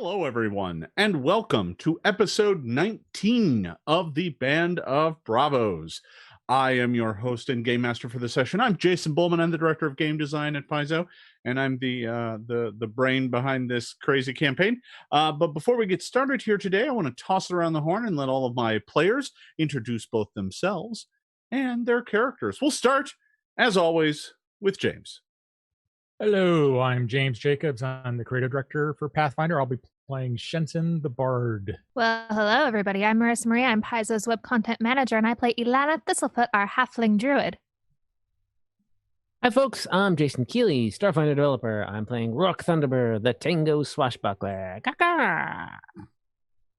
Hello, everyone, and welcome to episode 19 of the Band of Bravos. I am your host and game master for the session. I'm Jason Bulmahn. I'm the director of game design at Paizo, and I'm the brain behind this crazy campaign. But before we get started here today, I want to toss it around the horn and let all of my players introduce both themselves and their characters. We'll start, as always, with James. Hello, I'm James Jacobs. I'm the creative director for Pathfinder. I'll be playing Shensen the Bard. Well, hello, everybody. I'm Maryssa. I'm Paizo's web content manager, and I play Ilana Thistlefoot, our halfling druid. Hi, folks. I'm Jason Keeley, Starfinder developer. I'm playing Roark Thunderbird, the Tango Swashbuckler. Caca!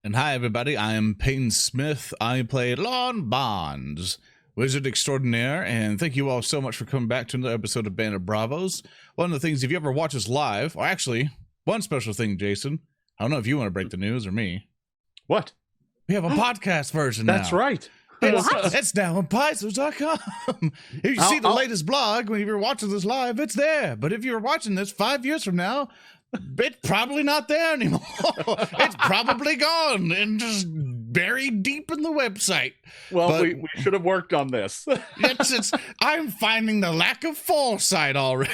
And hi, everybody. I am Payne Smith. I play Lon Bonds, Wizard Extraordinaire, and thank you all so much for coming back to another episode of Band of Bravos. One of the things, if you ever watch us live, or actually, one special thing, Jason, I don't know if you want to break the news or me. What? We have a podcast version now. That's right. It's now on Paizo.com. If you see the latest blog, when you're watching this live, it's there. But if you're watching this 5 years from now, it's probably not there anymore. It's probably gone and just buried deep in the website. Well, but we should have worked on this. I'm finding the lack of foresight already.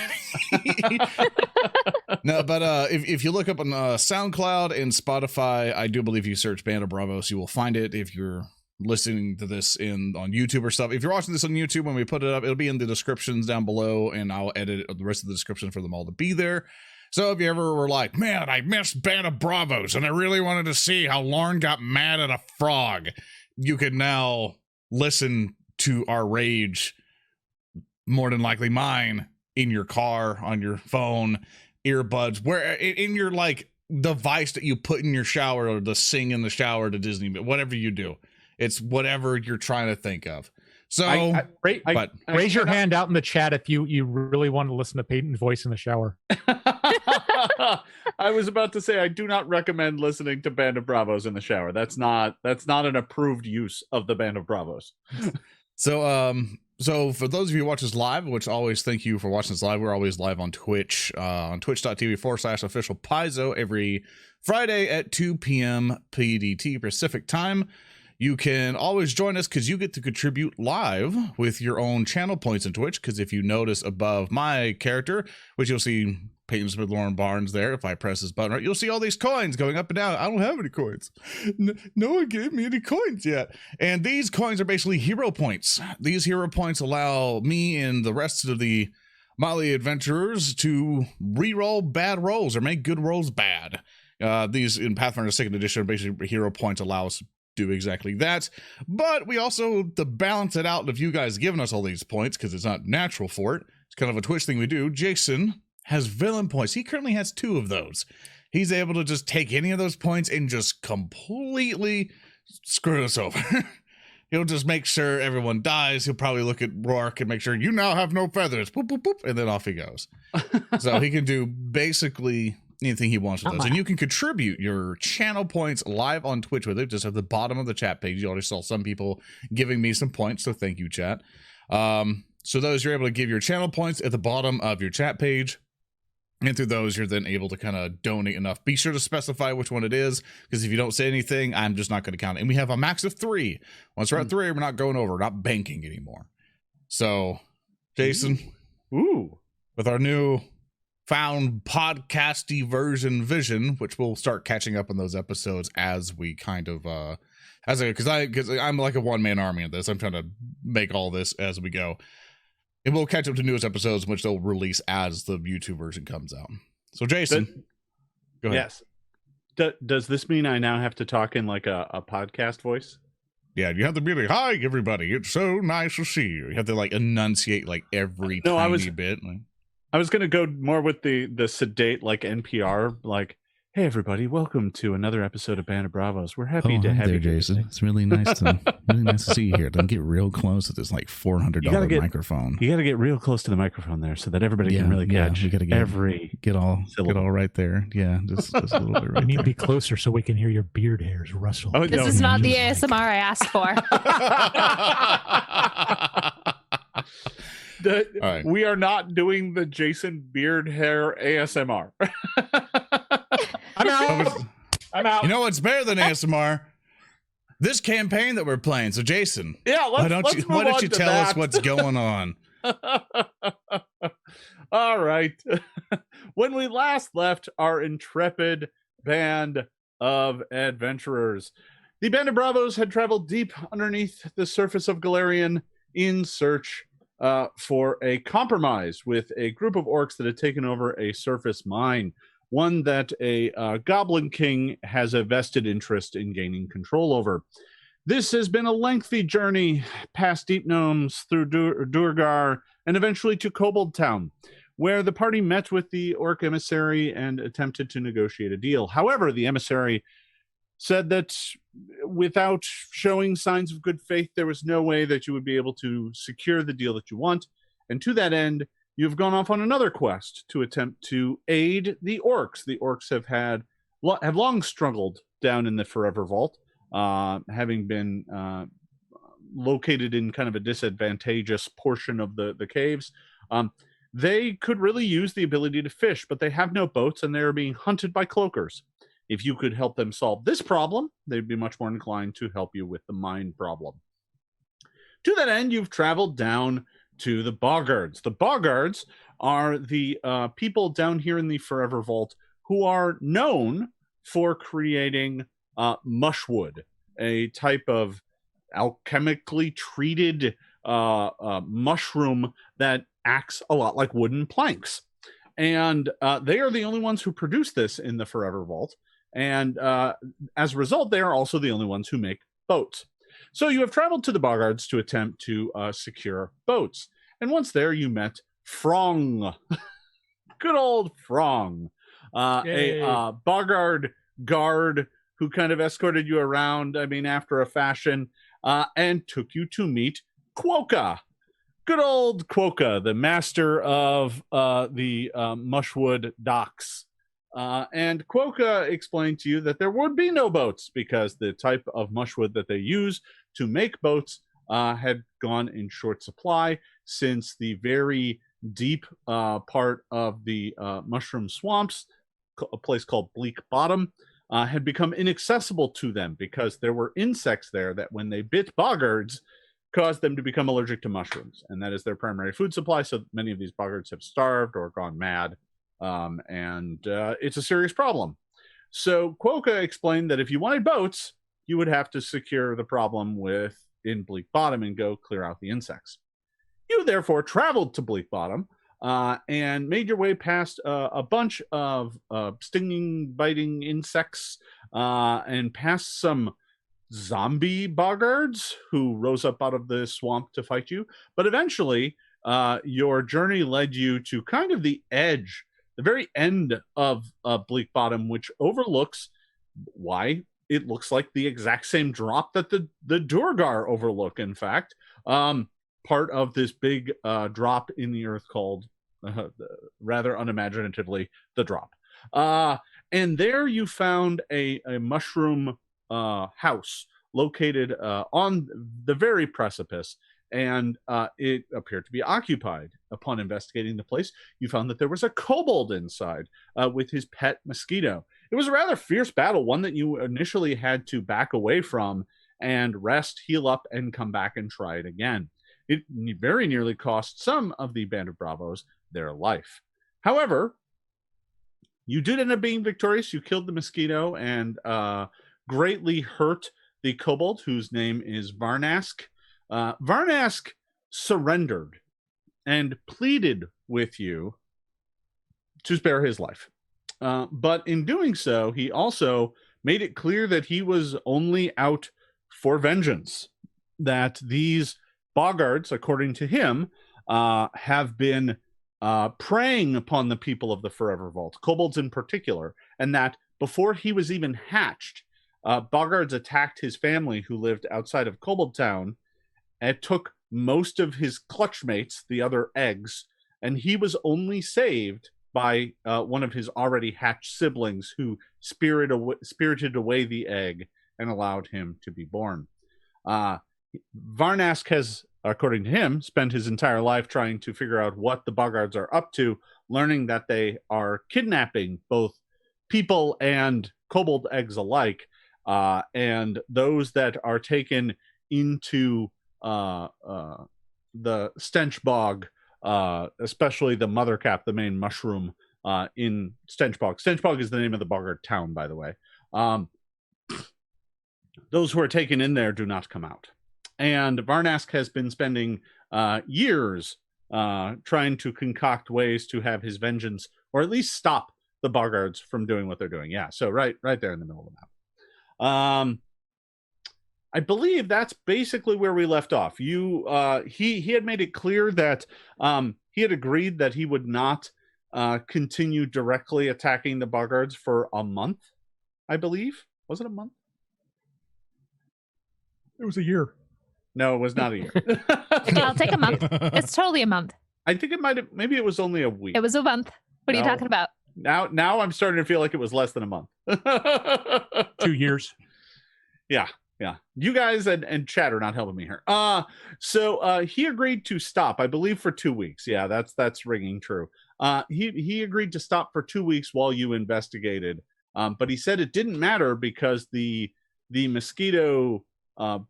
No, but if you look up on SoundCloud and Spotify, I do believe you search Band of Bravos, you will find it. If you're listening to this on YouTube or stuff, if you're watching this on YouTube, when we put it up, it'll be in the descriptions down below, and I'll edit the rest of the description for them all to be there. So if you ever were like, man, I missed Band of Bravos and I really wanted to see how Lauren got mad at a frog, you could now listen to our rage, more than likely mine, in your car, on your phone, earbuds, where in your like device that you put in your shower, or to sing in the shower to Disney, whatever you do. It's whatever you're trying to think of. So raise your hand out in the chat if you really want to listen to Peyton's voice in the shower. I was about to say, I do not recommend listening to Band of Bravos in the shower. That's not an approved use of the Band of Bravos. So for those of you who watch us live, which always thank you for watching us live, we're always live on Twitch, on twitch.tv/official Paizo every Friday at 2 p.m. PDT Pacific time. You can always join us because you get to contribute live with your own channel points in Twitch. Because if you notice above my character, which you'll see Peyton Smith Lauren Barnes there, if I press this button right, you'll see all these coins going up and down. I don't have any coins. No one gave me any coins yet. And these coins are basically hero points. These hero points allow me and the rest of the Molly adventurers to re-roll bad rolls or make good rolls bad. These in Pathfinder Second Edition, basically hero points allow us do exactly that, but we also, to balance it out of you guys giving us all these points, because it's not natural for it, it's kind of a Twitch thing we do. Jason has villain points. He currently has 2 of those. He's able to just take any of those points and just completely screw us over. He'll just make sure everyone dies. He'll probably look at Roark and make sure you now have no feathers, boop, boop, boop, and then off he goes. So he can do basically anything he wants with those. And you can contribute your channel points live on Twitch with it, just at the bottom of the chat page. You already saw some people giving me some points, so thank you, chat. So those, you're able to give your channel points at the bottom of your chat page, and through those you're then able to kind of donate enough. Be sure to specify which one it is, because if you don't say anything, I'm just not going to count it. And we have a max of 3. Once we're at 3, we're not going over. We're not banking anymore. So Jason, with our new found podcasty version vision, which we'll start catching up on those episodes as we kind of because I'm like a one-man army in this. I'm trying to make all this as we go, and we'll catch up to newest episodes, which they'll release as the YouTube version comes out. So Jason, go ahead. Yes. Does this mean I now have to talk in like a podcast voice? Yeah, you have to be like, hi everybody, it's so nice to see you. You have to like enunciate like every tiny bit. I was going to go more with the sedate, like NPR, like, hey, everybody, welcome to another episode of Band of Bravos. We're happy to have you, Jason. It's really nice to see you here. Don't get real close to this like $400 microphone. You got to get real close to the microphone there so that everybody can really catch we gotta get all right there. Yeah, just a little bit right. You need to be closer so we can hear your beard hairs rustle. Oh, this is not the ASMR I asked for. Right. We are not doing the Jason beard hair ASMR. I'm out. You know what's better than ASMR? This campaign that we're playing. So, Jason, Yeah, why don't you tell us what's going on? All right. When we last left our intrepid band of adventurers, the Band of Bravos had traveled deep underneath the surface of Galarian in search for a compromise with a group of orcs that had taken over a surface mine, one that a goblin king has a vested interest in gaining control over. This has been a lengthy journey past Deep Gnomes, through Durgar, and eventually to Kobold Town, where the party met with the orc emissary and attempted to negotiate a deal. However, the emissary said that without showing signs of good faith, there was no way that you would be able to secure the deal that you want. And to that end, you've gone off on another quest to attempt to aid the orcs. The orcs have long struggled down in the Forever Vault, having been located in kind of a disadvantageous portion of the caves. They could really use the ability to fish, but they have no boats and they are being hunted by cloakers. If you could help them solve this problem, they'd be much more inclined to help you with the mine problem. To that end, you've traveled down to the Boggards. The Boggards are the people down here in the Forever Vault who are known for creating mushwood, a type of alchemically treated mushroom that acts a lot like wooden planks. And they are the only ones who produce this in the Forever Vault. And as a result, they are also the only ones who make boats. So you have traveled to the Boggards to attempt to secure boats. And once there, you met Frong. Good old Frong. A Boggard guard who kind of escorted you around, after a fashion, and took you to meet Quokka. Good old Quokka, the master of the Mushwood docks. And Quokka explained to you that there would be no boats because the type of mushwood that they use to make boats had gone in short supply since the very deep part of the mushroom swamps, a place called Bleak Bottom, had become inaccessible to them because there were insects there that when they bit boggards caused them to become allergic to mushrooms. And that is their primary food supply. So many of these boggards have starved or gone mad. And it's a serious problem. So Quokka explained that if you wanted boats, you would have to secure the problem in Bleak Bottom and go clear out the insects. You therefore traveled to Bleak Bottom and made your way past a bunch of stinging, biting insects and past some zombie boggards who rose up out of the swamp to fight you. But eventually, your journey led you to kind of the edge, the very end of Bleak Bottom, which overlooks why it looks like the exact same drop that the Durgar overlook, in fact. Part of this big drop in the earth called, rather unimaginatively, the Drop. And there you found a mushroom house located on the very precipice, and it appeared to be occupied. Upon investigating the place, you found that there was a kobold inside with his pet mosquito. It was a rather fierce battle, one that you initially had to back away from and rest, heal up, and come back and try it again. It very nearly cost some of the Band of Bravos their life. However, you did end up being victorious. You killed the mosquito and greatly hurt the kobold, whose name is Varnask. Varnask surrendered and pleaded with you to spare his life. But in doing so, he also made it clear that he was only out for vengeance, that these boggards, according to him, have been preying upon the people of the Forever Vault, kobolds in particular, and that before he was even hatched, boggards attacked his family who lived outside of Kobold Town and took most of his clutch mates, the other eggs, and he was only saved by one of his already hatched siblings who spirited away the egg and allowed him to be born. Varnask has, according to him, spent his entire life trying to figure out what the boggards are up to, learning that they are kidnapping both people and kobold eggs alike, and those that are taken into the stench bog, especially the mother cap, the main mushroom in stench bog. Stench bog is the name of the Boggard town, by the way. Those who are taken in there do not come out. And Varnask has been spending years trying to concoct ways to have his vengeance, or at least stop the Boggards from doing what they're doing. Yeah, so right there in the middle of the map. I believe that's basically where we left off. He had made it clear that he had agreed that he would not continue directly attacking the Boggards for a month, I believe. Was it a month? It was a year. No, it was not a year. Okay, I'll take a month. It's totally a month. I think it might have, maybe it was only a week. It was a month. What are you talking about? Now I'm starting to feel like it was less than a month. 2 years. Yeah. You guys and chat are not helping me here. So he agreed to stop, I believe, for 2 weeks. Yeah, that's ringing true. He agreed to stop for 2 weeks while you investigated. But he said it didn't matter because the mosquito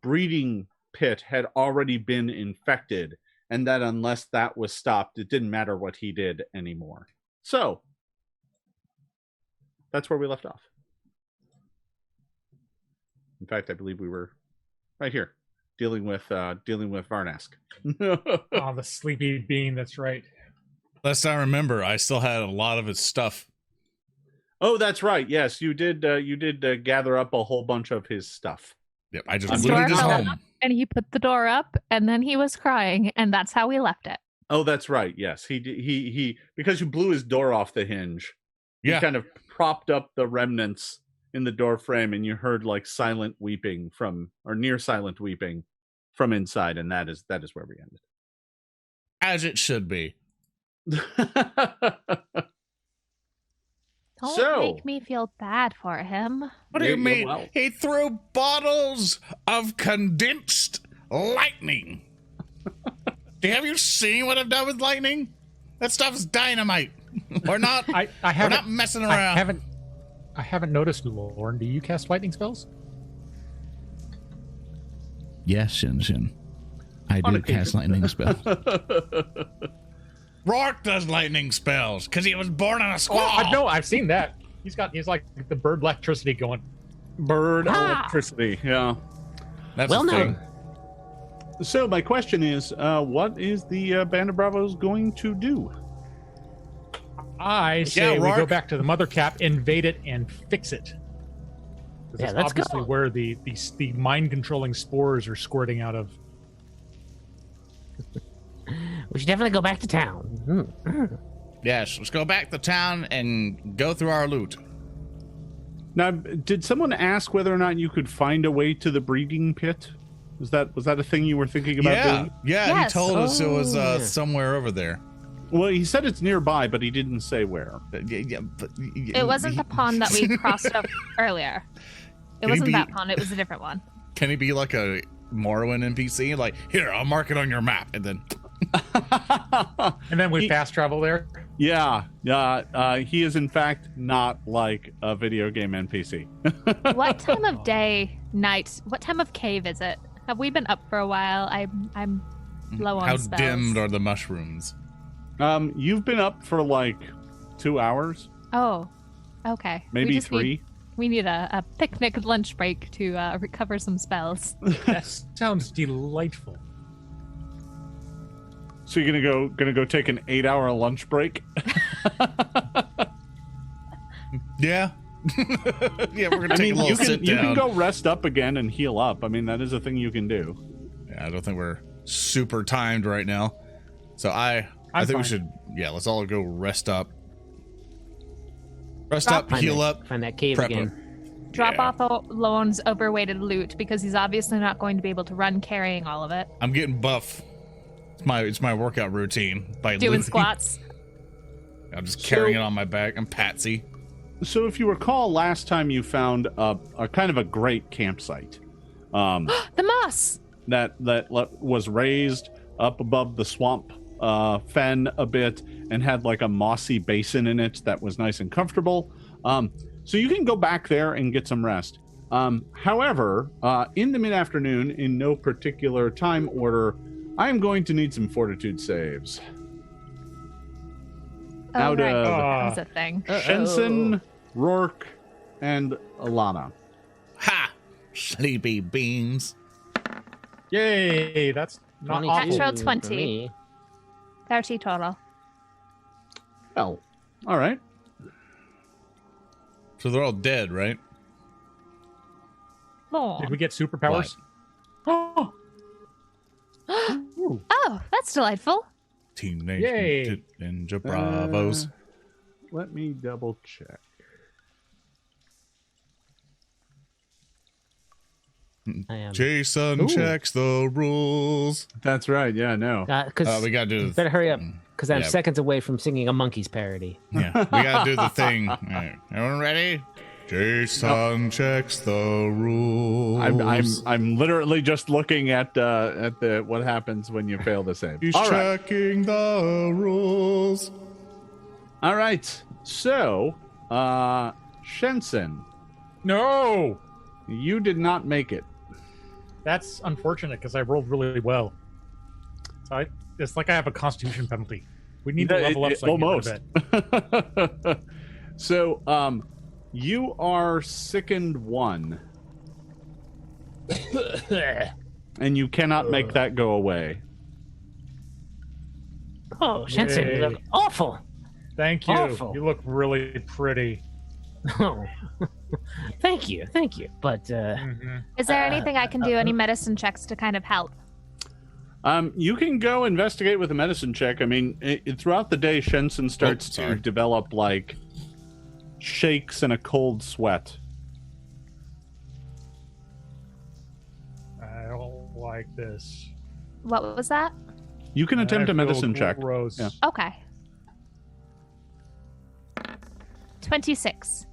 breeding pit had already been infected, and that unless that was stopped, it didn't matter what he did anymore. So that's where we left off. In fact, I believe we were right here dealing with Varnask. Oh, the sleepy bean. That's right. Last I remember, I still had a lot of his stuff. Oh, that's right. Yes, you did. You did gather up a whole bunch of his stuff. Yep, I just The door looted his fell home. up, and he put the door up, and then he was crying, and that's how we left it. Oh, that's right. Yes, he because you blew his door off the hinge. Yeah. He kind of propped up the remnants in the door frame, and you heard like silent weeping or near silent weeping from inside, and that is where we ended. As it should be. Don't make me feel bad for him. What do you Yeah, mean? well. He threw bottles of condensed lightning. Have you seen what I've done with lightning? That stuff's dynamite. We're not. I We're haven't. not messing around. I haven't noticed, Lauren. Do you cast lightning spells? Yes, Shensen. I On do occasion. cast lightning spells. Roark does lightning spells because he was born on a Oh, squall. no, I've seen that. He's like the bird electricity going. Bird electricity. Yeah. That's Well the thing. known. So my question is, what is the Band of Bravos going to do? I say we go Roark. back to the mother cap, invade it, and fix it. 'Cause Yeah, that's let's go. obviously where the mind controlling spores are squirting out of. We should definitely go back to town. Yes, let's go back to town and go through our loot. Now, did someone ask whether or not you could find a way to the breeding pit? Was that a thing you were thinking about doing? Yeah, Yes. he told us it was Oh, yeah. somewhere over there. Well, he said it's nearby, but he didn't say where. It wasn't the pond that we crossed up earlier. It Can he wasn't be- that pond. It was a different one. Can he be like a Morrowind NPC? Like, here, I'll mark it on your map, and then And then we He- fast travel there. Yeah, he is in fact not like a video game NPC. What time of day, night? What time of cave is it? Have we been up for a while? I'm low on how spells. dimmed are the mushrooms? You've been up for like 2 hours, Oh, okay. maybe we just 3. We need a picnic lunch break to recover some spells. That sounds delightful. So you're gonna go take an 8-hour lunch break? Yeah. Yeah, we're gonna I take mean, a little you sit can down. go rest up again and heal up. I mean, that is a thing you can do. Yeah, I don't think we're super timed right now. So I think we fine. should, let's all go rest up. Rest Drop- up, Find heal that- up, Find that cave prep again. up. Drop Yeah. off Loan's overweighted loot because he's obviously not going to be able to run carrying all of it. I'm getting buff. It's my workout routine by Doing lifting. squats. I'm just carrying it on my back. I'm Patsy. So if you recall, last time you found a kind of a great campsite. The moss. that was raised up above the swamp fen a bit and had like a mossy basin in it that was nice and comfortable. So you can go back there and get some rest. However, in the mid-afternoon, in no particular time order, I am going to need some fortitude saves. Oh, Out right. of That's a thing. Shensen, Roark, and Ilana. Ha! Sleepy beans. Yay! That's not 22 awful. Natural for 20. me. 30 total. Well, all right. So they're all dead, right? Oh. Did we get superpowers? Oh, Oh, that's delightful. Teenage Yay. Mutant Ninja Bravos. let me double check. I am. Jason Ooh. checks the rules. That's right. Yeah, no. Because We gotta do the better hurry up, because I'm Yeah. seconds away from singing a Monkeys parody. Yeah, we gotta do the thing. All right. Everyone ready? Jason checks the rules. I'm literally just looking at the what happens when you fail the save. He's All right. checking the rules. All right. So, Shensen, No! you did not make it. That's unfortunate because I rolled really well. So it's like I have a constitution penalty. We need to level up so I can get rid of it. So, you are sickened 1, and you cannot make that go away. Oh, Shensen, you Yay. look awful. Thank you. Awful. You look really pretty. Oh, thank you. But Mhm. Is there anything I can do? Any medicine checks to kind of help? You can go investigate with a medicine check. I mean, throughout the day, Shensen starts to sorry. develop like shakes and a cold sweat. I don't like this. What was that? You can attempt I a feel medicine check. gross. Yeah. Okay. 26.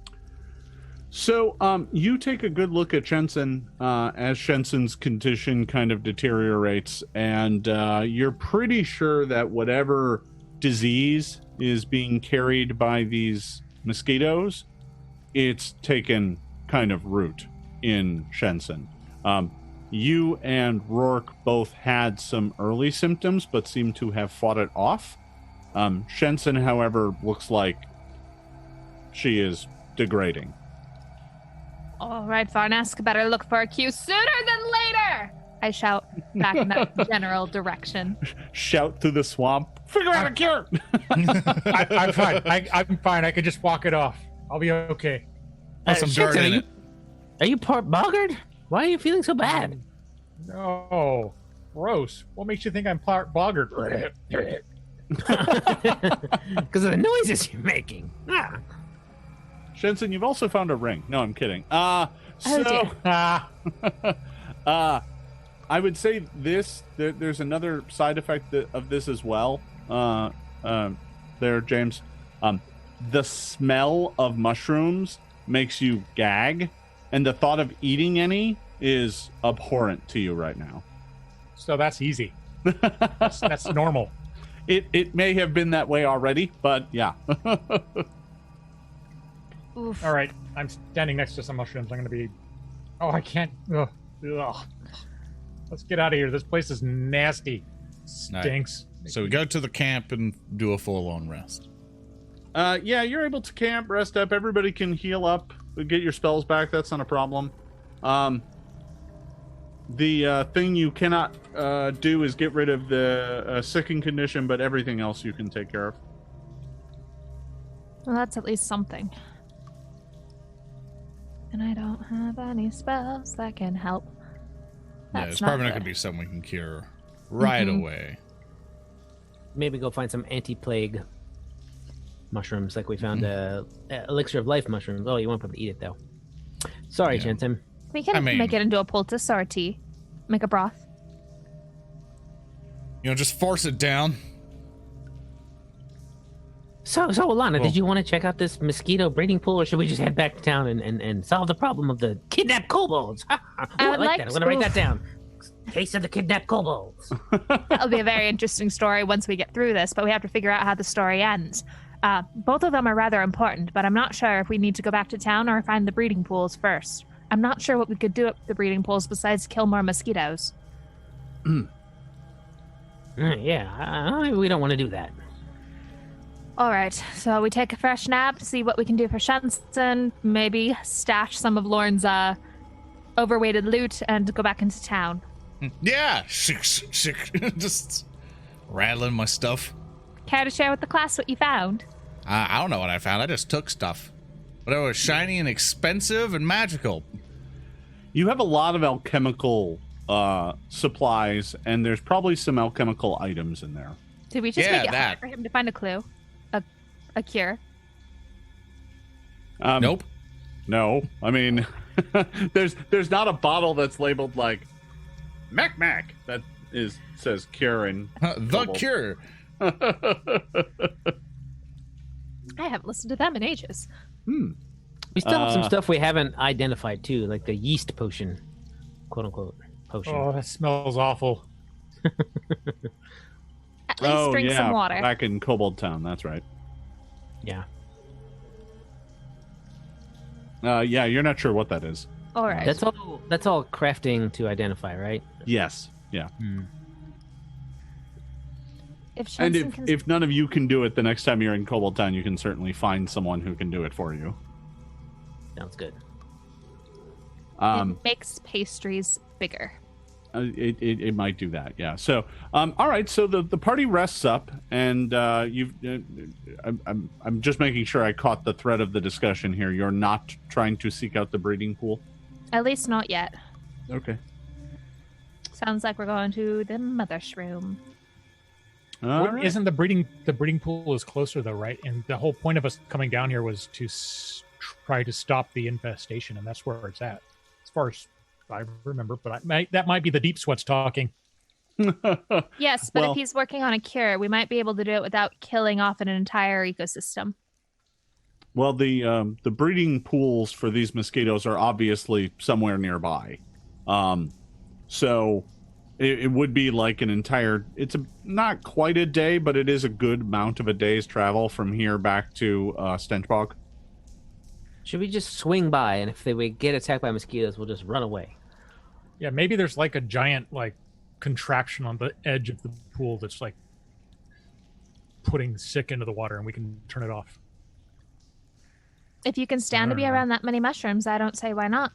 So, you take a good look at Shensen as Shensen's condition kind of deteriorates, and you're pretty sure that whatever disease is being carried by these mosquitoes, it's taken kind of root in Shensen. You and Roark both had some early symptoms, but seem to have fought it off. Shensen, however, looks like she is degrading. All right, Varnask, better look for a cue sooner than later. I shout back in that general direction. Shout through the swamp. Figure out a cure. I'm fine. I'm fine. I can just walk it off. I'll be okay. Put some dirt in it. Are you part Boggard? Why are you feeling so bad? No. Gross. What makes you think I'm part Boggard? Because of the noises you're making. Ah. Shensen, you've also found a ring. No, I'm kidding. Oh, dear. Ah, I would say there's another side effect of this as well. There, James. The smell of mushrooms makes you gag, and the thought of eating any is abhorrent to you right now. so that's easy. That's normal. It may have been that way already, but yeah. Oof. All right. I'm standing next to some mushrooms. I'm going to be... Oh, I can't... Ugh. Ugh. Let's get out of here. This place is nasty. Stinks. So we go to the camp and do a full-on rest. Yeah, you're able to camp, rest up. Everybody can heal up, get your spells back. That's not a problem. The thing you cannot do is get rid of the sickened condition, but everything else you can take care of. Well, that's at least something. And I don't have any spells that can help. Yeah, That's it's probably not good. going to be something we can cure right away. Maybe go find some anti-plague mushrooms, like we found elixir of life mushrooms. Oh, you won't be able to eat it though. Sorry, Yeah. Shensen. We can I mean- make it into a poultice or a tea. Make a broth. You know, just force it down. So Ilana, Well- did you want to check out this mosquito breeding pool, or should we just head back to town and solve the problem of the kidnapped kobolds? Ooh, I would like like that. I'm to- gonna write that down. Case of the kidnapped kobolds. That'll be a very interesting story once we get through this, but we have to figure out how the story ends. Both of them are rather important, but I'm not sure if we need to go back to town or find the breeding pools first. I'm not sure what we could do at the breeding pools besides kill more mosquitoes. Yeah, we don't want to do that. All right, so we take a fresh nap, see what we can do for Shensen, maybe stash some of Lorne's overweighted loot, and go back into town. Yeah, just rattling my stuff. Care to share with the class what you found? I don't know what I found. I just took stuff. But it was shiny and expensive and magical. You have a lot of alchemical supplies, and there's probably some alchemical items in there. Did we just make it hard for him to find a clue? A cure? Nope. No. I mean, there's not a bottle that's labeled like Mac that says cure and the cure. I haven't listened to them in ages. We still have some stuff we haven't identified too, like the yeast potion, quote unquote potion. Oh, that smells awful. At least drink some water. Back in Kobold Town, that's right. Yeah. Yeah, you're not sure what that is. All right. That's all crafting to identify, right? Yes. Yeah. If none of you can do it the next time you're in Kobold Town, you can certainly find someone who can do it for you. Sounds good. It makes pastries bigger. It might do that, yeah. So, all right. So the party rests up, and I'm just making sure I caught the thread of the discussion here. You're not trying to seek out the breeding pool, at least not yet. Okay. Sounds like we're going to the mother's room. Right. Isn't the breeding pool is closer though, right? And the whole point of us coming down here was to try to stop the infestation, and that's where it's at, as far as I remember. But that might be the deep sweats talking. Yes, but if he's working on a cure, we might be able to do it without killing off an entire ecosystem. Well, the breeding pools for these mosquitoes are obviously somewhere nearby, so it would be like an entire. It's not quite a day, but it is a good amount of a day's travel from here back to Stenchbog. Should we just swing by, and if we get attacked by mosquitoes, we'll just run away? Yeah, maybe there's like a giant contraction on the edge of the pool that's like putting sick into the water, and we can turn it off. If you can stand to be around that many mushrooms, I don't say why not.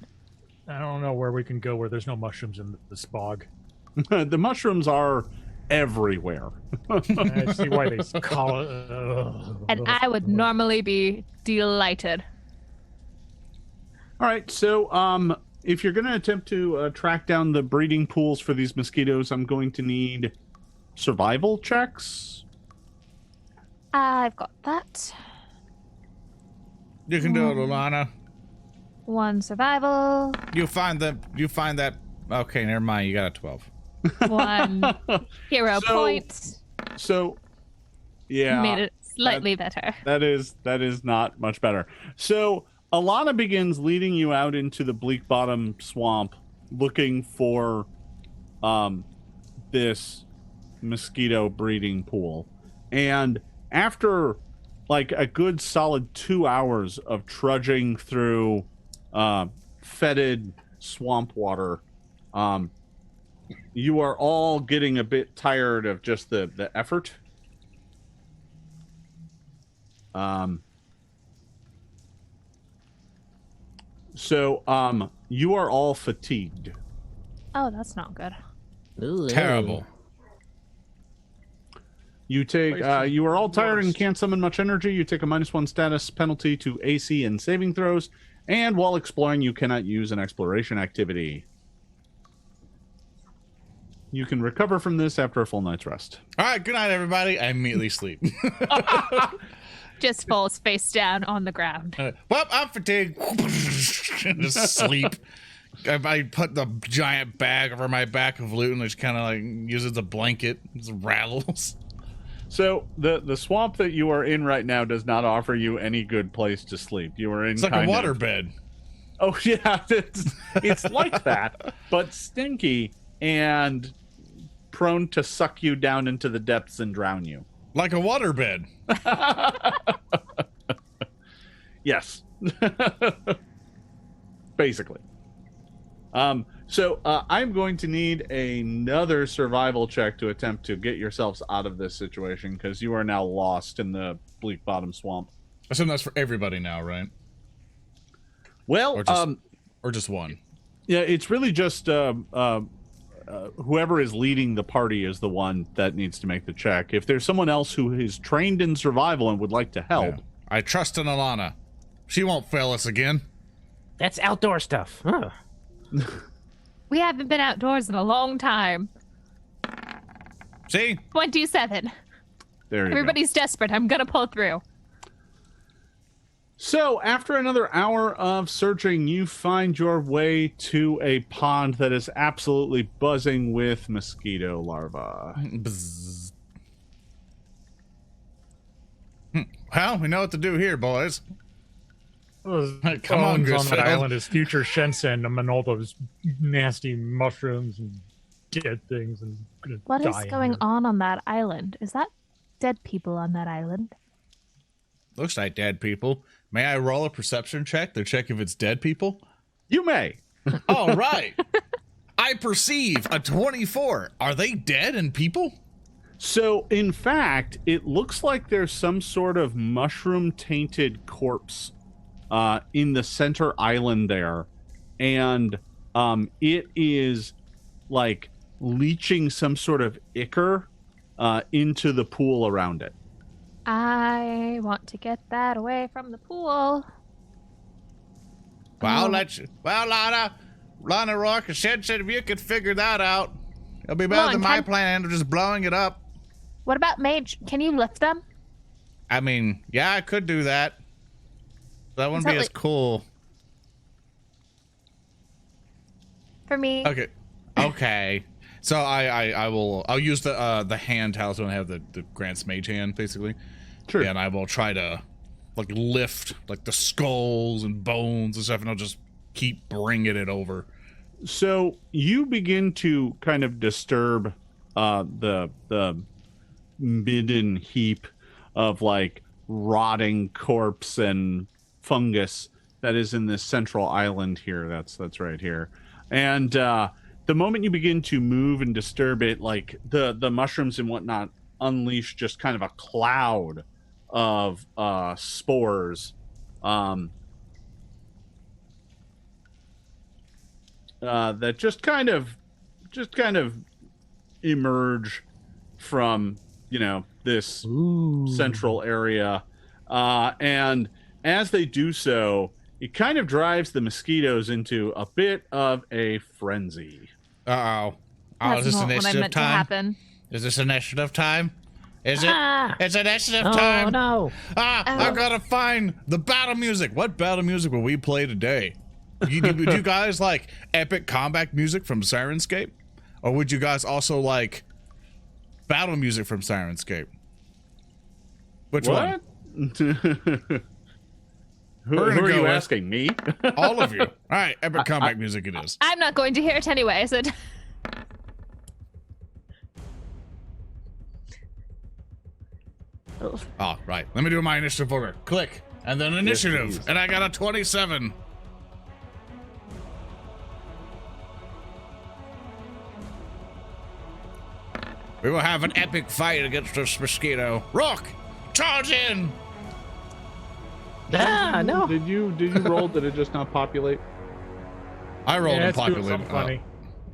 I don't know where we can go where there's no mushrooms in this bog. The mushrooms are everywhere. I see why they call it. And I would normally be delighted. All right, so if you're going to attempt to track down the breeding pools for these mosquitoes, I'm going to need survival checks. I've got that. You can do it, Ilana. 1 survival. You find that. Okay, never mind. You got a 12. 1 hero point. So, yeah, made it slightly better. That is not much better. So, Ilana begins leading you out into the Bleak Bottom swamp, looking for this mosquito breeding pool, and after like a good solid 2 hours of trudging through fetid swamp water, you are all getting a bit tired of just the effort. So you are all fatigued. Oh, that's not good. Ooh, Terrible. You take you are all tired and can't summon much energy. You take a -1 status penalty to AC and saving throws, and while exploring you cannot use an exploration activity. You can recover from this after a full night's rest. All right, good night, everybody. I immediately sleep. Just falls face down on the ground. Well, I'm fatigued. Just sleep. I put the giant bag over my back of loot and just kind of like use it as a blanket. It rattles. So the swamp that you are in right now does not offer you any good place to sleep. You are in It's like a water bed. Oh yeah, it's like that, but stinky and prone to suck you down into the depths and drown you. Like a waterbed. Yes. Basically. So I'm going to need another survival check to attempt to get yourselves out of this situation, because you are now lost in the Bleak Bottom Swamp. I assume that's for everybody now, right? Well, or just one. Yeah, it's really just whoever is leading the party is the one that needs to make the check. If there's someone else who is trained in survival and would like to help. Yeah. I trust in Ilana. She won't fail us again. That's outdoor stuff. Huh. We haven't been outdoors in a long time. See? 27. There you Everybody's desperate. I'm gonna pull through. So, after another hour of searching, you find your way to a pond that is absolutely buzzing with mosquito larvae. Bzz. Well, we know what to do here, boys. Come Come on, on Grisfield. that island is future Shensen and all those nasty mushrooms and dead things. And What is going on that island? Is that dead people on that island? Looks like dead people. May I roll a perception check to check if it's dead people? You may. All right. I perceive a 24. Are they dead and people? So, in fact, it looks like there's some sort of mushroom-tainted corpse in the center island there. And it is, like, leaching some sort of ichor into the pool around it. I want to get that away from the pool. Well, Lana, Roark, and Shensen, if you could figure that out, it'll be better than my plan of just blowing it up. What about Mage? Can you lift them? I mean, yeah, I could do that. That wouldn't be as cool. For me. Okay. So I'll use the hand talisman. I have the Grant's mage hand, basically. Sure. And I will try to like lift like the skulls and bones and stuff, and I'll just keep bringing it over. So you begin to kind of disturb the midden heap of like rotting corpse and fungus that is in this central island here. That's right here. And the moment you begin to move and disturb it, like the mushrooms and whatnot unleash just kind of a cloud of spores that just kind of emerge from, you know, this central area, and as they do so, it kind of drives the mosquitoes into a bit of a frenzy. Uh-oh. That's Is this not what I initiative meant to time? happen. Is this initiative time? Is it? Ah! It's initiative Oh, time. no. I gotta find the battle music. What battle music will we play today? Do you guys like epic combat music from Sirenscape? Or would you guys also like battle music from Sirenscape? Which one? Who are you asking? Me? All of you. All right, epic combat music it is. I'm not going to hear it anyway, so... Oh, right. Let me do my initiative order. Click. And then initiative. Yes, and I got a 27. We will have an epic fight against this mosquito. Roark, charge in! Ah, no. Did you roll? Did it just not populate? I rolled and it's doing populated. something funny.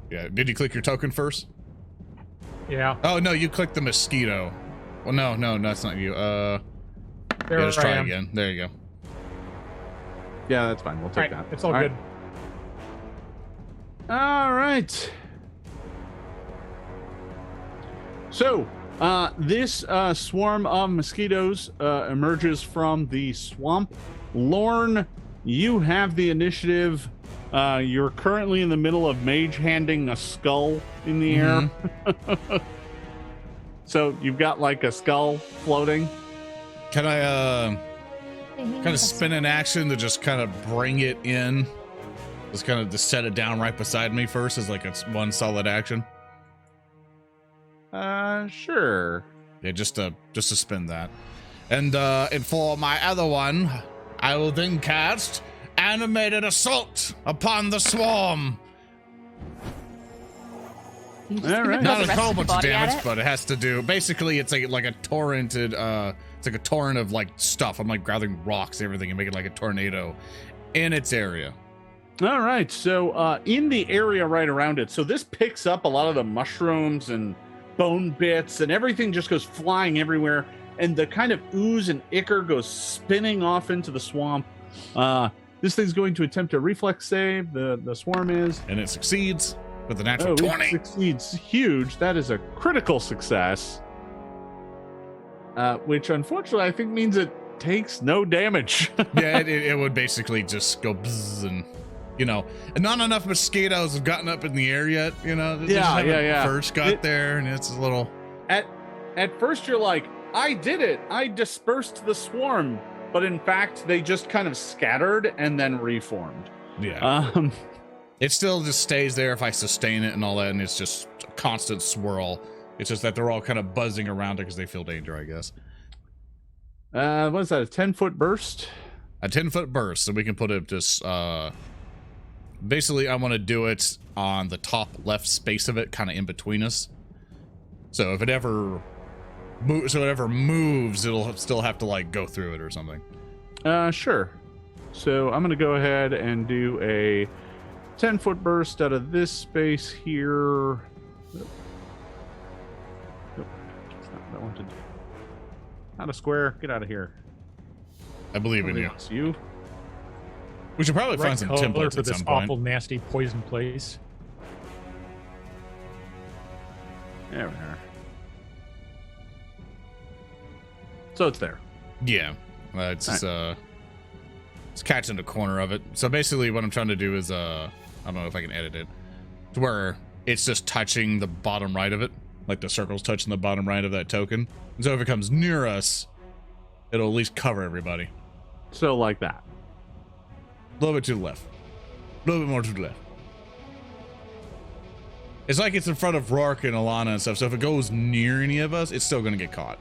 Yeah. Did you click your token first? Yeah. Oh, no, you clicked the mosquito. Well, no, that's not you. There Just I try am. again. There you go. Yeah, that's fine. We'll take Right, that. it's all good. All right. So, this swarm of mosquitoes emerges from the swamp. Lorne, you have the initiative. You're currently in the middle of mage handing a skull in the air. So you've got like a skull floating. Can I kind of spin an action to just kind of bring it in? Just kind of to set it down right beside me first as like it's one solid action. Sure. Yeah, just to spin that. And for my other one, I will then cast Animated Assault upon the swarm. You just All gonna right. throw Not the a rest whole of the bunch of body at damage, it? but it has to do. Basically, it's like a torrented. It's like a torrent of like stuff. I'm like gathering rocks, and everything, and making like a tornado in its area. All right. So in the area right around it, so this picks up a lot of the mushrooms and bone bits, and everything just goes flying everywhere. And the kind of ooze and ichor goes spinning off into the swamp. This thing's going to attempt a reflex save. The swarm is. And it succeeds with a natural 20. It succeeds huge. That is a critical success. Which unfortunately I think means it takes no damage. Yeah, it would basically just go bzzz and, and not enough mosquitoes have gotten up in the air yet, They just haven't first got there, and it's a little... At first you're like, I did it. I dispersed the swarm. But in fact, they just kind of scattered and then reformed. Yeah. It still just stays there if I sustain it and all that, and it's just a constant swirl. It's just that they're all kind of buzzing around it because they feel danger, I guess. What is that, a 10-foot burst? A 10-foot burst, so we can put it just... basically, I want to do it on the top left space of it, kind of in between us. So if it ever... whatever moves, it'll still have to like go through it or something. Sure. So I'm gonna go ahead and do a 10-foot burst out of this space here. Nope. That's not what I wanted. Not a square. Get out of here. I believe in you. It's you. We should probably find some color templates for at this some point. awful, nasty poison place. There we are. So it's there. Yeah, it's catching the corner of it. So basically, what I'm trying to do is I don't know if I can edit it to where it's just touching the bottom right of it, like the circle's touching the bottom right of that token. And so if it comes near us, it'll at least cover everybody. So like that. A little bit to the left. A little bit more to the left. It's like it's in front of Roark and Ilana and stuff. So if it goes near any of us, it's still going to get caught.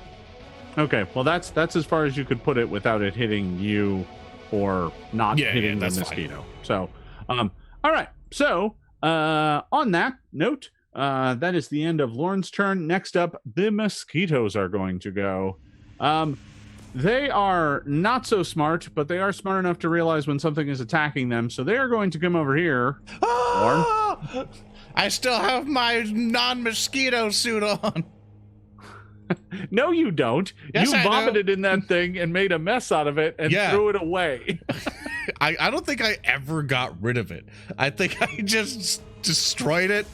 Okay, well that's as far as you could put it without it hitting you or not hitting the mosquito. Fine. So, all right. So, on that note, that is the end of Lauren's turn. Next up, the mosquitoes are going to go. They are not so smart, but they are smart enough to realize when something is attacking them. So they are going to come over here. Lauren. I still have my non-mosquito suit on. No, you don't. Yes, you vomited in that thing and made a mess out of it and threw it away. I don't think I ever got rid of it. I think I just destroyed it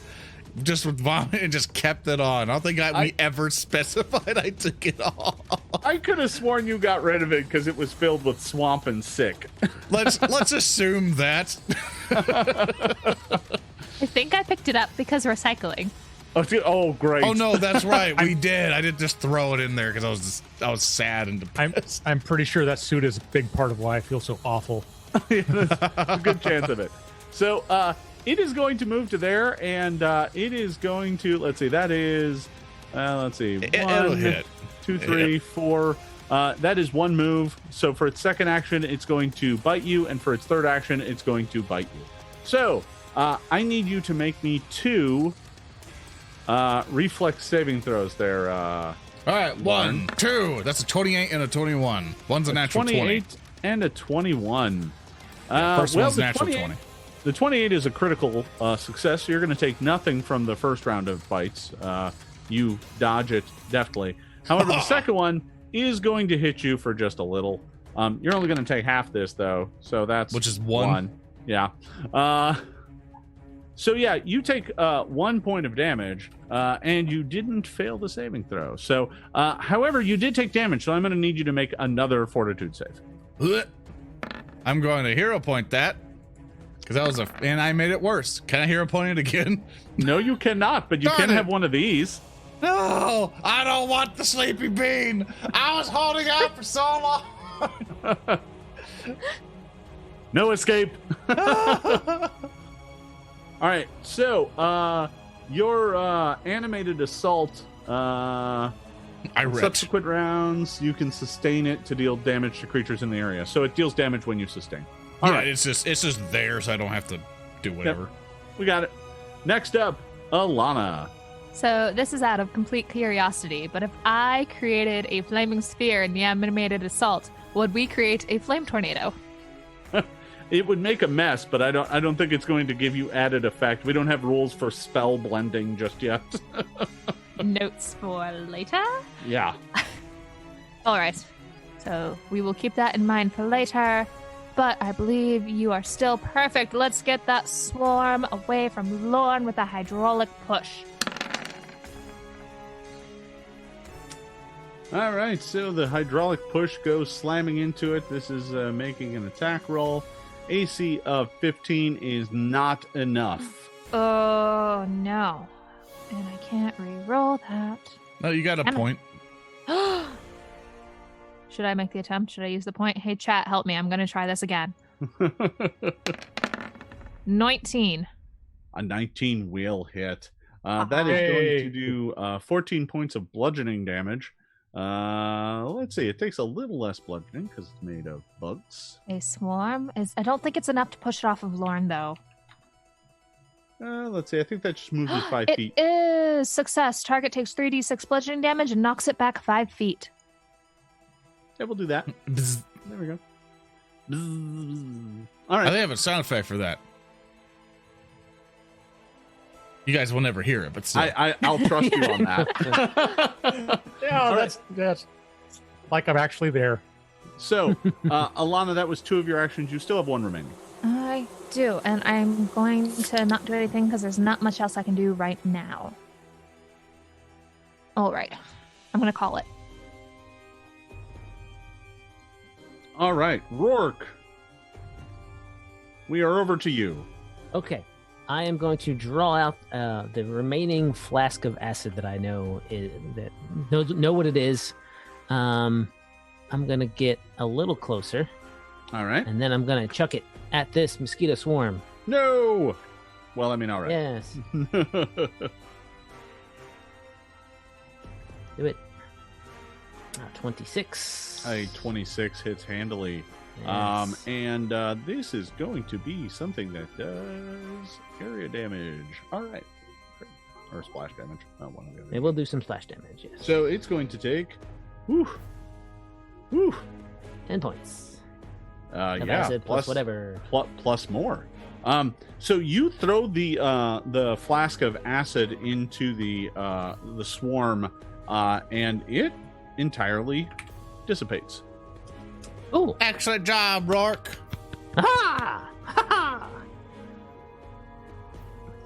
just with vomit and just kept it on. I don't think we ever specified I took it off. I could have sworn you got rid of it because it was filled with swamp and sick. Let's assume that. I think I picked it up because recycling. Oh, great. Oh no, that's right. We did. I didn't just throw it in there because I was sad and depressed. I'm pretty sure that suit is a big part of why I feel so awful. There's a good chance of it. So it is going to move to there, and it is going to, let's see, that is, let's see, it'll hit. 2, 3, 4. That is one move. So for its second action, it's going to bite you, and for its third action, it's going to bite you. So I need you to make me 2 reflex saving throws there. All right, 1, 2. That's a 28 and a 21. One's a natural 28 20. And a 21. First one's natural 20. The 28 is a critical success, so you're going to take nothing from the first round of bites. You dodge it deftly. However, the second one is going to hit you for just a little. You're only going to take half this, though, so that's... Which is 1. Yeah. So, yeah, you take 1 point of damage, and you didn't fail the saving throw. So, however, you did take damage, so I'm going to need you to make another fortitude save. I'm going to hero point that, because that was and I made it worse. Can I hero point it again? No, you cannot, but you can have one of these. No, I don't want the sleepy bean. I was holding out for so long. No escape. All right, so your animated assault I In read. subsequent rounds, you can sustain it to deal damage to creatures in the area. So it deals damage when you sustain. All Yeah, right, it's just there, so I don't have to do whatever. we got it. Next up, Ilana. So this is out of complete curiosity, but if I created a flaming sphere in the animated assault, would we create a flame tornado? It would make a mess, but I don't think it's going to give you added effect. We don't have rules for spell blending just yet. Notes for later? Yeah. All right. So we will keep that in mind for later. But I believe you are still perfect. Let's get that swarm away from Lorne with a hydraulic push. All right, so the hydraulic push goes slamming into it. This is making an attack roll. AC of 15 is not enough. Oh, no. And I can't re-roll that. No, you got a point. Should I make the attempt? Should I use the point? Hey, chat, help me. I'm going to try this again. 19. A 19 will hit. That is going to do 14 points of bludgeoning damage. Let's see. It takes a little less bludgeoning because it's made of bugs. A swarm is. I don't think it's enough to push it off of Lorne, though. Let's see. I think that just moves it 5 feet. It is success. Target takes 3d6 bludgeoning damage and knocks it back 5 feet. Yeah, we'll do that. Bzz. There we go. Bzz. All right. I have a sound effect for that. You guys will never hear it, but still. I'll trust you on that. Yeah, that's like I'm actually there. So, Ilana, that was 2 of your actions. You still have 1 remaining. I do, and I'm going to not do anything because there's not much else I can do right now. All right. I'm going to call it. All right, Roark. We are over to you. Okay. I am going to draw out the remaining flask of acid that I know know what it is. I'm gonna get a little closer, All right. and then I'm gonna chuck it at this mosquito swarm. No. Well, I mean, all right. Yes, do it. 26. A 26 hits handily. Yes. And this is going to be something that does area damage. All right. Or splash damage. Not one of the other. It will do some splash damage. Yes. So it's going to take 10 points. Of yeah, acid plus whatever. plus more. So you throw the flask of acid into the swarm, and it entirely dissipates. Ooh! Excellent job, Roark. Ha ha!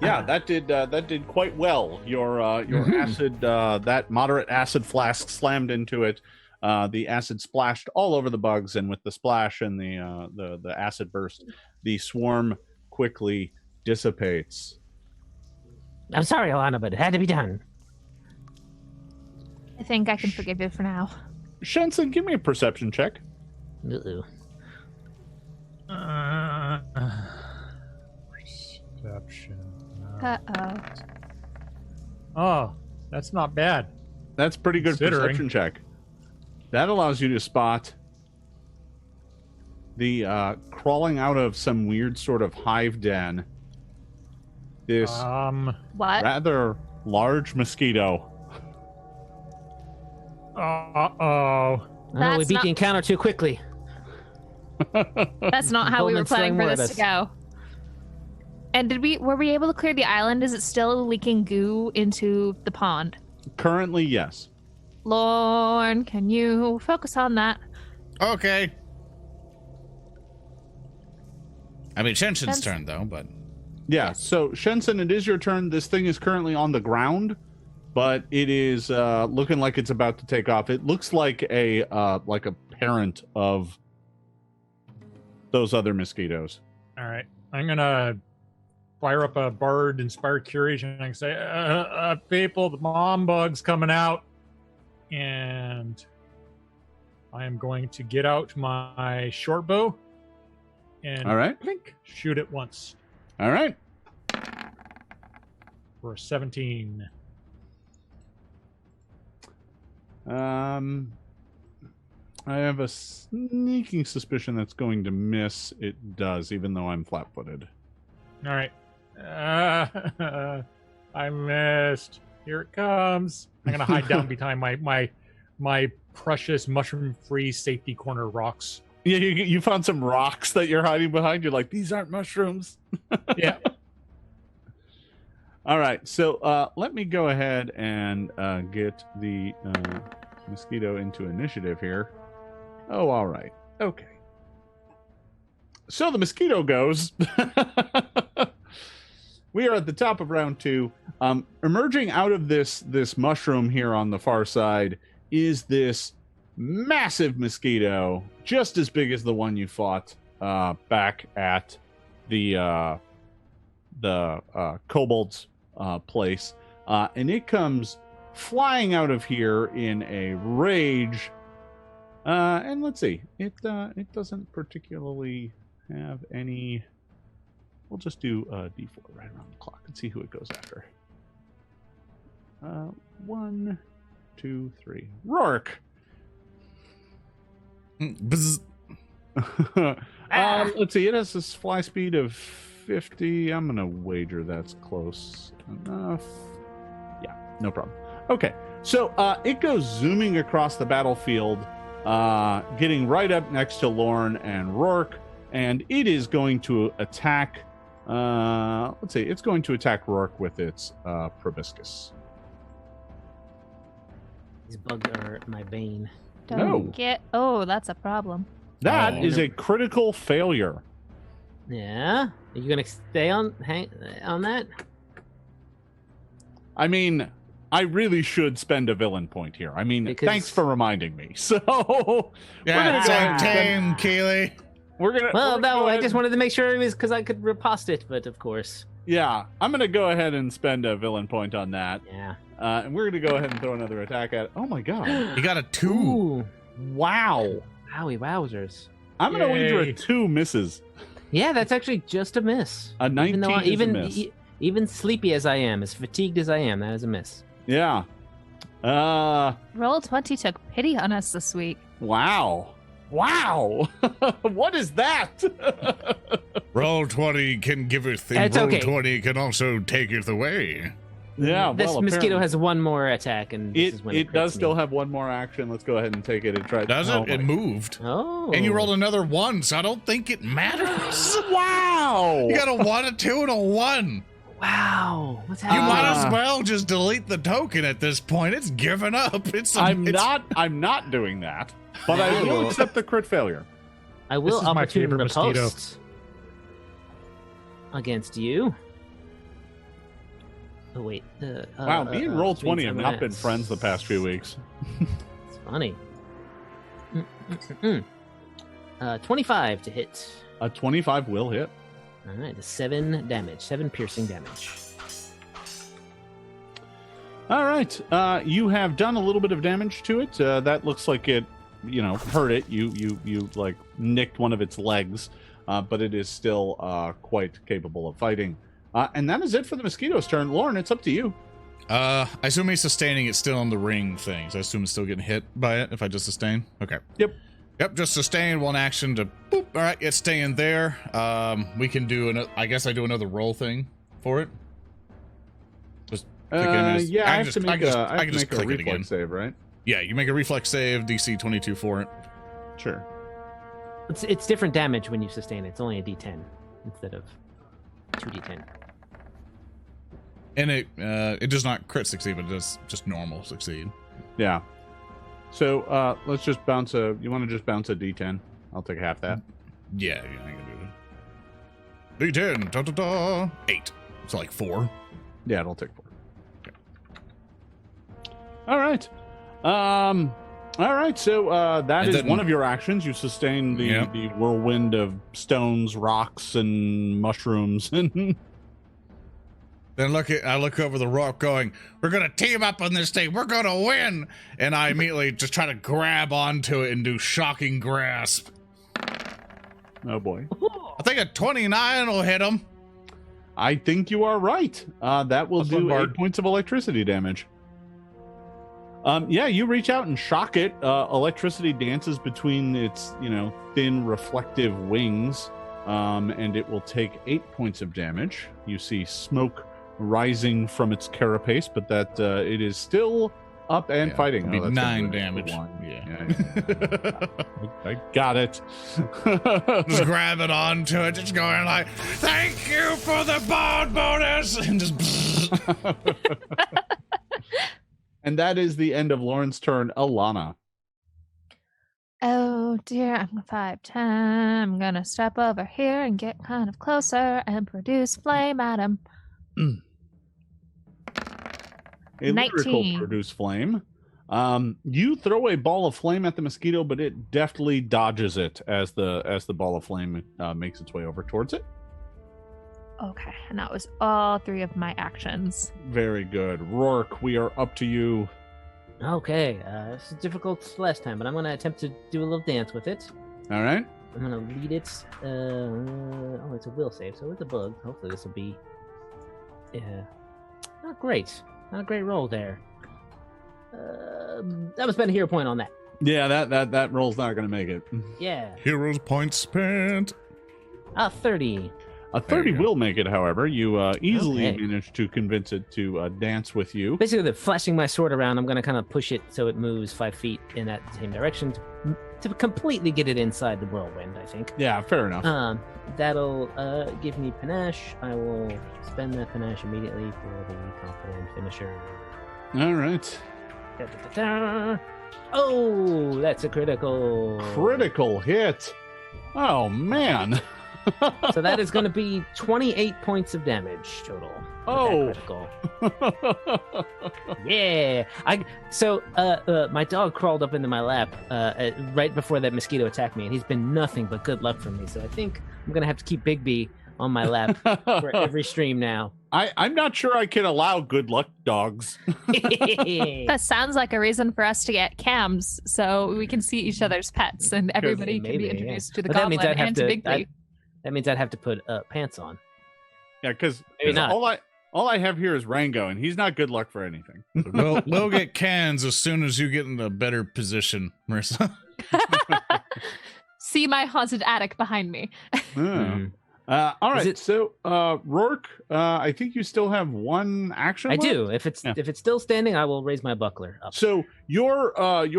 Yeah, that did quite well. Your acid, that moderate acid flask slammed into it. The acid splashed all over the bugs, and with the splash and the acid burst, the swarm quickly dissipates. I'm sorry, Ilana, but it had to be done. I think I can forgive you for now. Shensen, give me a perception check. Uh-oh. Perception. Uh-oh. Oh, that's not bad. That's pretty good Considering. perception check. That allows you to spot the crawling out of some weird sort of hive den. This What? rather large mosquito. Uh-oh. Oh, we That's beat not- the encounter too quickly. That's not how we were Bulmann's planning for throwing this to more go. And were we able to clear the island? Is it still leaking goo into the pond? Currently, yes. Lorne, can you focus on that? Okay. I mean, Shensen's turn, though, but... Yeah, so Shensen, it is your turn. This thing is currently on the ground, but it is looking like it's about to take off. It looks like a parent of those other mosquitoes. All right. I'm going to fire up a Bard Inspired Curation and I can say, people, the mom bug's coming out. And I am going to get out my short bow and All right. plink, shoot it once All right. for 17. I have a sneaking suspicion that's going to miss. It does, even though I'm flat-footed. All right. I missed. Here it comes. I'm gonna hide down behind my precious mushroom-free safety corner rocks. Yeah, you found some rocks that you're hiding behind. You're like, these aren't mushrooms. Yeah. All right, so let me go ahead and get the mosquito into initiative here. Oh, all right. Okay. So the mosquito goes. We are at the top of round 2. Emerging out of this mushroom here on the far side is this massive mosquito, just as big as the one you fought back at the kobold's place, and it comes flying out of here in a rage. And let's see, it doesn't particularly have any. We'll just do D4 right around the clock and see who it goes after. 1, 2, 3. Roark. Bzz. Let's see. It has this fly speed of 50. I'm gonna wager that's close enough. Yeah, no problem. Okay, so it goes zooming across the battlefield, getting right up next to Lorne and Roark, and it is going to attack. Let's see. It's going to attack Roark with its proboscis. These bugs are my bane. Don't get. Oh, that's a problem. That is a critical failure. Yeah? Are you gonna stay on that? I mean, I really should spend a villain point here. I mean, thanks for reminding me. So, Yeah, same team, Keeley. I just wanted to make sure it was because I could riposte it, but of course. Yeah, I'm gonna go ahead and spend a villain point on that. Yeah. And we're gonna go ahead and throw another attack at it. Oh my god! You got a 2. Ooh. Wow! Wowie wowzers. I'm gonna wager a 2 misses. Yeah, that's actually just a miss. A 19 is a miss. Even sleepy as I am, as fatigued as I am, that is a miss. Yeah. Roll20 took pity on us this week. Wow. What is that? Roll20 can give it thing. It's okay. Roll20 can also take it away. Yeah, this well, mosquito apparently. has one more attack, and this is when it does crits still me. have one more action. Let's go ahead and take it and try. Does it? It moved. Oh. And you rolled another 1, so I don't think it matters. Wow! You got a 1, a 2, and a 1. Wow. What's You happening? might as well just delete the token at this point. It's given up. I'm not doing that, but I will accept the crit failure. I will This is my favorite opportunity mosquito. post against you. Oh wait. Wow, me and Roll20 have not been that's friends the past few weeks. It's funny. 25 to hit. A 25 will hit. All right, 7 damage, 7 piercing damage. All right, you have done a little bit of damage to it. That looks like it, hurt it. You like nicked one of its legs, but it is still quite capable of fighting. And that is it for the mosquito's turn. Lauren, it's up to you. I assume he's sustaining. It's still on the ring thing, so I assume it's still getting hit by it if I just sustain. Okay. Yep, just sustain 1 action to boop. All right, it's staying there. We can do another. I guess I do another roll thing for it. Just click it. Yeah, I have to make I a can just click it again. reflex save, right? Yeah, you make a reflex save, DC 22 for it. Sure. It's different damage when you sustain it. It's only a D10 instead of 2D10. And it does not crit succeed, but it does just normal succeed. Yeah. So let's just bounce a. You want to just bounce a D10? I'll take half that. Yeah, I can do it. D10, da da da. 8. It's like 4. Yeah, it'll take 4. Okay. All right. All right. So that is one of your actions. You sustain the whirlwind of stones, rocks, and mushrooms. And then I look over the Roark going, we're going to team up on this thing. We're going to win. And I immediately just try to grab onto it and do shocking grasp. Oh, boy. I think a 29 will hit him. I think you are right. That will do Boggard. 8 points of electricity damage. Yeah, you reach out and shock it. Electricity dances between its, thin reflective wings, and it will take 8 points of damage. You see smoke rising from its carapace, but that it is still up and fighting. It'll be That's 9 gonna be damage. one. Yeah. I got it. Just grabbing onto it, just going like, "Thank you for the bond bonus," and just. And that is the end of Lauren's turn. Ilana. Oh dear, I'm 5'10". I'm gonna step over here and get kind of closer and produce flame at him. A lyrical 19. produce flame. You throw a ball of flame at the mosquito, but it deftly dodges it as the ball of flame makes its way over towards it. Okay, and that was all 3 of my actions. Very good. Roark, we are up to you. Okay, this is difficult last time, but I'm going to attempt to do a little dance with it. All right. I'm going to lead it. Oh, it's a will save, so it's a bug. Hopefully this will be... not great. Not a great roll there. I'm gonna spend a hero point on that. Yeah, that roll's not going to make it. Yeah. Heroes point spent. 30. A 30 will make it, however. You easily Okay. managed to convince it to dance with you. Basically, the flashing my sword around, I'm going to kind of push it so it moves 5 feet in that same direction to completely get it inside the whirlwind, I think. Yeah, fair enough. That'll give me panache. I will spend that panache immediately for the confident finisher. All right. Da-da-da-da. Oh, that's a critical. Critical hit. Oh, man. So that is going to be 28 points of damage total. with that Oh. critical. Yeah. My dog crawled up into my lap right before that mosquito attacked me, and he's been nothing but good luck for me. So I think I'm going to have to keep Big B on my lap for every stream now. I'm not sure I can allow good luck dogs. That sounds like a reason for us to get cams so we can see each other's pets and everybody can Maybe, be yeah. introduced to the But that means goblin I'd have and to to- Big B. That means I'd have to put pants on. Yeah, because Maybe not. all I have here is Rango, and he's not good luck for anything. We'll get cans as soon as you get in a better position, Maryssa. See my haunted attic behind me. Mhm. All right, it- so Roark, I think you still have one action. I left? do. If it's Yeah. still standing, I will raise my buckler up. So your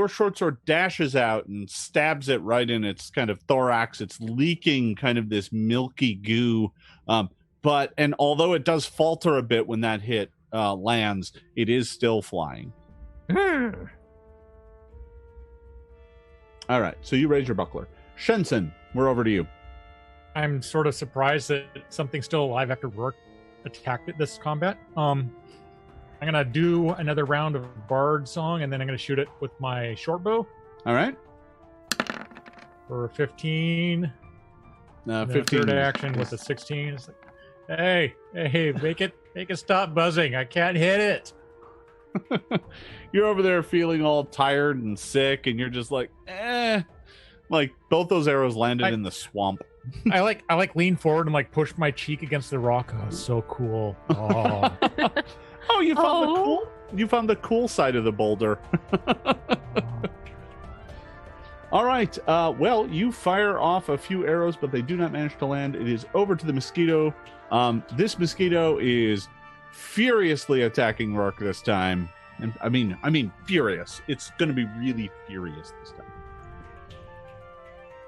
short sword dashes out and stabs it right in its kind of thorax. It's leaking kind of this milky goo, but although it does falter a bit when that hit lands, it is still flying. All right, so you raise your buckler. Shensen, we're over to you. I'm sort of surprised that something's still alive after Roark attacked it this combat. I'm gonna do another round of Bard song, and then I'm gonna shoot it with my short bow All right, for 15. And then 15. third action with a 16. It's like, hey, make it stop buzzing. I can't hit it. You're over there feeling all tired and sick, and you're just like, like both those arrows landed in the swamp. I lean forward and like push my cheek against the rock. Oh, it's so cool. Oh. Oh, you found the cool side of the boulder. All right. Well, you fire off a few arrows, but they do not manage to land. It is over to the mosquito. This mosquito is furiously attacking Roark this time. And I mean furious. It's going to be really furious this time.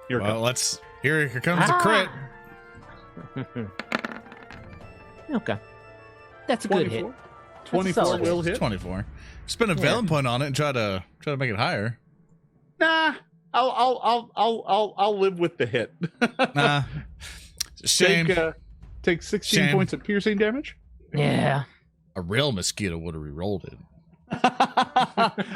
Here it comes. Here comes a crit. Okay. That's a good hit. 24 solid will It's hit. 24. Spend a Valen point on it and try to make it higher. Nah, I'll live with the hit. Nah. Shame. Take 16 Shame. points of piercing damage. Yeah. A real mosquito would have re-rolled it.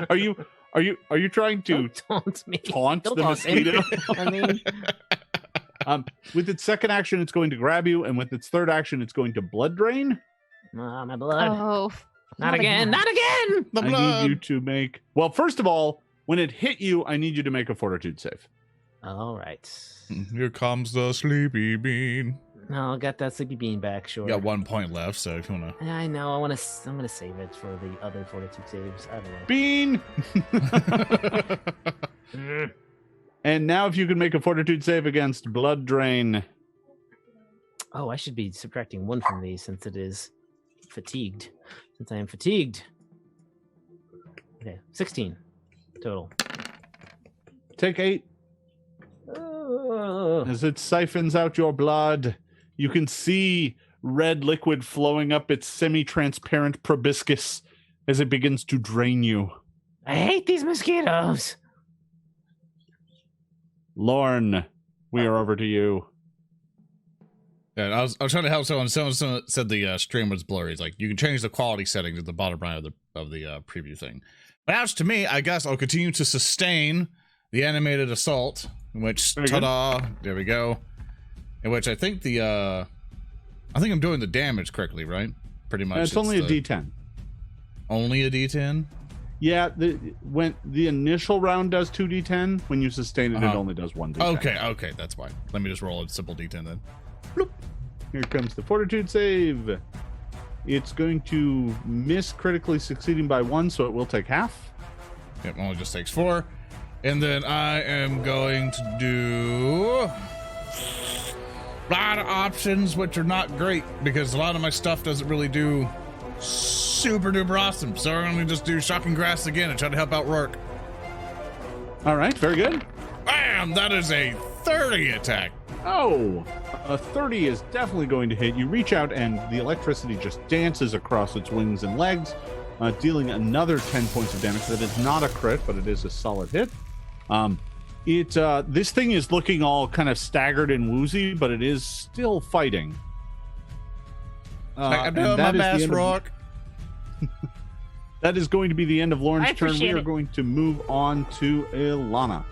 Are you trying to Don't taunt me. taunt Don't the taunt me. mosquito? I mean, With its second action, it's going to grab you, and with its third action, it's going to blood drain. my blood. Oh, Not again. Not again. The I blood. need you to make. Well, first of all, when it hit you, I need you to make a fortitude save. All right. Here comes the sleepy bean. No, I got that sleepy bean back. Sure. You got 1 point left, so if you want to. I know. I'm gonna save it for the other fortitude saves. I don't know. Bean. And now, if you can make a fortitude save against blood drain. Oh, I should be subtracting 1 from these since it is fatigued. Since I am fatigued. Okay, 16 total. Take 8. As it siphons out your blood, you can see red liquid flowing up its semi-transparent proboscis as it begins to drain you. I hate these mosquitoes. Lorne, we are over to you. Yeah, I was trying to help someone. Someone said the stream was blurry. It's like you can change the quality settings at the bottom right of the preview thing. But as to me, I guess I'll continue to sustain the animated assault, in which there we go. In which I think I'm doing the damage correctly, right? Pretty much. It's only a D10. Only a D10. Yeah, when the initial round does 2d10, when you sustain it, it only does 1d10. Okay, that's fine. Let me just roll a simple D10 then. Bloop. Here comes the fortitude save. It's going to miss critically succeeding by 1, so it will take half. It only just takes 4. And then I am going to do a lot of options, which are not great because a lot of my stuff doesn't really do super duper awesome. So I'm going to just do Shocking Grass again and try to help out Roark. All right, very good. Bam! That is a 30 attack. Oh, a 30 is definitely going to hit. You reach out and the electricity just dances across its wings and legs, dealing another 10 points of damage. That is not a crit, but it is a solid hit. This thing is looking all kind of staggered and woozy, but it is still fighting. I'm doing my best, Roark. That is going to be the end of Lauren's turn. We are it. going to move on to Ilana.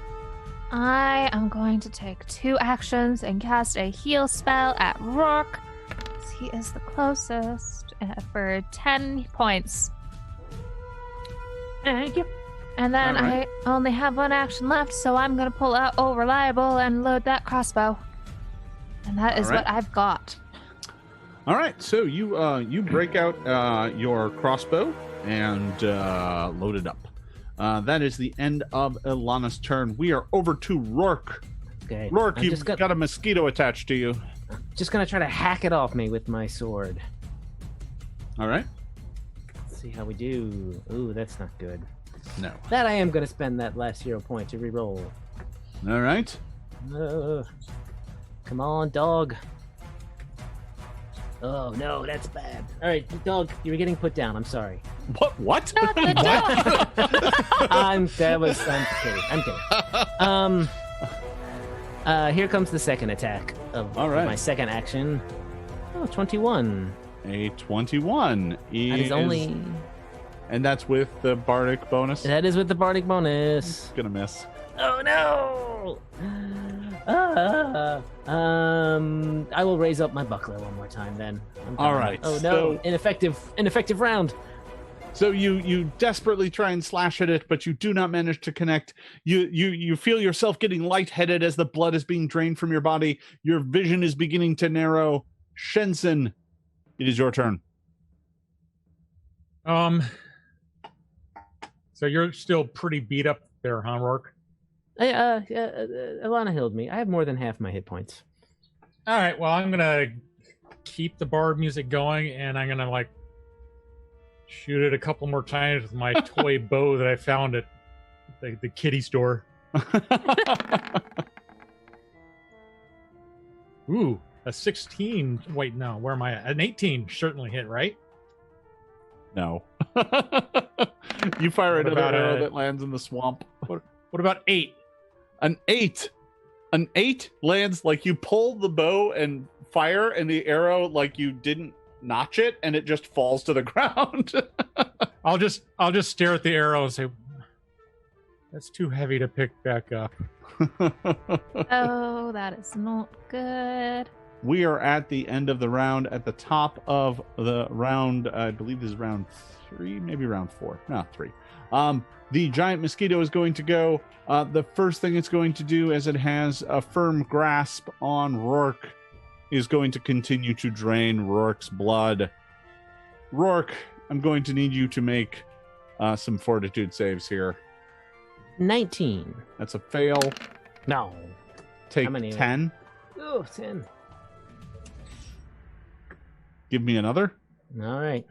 I am going to take 2 actions and cast a heal spell at Roark. He is the closest for 10 points. Thank you. And then Alright. I only have 1 action left, so I'm going to pull out Oh Reliable and load that crossbow. And that is Alright. what I've got. All right, so you break out your crossbow and load it up. That is the end of Ilana's turn. We are over to Roark. Okay. Roark, I'm you've got a mosquito attached to you. just gonna try to hack it off me with my sword. All right. Let's see how we do. Ooh, that's not good. No. That I am gonna spend that last hero point to reroll. All right. Come on, dog. Oh no, that's bad. All right, dog, you were getting put down. I'm sorry. What? The dog! I'm kidding. Here comes the second attack of All right. my second action. Oh, 21. A 21 That is is only. and that's with the bardic bonus. That is with the bardic bonus. Gonna miss. Oh no! I will raise up my buckler one more time then. All right. Oh no! So, Ineffective round. so you desperately try and slash at it, but you do not manage to connect. You feel yourself getting lightheaded as the blood is being drained from your body. Your vision is beginning to narrow. Shensen, it is your turn. So you're still pretty beat up there, huh, Roark? Ilana healed me. I have more than half my hit points. All right. Well, I'm gonna keep the bard music going, and I'm gonna shoot it a couple more times with my toy bow that I found at the kitty store. Ooh, a 16. Wait, no. Where am I at? An 18 certainly hit, right? No. You fire What another about arrow a- that lands in the swamp. What about 8? An 8 lands, like you pull the bow and fire, and the arrow, like you didn't notch it, and it just falls to the ground. I'll just stare at the arrow and say, "That's too heavy to pick back up." Oh, that is not good. We are at the end of the round. At the top of the round, I believe this is round 3, maybe round 4. No, 3. The giant mosquito is going to go. The first thing it's going to do, as it has a firm grasp on Roark, is going to continue to drain Roark's blood. Roark, I'm going to need you to make some fortitude saves here. 19. That's a fail. No. Take How many? 10. Oh, 10. Give me another. All right.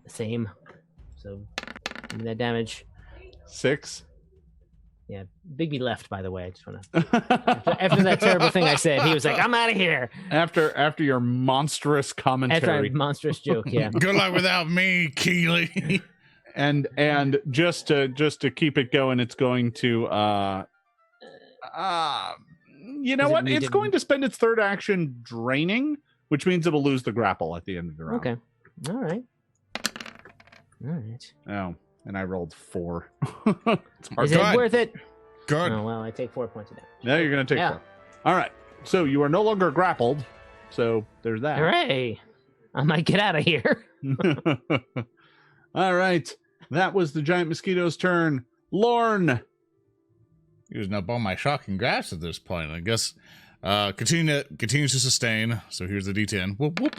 Same. So, give me that damage. 6. Yeah, Bigby left, by the way. I just want to. After that terrible thing I said, he was like, I'm out of here. After your monstrous After commentary. a monstrous joke, yeah. Good luck without me, Keeley. And just to keep it going, it's going to you know Does it what? need It's to- going to spend its third action draining, which means it'll lose the grapple at the end of the round. Okay. All right. All right. Oh, and I rolled 4. It's hard. Is it God. worth it? Good. Oh, well, I take 4 points of damage. Now you're going to take Yeah. 4. All right. So you are no longer grappled. So there's that. Hooray! I might get out of here. All right. That was the giant mosquito's turn. Lorne. Using up all my shocking grasp at this point. I guess continues to sustain. So here's the D10. Whoop whoop.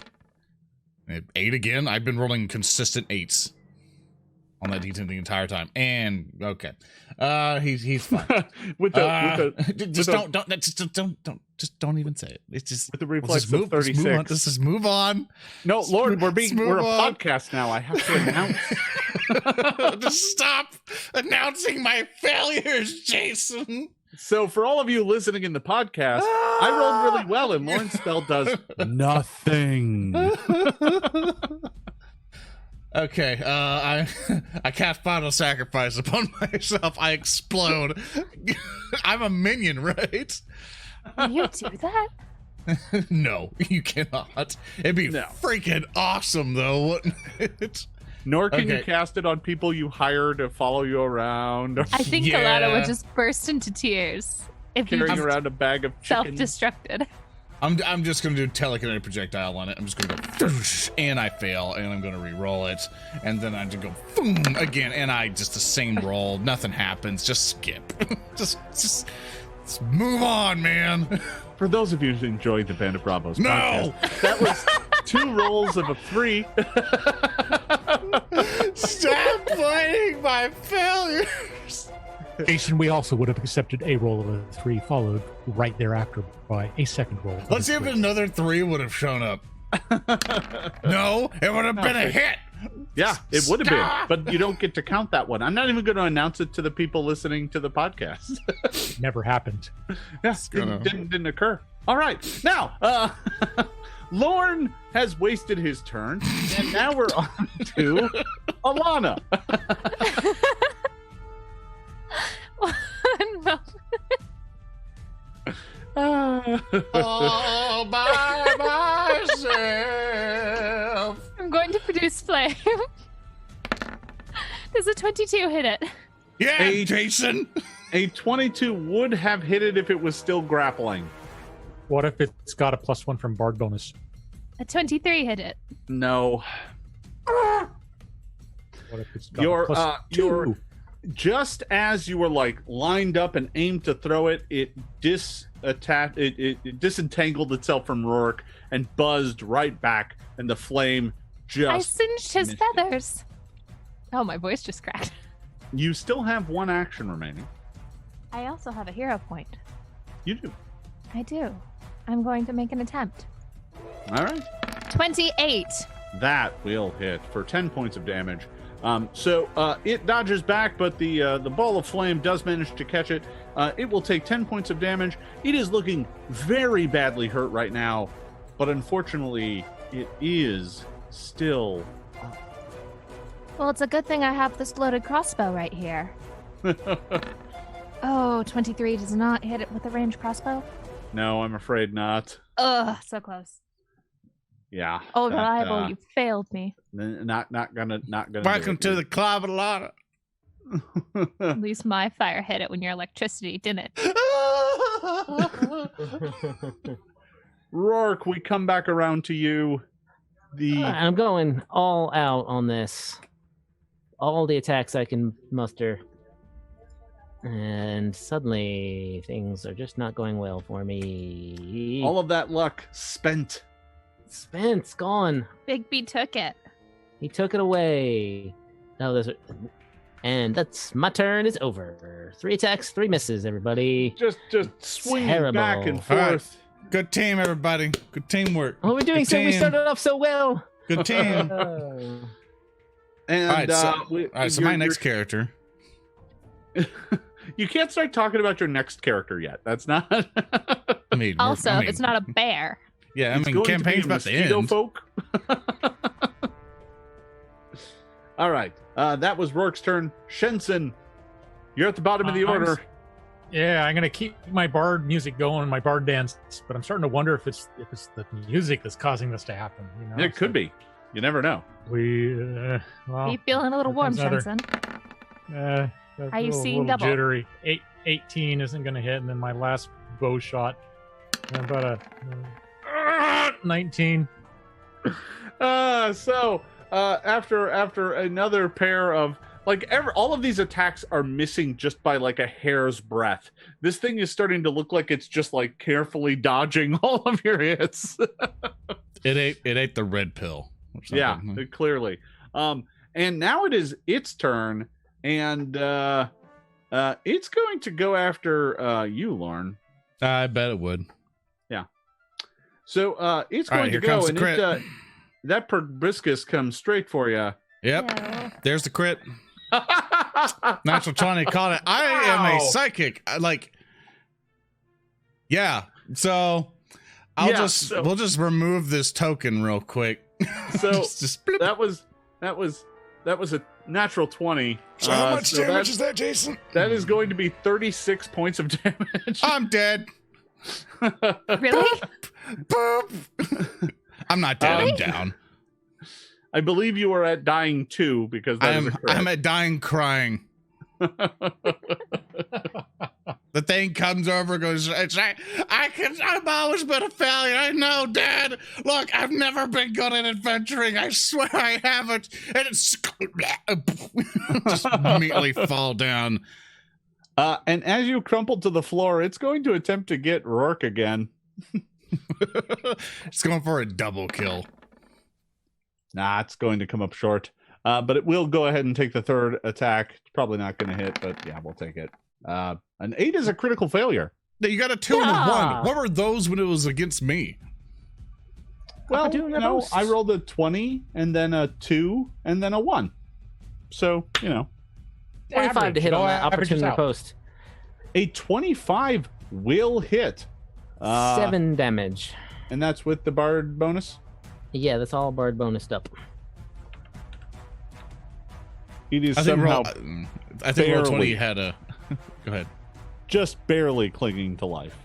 8 again. I've been rolling consistent 8s on that D10 the entire time. And okay, he's fine. Just don't even say it. It's just with the let's reflex just move, of 36. let's just move on. No, Lord, we're Let's move a on. podcast now. I have to announce. Just stop announcing my failures, Jason. So for all of you listening in the podcast, I rolled really well, and Lauren's spell does nothing. Okay, I cast Final Sacrifice upon myself. I explode. I'm a minion, right? Can you do that? No, you cannot. It'd be No. freaking awesome, though, wouldn't it? Nor can you Okay. cast it on people you hire to follow you around, or I think Yeah. Ilana would just burst into tears if you carrying just around a bag of chicken. self-destructed. I'm just gonna do telekinetic projectile on it. I'm just gonna go "Foosh," and I fail, and I'm gonna re-roll it, and then I just go boom again, and I just the same roll. Nothing happens. Just skip. just move on, man. For those of you who enjoyed the Band of Bravos No! podcast, that was 2 rolls of a 3. Stop pointing my failures. Jason, we also would have accepted a roll of a 3, followed right thereafter by a second roll. of Let's a see if 3. another 3 would have shown up. No, it would have been a hit. Yeah, it would have been, Stop! but you don't get to count that one. I'm not even going to announce it to the people listening to the podcast. It never happened. Yeah, gonna- didn't occur. All right, now Lorne has wasted his turn, and now we're on to Ilana. No. All by myself. I'm going to produce flame. Does a 22 hit it? Yeah, Hey. Jason. A 22 would have hit it if it was still grappling. What if it's got a +1 from Bard bonus? A 23 hit it. No, What if it's got Your, a your- +2? just as you were like lined up and aimed to throw it, it disentangled itself from Roark and buzzed right back, and the flame just. I singed his missed it. feathers. Oh, my voice just cracked. You still have 1 action remaining. I also have a hero point. You do. I do. I'm going to make an attempt. All right. 28. That will hit for 10 points of damage. So it dodges back, but the ball of flame does manage to catch it. It will take 10 points of damage. It is looking very badly hurt right now, but unfortunately, it is still. Well, it's a good thing I have this loaded crossbow right here. Oh, 23 does not hit it with a ranged crossbow. No, I'm afraid not. Ugh, so close. Yeah. Oh, that, reliable, you failed me. Not gonna. Welcome to the club, Ilana. At least my fire hit it when your electricity didn't. Roark, we come back around to you. I'm going all out on this. All the attacks I can muster. And suddenly, things are just not going well for me. All of that luck spent. Spence gone. Bigby took it. He took it away. No, and that's my turn. Is over. 3 attacks, 3 misses. Everybody. Just swinging Terrible. back and All right. forth. Good team, everybody. Good teamwork. Oh, we're doing Good so. We team. started off so well. Good team. And All right, so my next character. You can't start talking about your next character yet. That's not. I mean, Also, if it's not a bear. Yeah, I It's mean, going to be campaign's about to Mosquito end. folk. All right, that was Roark's turn. Shensen, you're at the bottom of the order. Yeah, I'm gonna keep my bard music going, my bard dance, but I'm starting to wonder if it's the music that's causing this to happen. You know, It could be. You never know. We well, Are you feeling a little here warm, comes another- Shensen? Are you seeing little double? Jittery. 18 isn't gonna hit, and then my last bow shot, about a 19. After another pair of all of these attacks are missing just by like a hair's breadth. This thing is starting to look like it's just like carefully dodging all of your hits. It ate the red pill. Or something. Yeah, clearly. And now it is its turn, and it's going to go after you, Lauren. I bet it would. So it's All going right, to here go, comes the and crit. that proboscis comes straight for you. Yep. No. There's the crit. Natural 20 caught it. I am a Wow. psychic. Yeah. So we'll just remove this token real quick. So just blip. that was a natural 20. So how much so damage is that, Jason? that is going to be 36 points of damage. I'm dead. Really? Boop. I'm not dead. I'm down. I believe you are at dying 2 because that is a crit. I'm at dying crying. The thing comes over and goes, I've always been a failure. I know, Dad. Look, I've never been good at adventuring. I swear I haven't. And it's just immediately fall down. And as you crumple to the floor, it's going to attempt to get Roark again. It's going for a double kill. Nah, it's going to come up short. But it will go ahead and take the third attack. It's probably not going to hit, but yeah, we'll take it. An 8 is a critical failure. You got a 2 and a 1. What were those when it was against me? Well, doing you know, I rolled a 20 and then a 2 and then a 1. So, 25 to Average, hit on that averages opportunity out. post. a 25 will hit. 7 damage. And that's with the bard bonus? Yeah, that's all bard bonused up. It is I think somehow roll 20 barely. had a... Go ahead. just barely clinging to life.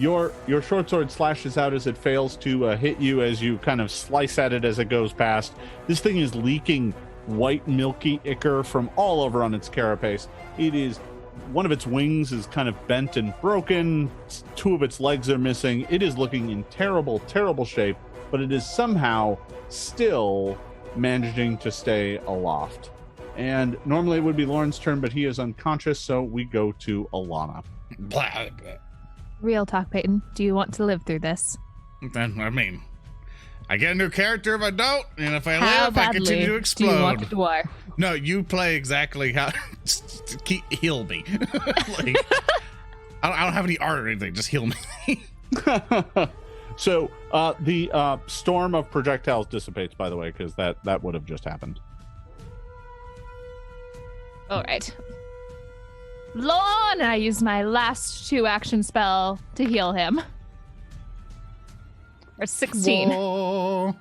Your short sword slashes out as it fails to hit you as you kind of slice at it as it goes past. This thing is leaking white milky ichor from all over on its carapace. It is one of its wings is kind of bent and broken. 2 of its legs are missing. It is looking in terrible, terrible shape, but it is somehow still managing to stay aloft. And normally it would be Lauren's turn, but he is unconscious, so we go to Ilana. Blah, Real talk, Peyton. Do you want to live through this? I mean, I get a new character if I don't, and if I How live, I continue to badly do you explode. want a dwarf? No, you play exactly how. Heal me. Like, I don't have any art or anything. Just heal me. So the storm of projectiles dissipates, by the way, because that would have just happened. All right. Lorne, I use my last 2 action spell to heal him. Or 16. Whoa.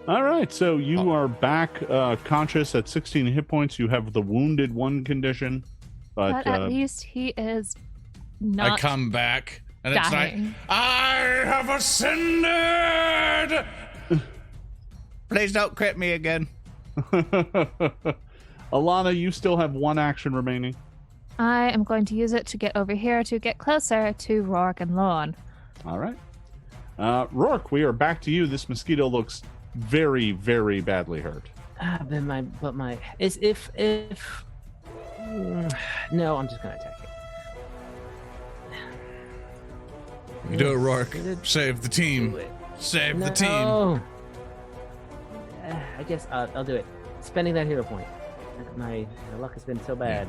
All right, so you are back conscious at 16 hit points. You have the wounded 1 condition, But at least he is not I come back, and it's like, dying. I have ascended! Please don't crit me again. Ilana, you still have 1 action remaining. I am going to use it to get over here to get closer to Roark and Lorne. All right. Roark, we are back to you. This mosquito looks very, very badly hurt. No, I'm just gonna attack it. You do it, Roark. Save the team. Save the team. I guess I'll do it. Spending that hero point. My luck has been so bad.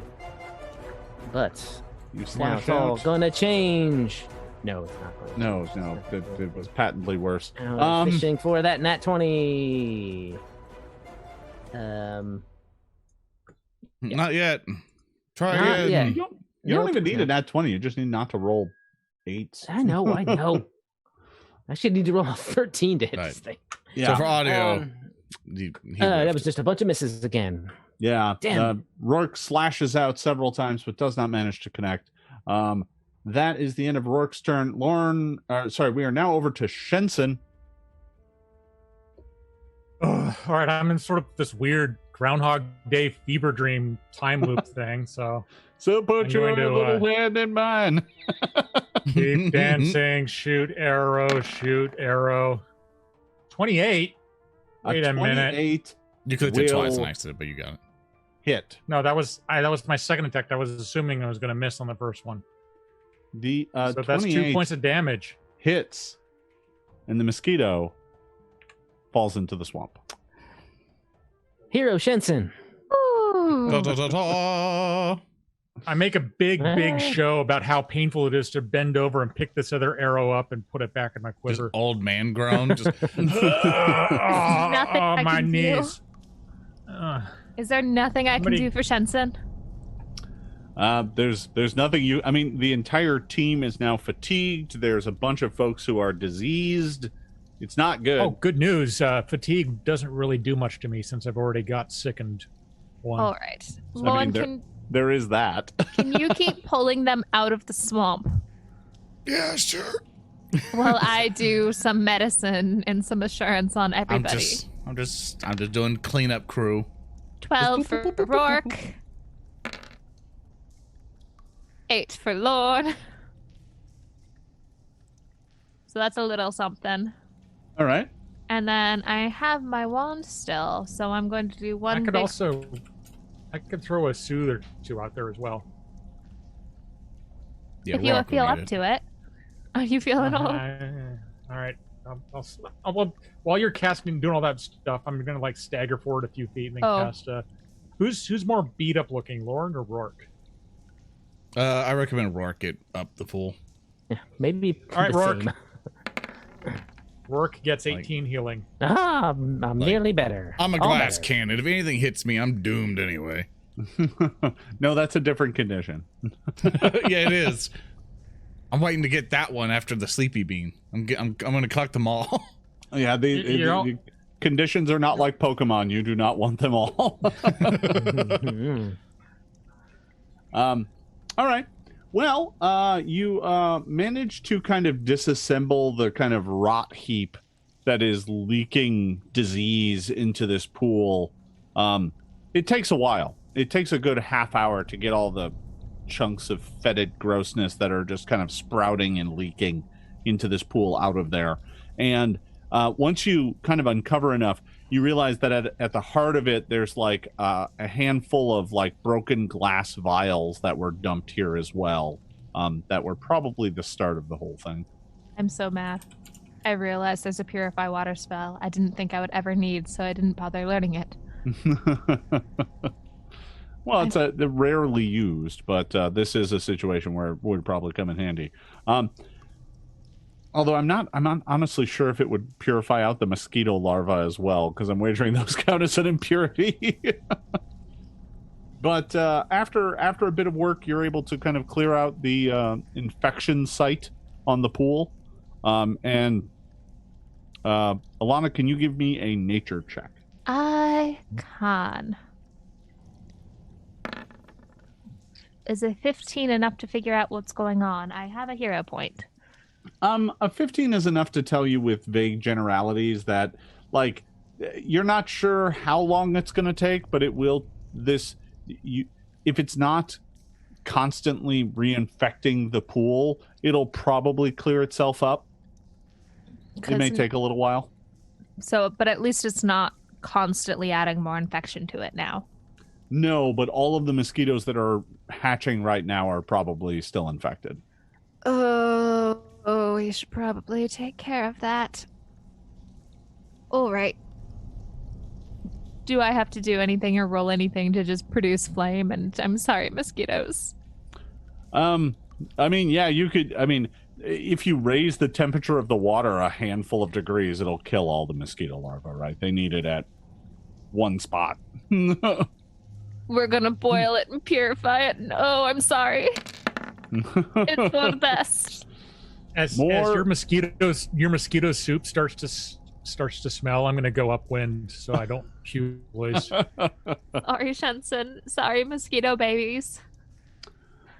But You now slash it's all out. gonna change. No, it's not going to. No, it was patently worse. Fishing for that nat 20. Not yet. Try Not again. yet. You don't Nope. even need a nat 20. You just need not to roll 8s. I know. I should need to roll a 13 to hit Right. this thing. So for audio, Um, he that whiffed. was just a bunch of misses again. Yeah. Damn. Roark slashes out several times, but does not manage to connect. That is the end of Roark's turn. We are now over to Shensen. All right, I'm in sort of this weird Groundhog Day fever dream time loop thing. So So put I'm your going to, little hand in mine. keep dancing, shoot arrow. 28. Wait a minute. 28 You could have did twice will- on accident, but you got it. hit. No, that was my second attack. I was assuming I was going to miss on the first one. The So that's 2 28 points of damage. hits, and the mosquito falls into the swamp. Hero Shensen. Ooh. Da, da, da, da. I make a big show about how painful it is to bend over and pick this other arrow up and put it back in my Just quiver. old man groan. Just Nothing I my can do. knees. Is there nothing I can Somebody- do for Shensen? There's nothing I mean, the entire team is now fatigued. There's a bunch of folks who are diseased. It's not good. Oh, good news. Fatigue doesn't really do much to me since I've already got sickened one. All right. I Lauren, mean, there is that. can you keep pulling them out of the swamp yeah, sure. while I do some medicine and some assurance on everybody? I'm just doing cleanup crew. 12 for Roark. 8 for Lord. So that's a little something. All right. And then I have my wand still, so I'm going to do one I could big... I could throw a soothe or two out there as well. Yeah, if you Roark feel will up need it. to it. Are you feeling all... All right. While you're casting and doing all that stuff, I'm gonna like stagger forward a few feet and then Oh. cast. Who's more beat up looking, Lauren or Roark? I recommend Roark get up the pool. Yeah, maybe. All right, the Roark. same. Roark gets 18 healing. I'm nearly better. I'm a All glass better. cannon. If anything hits me, I'm doomed anyway. No, that's a different condition. Yeah, it is. I'm waiting to get that one after the sleepy bean. I'm going to collect them all. Yeah, the conditions are not like Pokemon. You do not want them all. All right. Well, you managed to kind of disassemble the kind of rot heap that is leaking disease into this pool. It takes a while. It takes a good half hour to get all the chunks of fetid grossness that are just kind of sprouting and leaking into this pool out of there. And once you kind of uncover enough, you realize that at the heart of it, there's like a handful of like broken glass vials that were dumped here as well. That were probably the start of the whole thing. I'm so mad. I realized there's a Purify water spell I didn't think I would ever need, so I didn't bother learning it. Well, they're rarely used, but this is a situation where it would probably come in handy. Although I'm not honestly sure if it would purify out the mosquito larvae as well, because I'm wagering those count as an impurity. But after a bit of work, you're able to kind of clear out the infection site on the pool. And Ilana, can you give me a nature check? I can. Is a 15 enough to figure out what's going on? I have a hero point. A 15 is enough to tell you with vague generalities that, like, you're not sure how long it's going to take, but it will. If it's not constantly reinfecting the pool, it'll probably clear itself up. It may take a little while. So, but at least it's not constantly adding more infection to it now. No, but all of the mosquitoes that are hatching right now are probably still infected. Oh, we should probably take care of that. All right. Do I have to do anything or roll anything to just produce flame? And I'm sorry, mosquitoes. I mean, yeah, you could. I mean, if you raise the temperature of the water a handful of degrees, it'll kill all the mosquito larvae, right? They need it at one spot. We're gonna boil it and purify it. No, I'm sorry. It's for the best. As your mosquito soup starts to smell, I'm gonna go upwind so I don't puke, boys. Sorry, Shensen. Sorry, mosquito babies.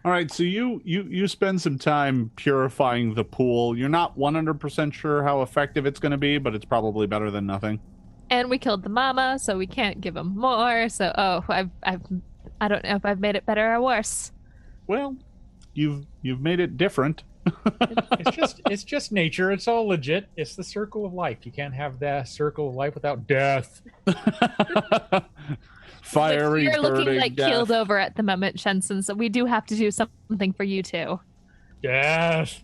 All right, so you spend some time purifying the pool. You're not 100% sure how effective it's going to be, but it's probably better than nothing. And we killed the mama, so we can't give him more. So, I don't know if I've made it better or worse. Well, you've made it different. It's just nature. It's all legit. It's the circle of life. You can't have the circle of life without death. Fiery, you're looking burning like death. keeled over at the moment, Shensen. So we do have to do something for you too. Death.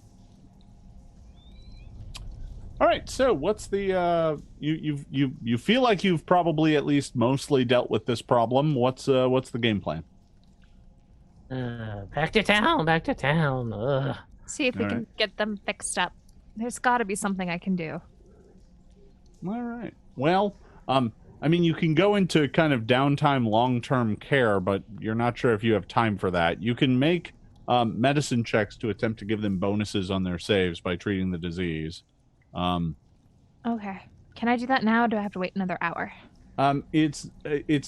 All right, so what's the you feel like you've probably at least mostly dealt with this problem. What's the game plan? Back to town. Ugh. See if we All can right. get them fixed up. There's got to be something I can do. All right. Well, I mean, you can go into kind of downtime long-term care, but you're not sure if you have time for that. You can make medicine checks to attempt to give them bonuses on their saves by treating the disease. Okay. Can I do that now, or do I have to wait another hour? It's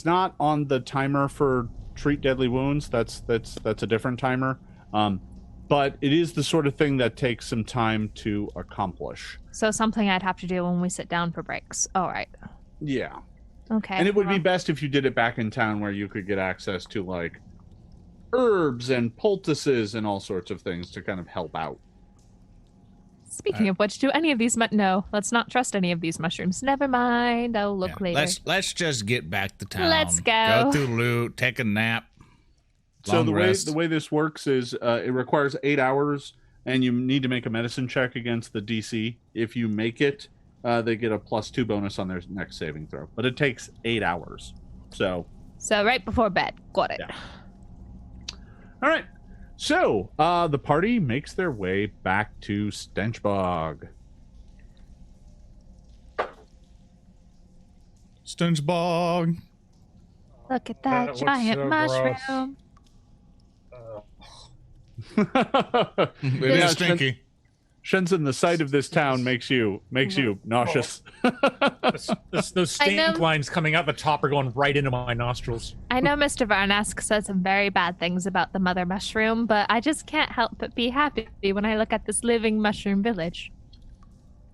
not on the timer for treat deadly wounds. That's a different timer. But it is the sort of thing that takes some time to accomplish. So something I'd have to do when we sit down for breaks. All right. Yeah. Okay. And it would be well, best if you did it back in town where you could get access to, like, herbs and poultices and all sorts of things to kind of help out. Speaking of which, do any of these... No, let's not trust any of these mushrooms. Never mind. I'll look later. Let's just get back to town. Let's go. Go through loot, take a nap. So Long rest. the way this works is it requires 8 hours, and you need to make a medicine check against the DC. If you make it, they get a +2 bonus on their next saving throw. But it takes 8 hours. So right before bed. Got it. Yeah. All right. So the party makes their way back to Stenchbog. Stenchbog. Look at That that looks giant so mushroom. It Yeah, is stinky. Shensen, the sight of this town makes you nauseous. Those stank lines coming out the top are going right into my nostrils. I know Mr. Varnask said some very bad things about the mother mushroom, but I just can't help but be happy when I look at this living mushroom village.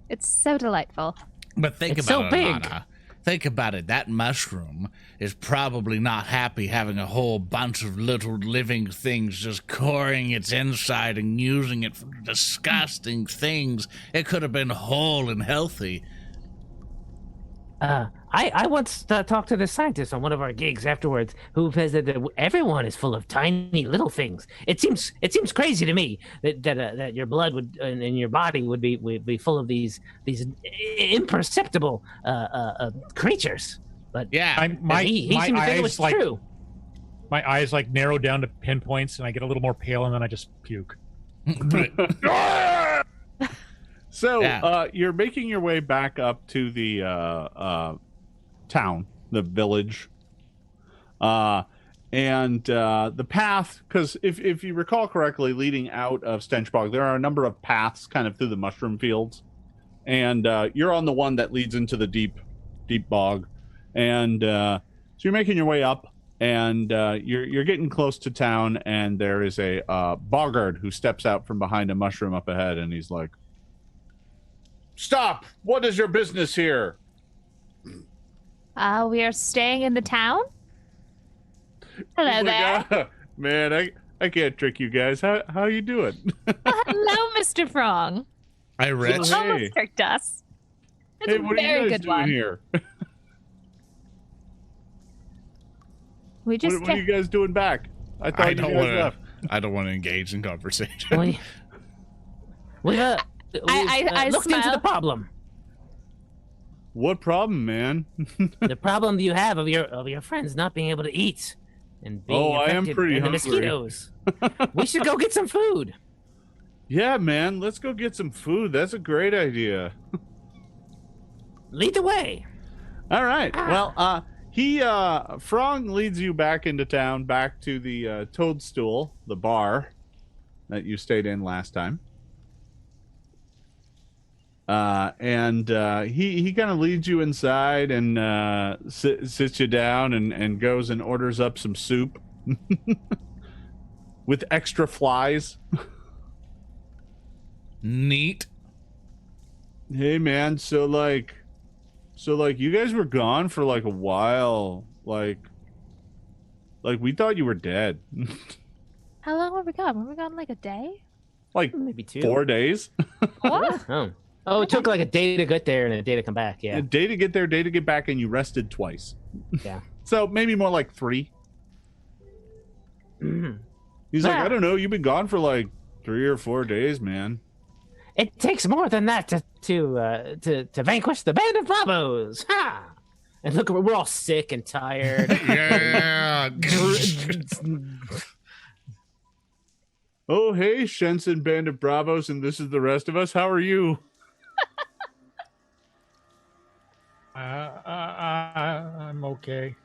It's so delightful. But think It's about so it, big. Ilana. Think about it. That mushroom is probably not happy having a whole bunch of little living things just coring its inside and using it for disgusting things. It could have been whole and healthy. I once talked to the scientist on one of our gigs afterwards, who says that everyone is full of tiny little things. It seems crazy to me that your blood would and your body would be full of these imperceptible creatures. But Yeah. he seemed to think it was true. My eyes like narrow down to pinpoints, and I get a little more pale, and then I just puke. So Yeah. you're making your way back up to the town, the village, and the path. Because if you recall correctly, leading out of Stenchbog, there are a number of paths kind of through the mushroom fields, and you're on the one that leads into the deep bog, and so you're making your way up. And you're getting close to town, and there is a Boggard who steps out from behind a mushroom up ahead, and he's like, "Stop! What is your business here?" We are staying in the town? Hello He's there. like, man, I can't trick you guys. How you doing? Hello, Mr. Frong. I read. Hey. Almost tricked us. It's Hey, a what are very you guys good doing one. here? We just What are you guys doing back? I thought you guys left. I don't want to engage in conversation. We I looked into the smile. problem. What problem, man? The problem you have of your friends not being able to eat and being I am affected pretty and the hungry. mosquitoes. We should go get some food. Yeah, man. Let's go get some food. That's a great idea. Lead the way. All right. Well, Frong leads you back into town, back to the Toadstool, the bar that you stayed in last time. And he kind of leads you inside and sits you down and goes and orders up some soup with extra flies. Neat. Hey, man. So you guys were gone for like a while. Like we thought you were dead. How long were we gone? Were we gone like a day? Like Maybe 2. 4 days. What? Oh, it took like a day to get there and a day to come back. Yeah. A day to get there, day to get back, and you rested twice. Yeah. So maybe more like 3. He's like, I don't know. You've been gone for like 3 or 4 days, man. It takes more than that to vanquish the band of Bravos. Ha! And look, we're all sick and tired. Yeah. Oh, hey, Shensen, band of Bravos, and this is the rest of us. How are you? I'm okay.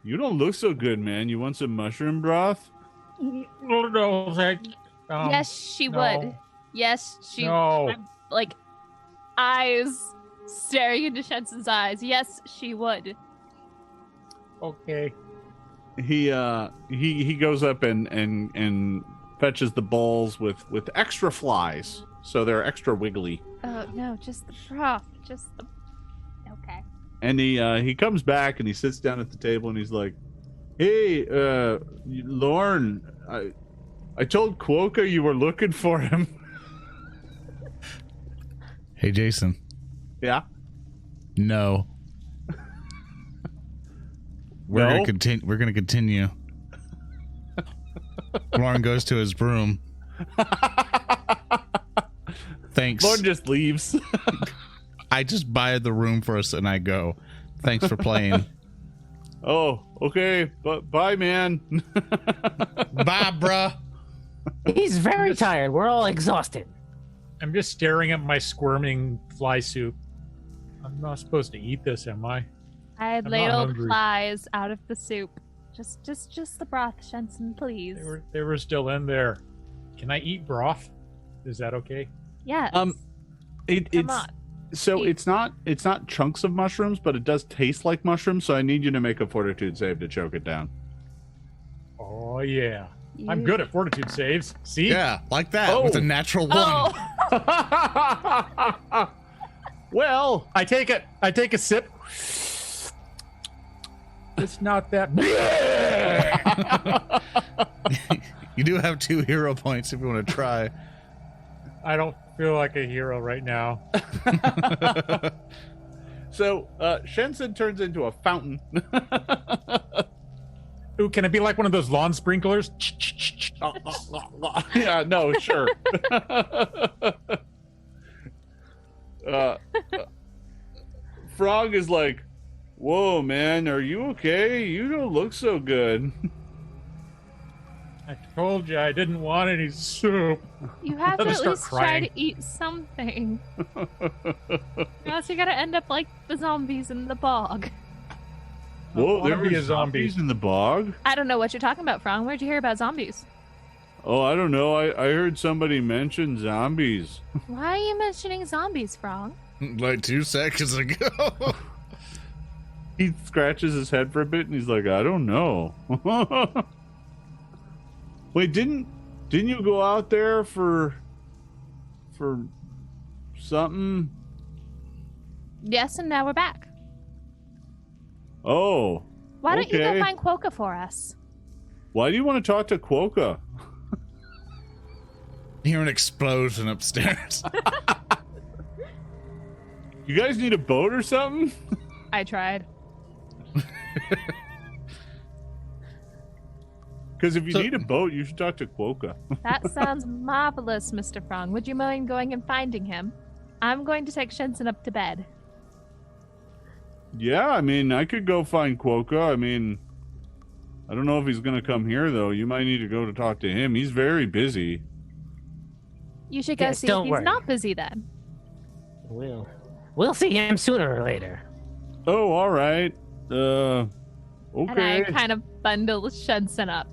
You don't look so good, man. You want some mushroom broth? No, thank you. Yes, she no. would. Yes, she. No. I'm, like eyes staring into Shensen's eyes. Yes, she would. Okay. He goes up and fetches the bowls with extra flies, so they're extra wiggly. Oh no, just the broth. Just the. Okay. And he comes back and he sits down at the table and he's like, "Hey, Lorne, I told Quokka you were looking for him." Hey, Jason. Yeah. No. We're No? gonna continue. We're gonna continue. Lauren goes to his room. Thanks. Lorne just leaves. I just buy the room for us and I go. Thanks for playing. Oh, okay. But bye, man. Bye, bruh. He's very tired. We're all exhausted. I'm just staring at my squirming fly soup. I'm not supposed to eat this, am I? I had I'm not ladled hungry. flies out of the soup. Just the broth, Shensen, please. They were still in there. Can I eat broth? Is that okay? Yes. Um, Come It's on. so it's not chunks of mushrooms, but it does taste like mushrooms. So I need you to make a fortitude save to choke it down. Oh yeah. I'm You- good at fortitude saves. See? Yeah, like that with a natural 1. Oh, Well, I take a sip. It's not that You do have 2 hero points if you want to try. I don't feel like a hero right now. so Shensen turns into a fountain. Ooh, can it be like one of those lawn sprinklers? Yeah, no, sure. Frog is like, "Whoa, man, are you okay? You don't look so good." I told you I didn't want any soup. you have to Let me at start least try crying. to eat something. Or else you're gonna end up like the zombies in the bog. Whoa, wanna there be were a zombie. zombies in the bog? I don't know what you're talking about, Frong. Where'd you hear about zombies? Oh, I don't know. I heard somebody mention zombies. Why are you mentioning zombies, Frong? Like 2 seconds ago. He scratches his head for a bit and he's like, "I don't know." Wait, didn't you go out there for something? Yes, and now we're back. Oh. Why don't you go Okay. find Quokka for us? Why do you want to talk to Quokka? Hear an explosion upstairs. You guys need a boat or something? I tried. Because if you need a boat, you should talk to Quokka. That sounds marvelous, Mr. Frong. Would you mind going and finding him? I'm going to take Shensen up to bed. Yeah, I mean, I could go find Quokka. I mean, I don't know if he's going to come here, though. You might need to go to talk to him. He's very busy. You should go see if he's not busy then. We'll see him sooner or later. Oh, all right. Okay. And I kind of bundle Shensen up.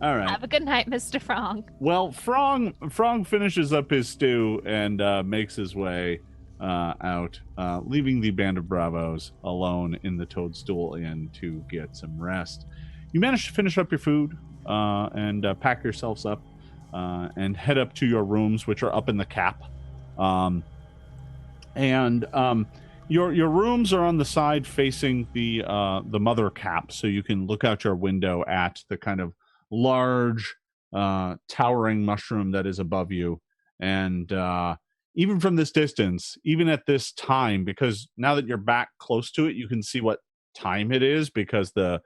All right. Have a good night, Mr. Frong. Well, Frong finishes up his stew and makes his way out, leaving the band of bravos alone in the Toadstool Inn to get some rest. You manage to finish up your food and pack yourselves up and head up to your rooms, which are up in the cap. Your rooms are on the side facing the mother cap, so you can look out your window at the kind of large towering mushroom that is above you. And even from this distance, even at this time, because now that you're back close to it, you can see what time it is, because the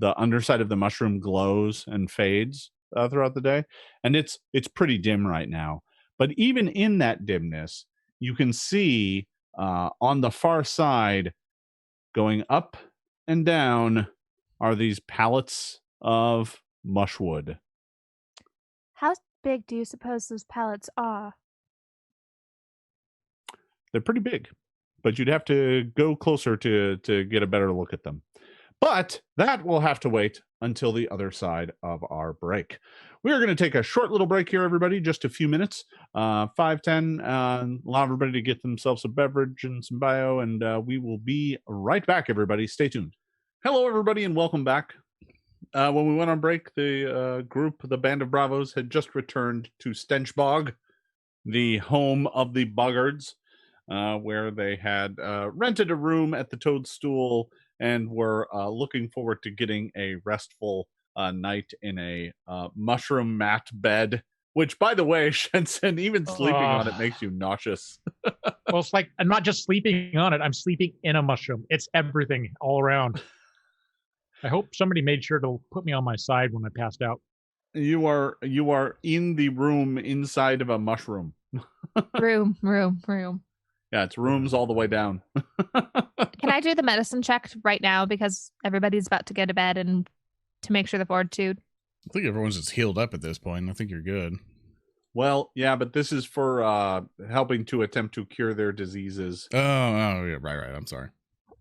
underside of the mushroom glows and fades throughout the day, and it's pretty dim right now. But even in that dimness, you can see on the far side, going up and down, are these pallets of mushwood. How big do you suppose those pallets are? They're pretty big, but you'd have to go closer to get a better look at them. But that will have to wait until the other side of our break. We are going to take a short little break here, everybody, just a few minutes, 5-10, allow everybody to get themselves a beverage and some bio, and we will be right back, everybody. Stay tuned. Hello, everybody, and welcome back. When we went on break, the the Band of Bravos, had just returned to Stenchbog, the home of the Boggards, where they had rented a room at the Toadstool and were looking forward to getting a restful night in a mushroom mat bed, which, by the way, Shensen, even sleeping on it makes you nauseous. Well, it's like I'm not just sleeping on it, I'm sleeping in a mushroom. It's everything all around. I hope somebody made sure to put me on my side when I passed out. You are in the room inside of a mushroom. Room. Yeah, it's rooms all the way down. Can I do the medicine check right now, because everybody's about to go to bed, and to make sure the fortitude? I think everyone's just healed up at this point. I think you're good. Well, yeah, but this is for helping to attempt to cure their diseases. Oh, yeah, right. I'm sorry.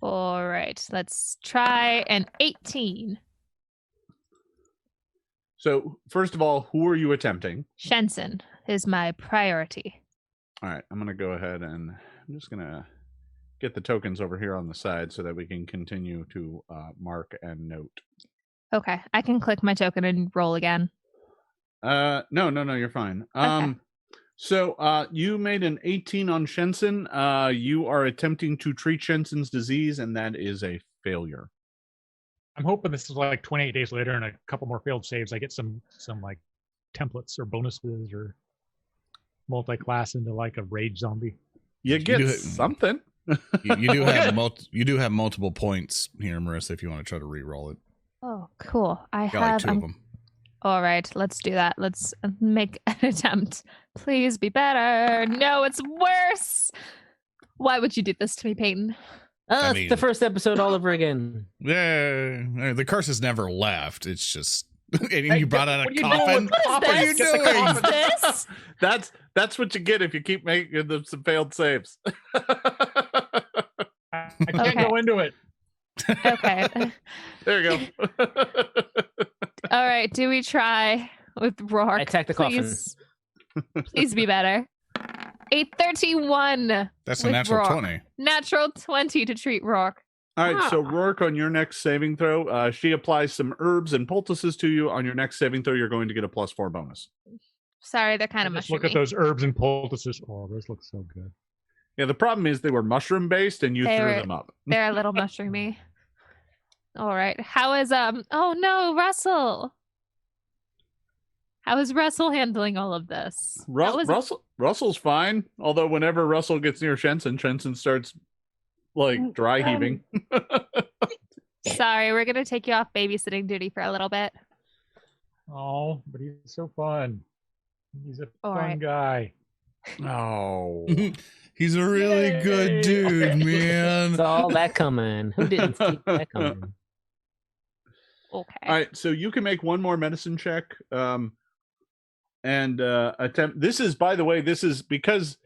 All right, let's try an 18. So, first of all, who are you attempting? Shensen is my priority. All right, I'm going to go ahead and I'm just going to get the tokens over here on the side so that we can continue to mark and note. Okay, I can click my token and roll again. No, you're fine. Okay. So you made an 18 on Shensen. You are attempting to treat Shensen's disease, and that is a failure. I'm hoping this is like 28 days later and a couple more failed saves. I get some like templates or bonuses or multi-class into like a rage zombie. You get something. You do have multiple points here, Maryssa, if you want to try to re-roll it. Oh, cool. I Got have like two of them. All right, let's do that. Let's make an attempt. Please be better. No, it's worse. Why would you do this to me, Peyton? It's the first episode all over again. Yeah, the curse has never left. It's just you brought out a coffin. What are you doing? This? That's what you get if you keep making them some failed saves. I can't go into it. Okay. There you go. All right, do we try with Roark? I attack the coffin. Please be better. A 31. That's a natural Roark. 20. Natural 20 to treat Roark. All right, so Roark, on your next saving throw, she applies some herbs and poultices to you. On your next saving throw, you're going to get a +4 bonus. Sorry, they're kind of Just mushroomy. look at those herbs and poultices. Oh, those look so good. Yeah, the problem is they were mushroom based, and you threw them up. They're a little mushroomy. All right. How is oh no, Russell. How is Russell handling all of this? Russell's fine. Although whenever Russell gets near Shensen starts like dry heaving. Sorry, we're gonna take you off babysitting duty for a little bit. Oh, but he's so fun. He's a All fun right. guy. Oh. He's a really good dude, man. Saw that coming. Who didn't see that coming? Okay. All right, so you can make one more medicine check, and attempt. This is, by the way, this is because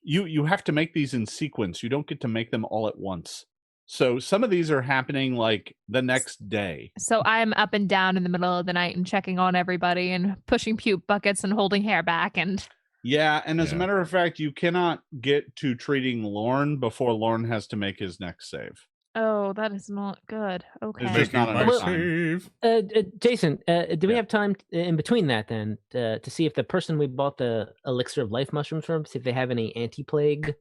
you have to make these in sequence. You don't get to make them all at once. So some of these are happening like the next day. So I'm up and down in the middle of the night and checking on everybody and pushing puke buckets and holding hair back and. Yeah, and as a Yeah. matter of fact, you cannot get to treating Lorne before Lorne has to make his next save. Oh, that is not good. Okay. There's not Making enough my time. save. Jason, do we Yeah. have time in between that then to see if the person we bought the elixir of life mushrooms from, see if they have any anti-plague?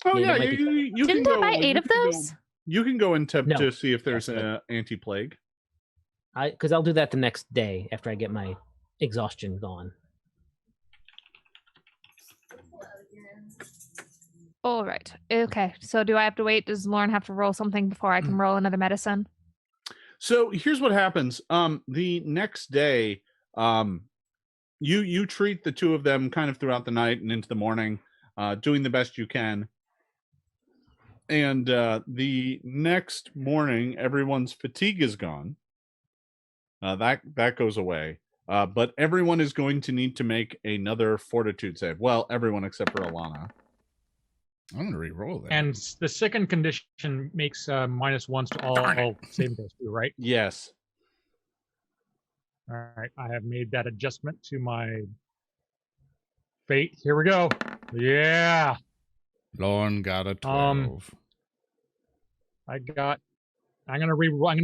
Oh Yeah, yeah, that might be you can Didn't I go. buy 8 you of can go- those? You can go and attempt No. to see if there's Yes, an anti-plague. Because I'll do that the next day after I get my exhaustion gone. All right. Okay. So do I have to wait? Does Lauren have to roll something before I can roll another medicine? So here's what happens. The next day, you treat the two of them kind of throughout the night and into the morning, doing the best you can. And the next morning, everyone's fatigue is gone. That goes away. But everyone is going to need to make another fortitude save. Well, everyone except for Ilana. I'm gonna re-roll that. And the second condition makes -1s to all saving throws too, right? Yes. All right. I have made that adjustment to my fate. Here we go. Yeah. Lorne got a 12. I'm gonna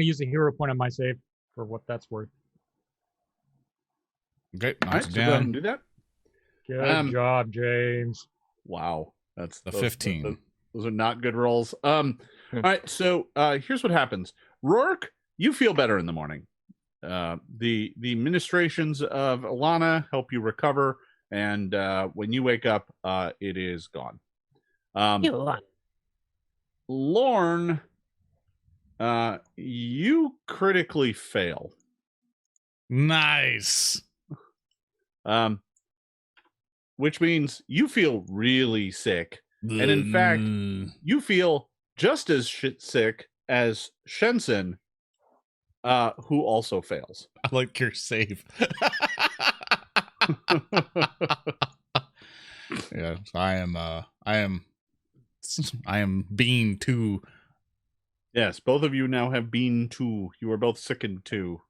use the hero point on my save for what that's worth. Okay, All right, knocks so it go ahead and down. do that. Good job, James. Wow. That's The 15. Those are not good rolls. All right, so here's what happens. Roark, you feel better in the morning. The ministrations of Ilana help you recover, and when you wake up, it is gone. You a lot. Lorne, you critically fail. Nice. Which means you feel really sick. And in fact, you feel just as sick as Shensen, who also fails. I like your save. Yeah, so I am being 2. Yes, both of you now have been too. You are both sickened too,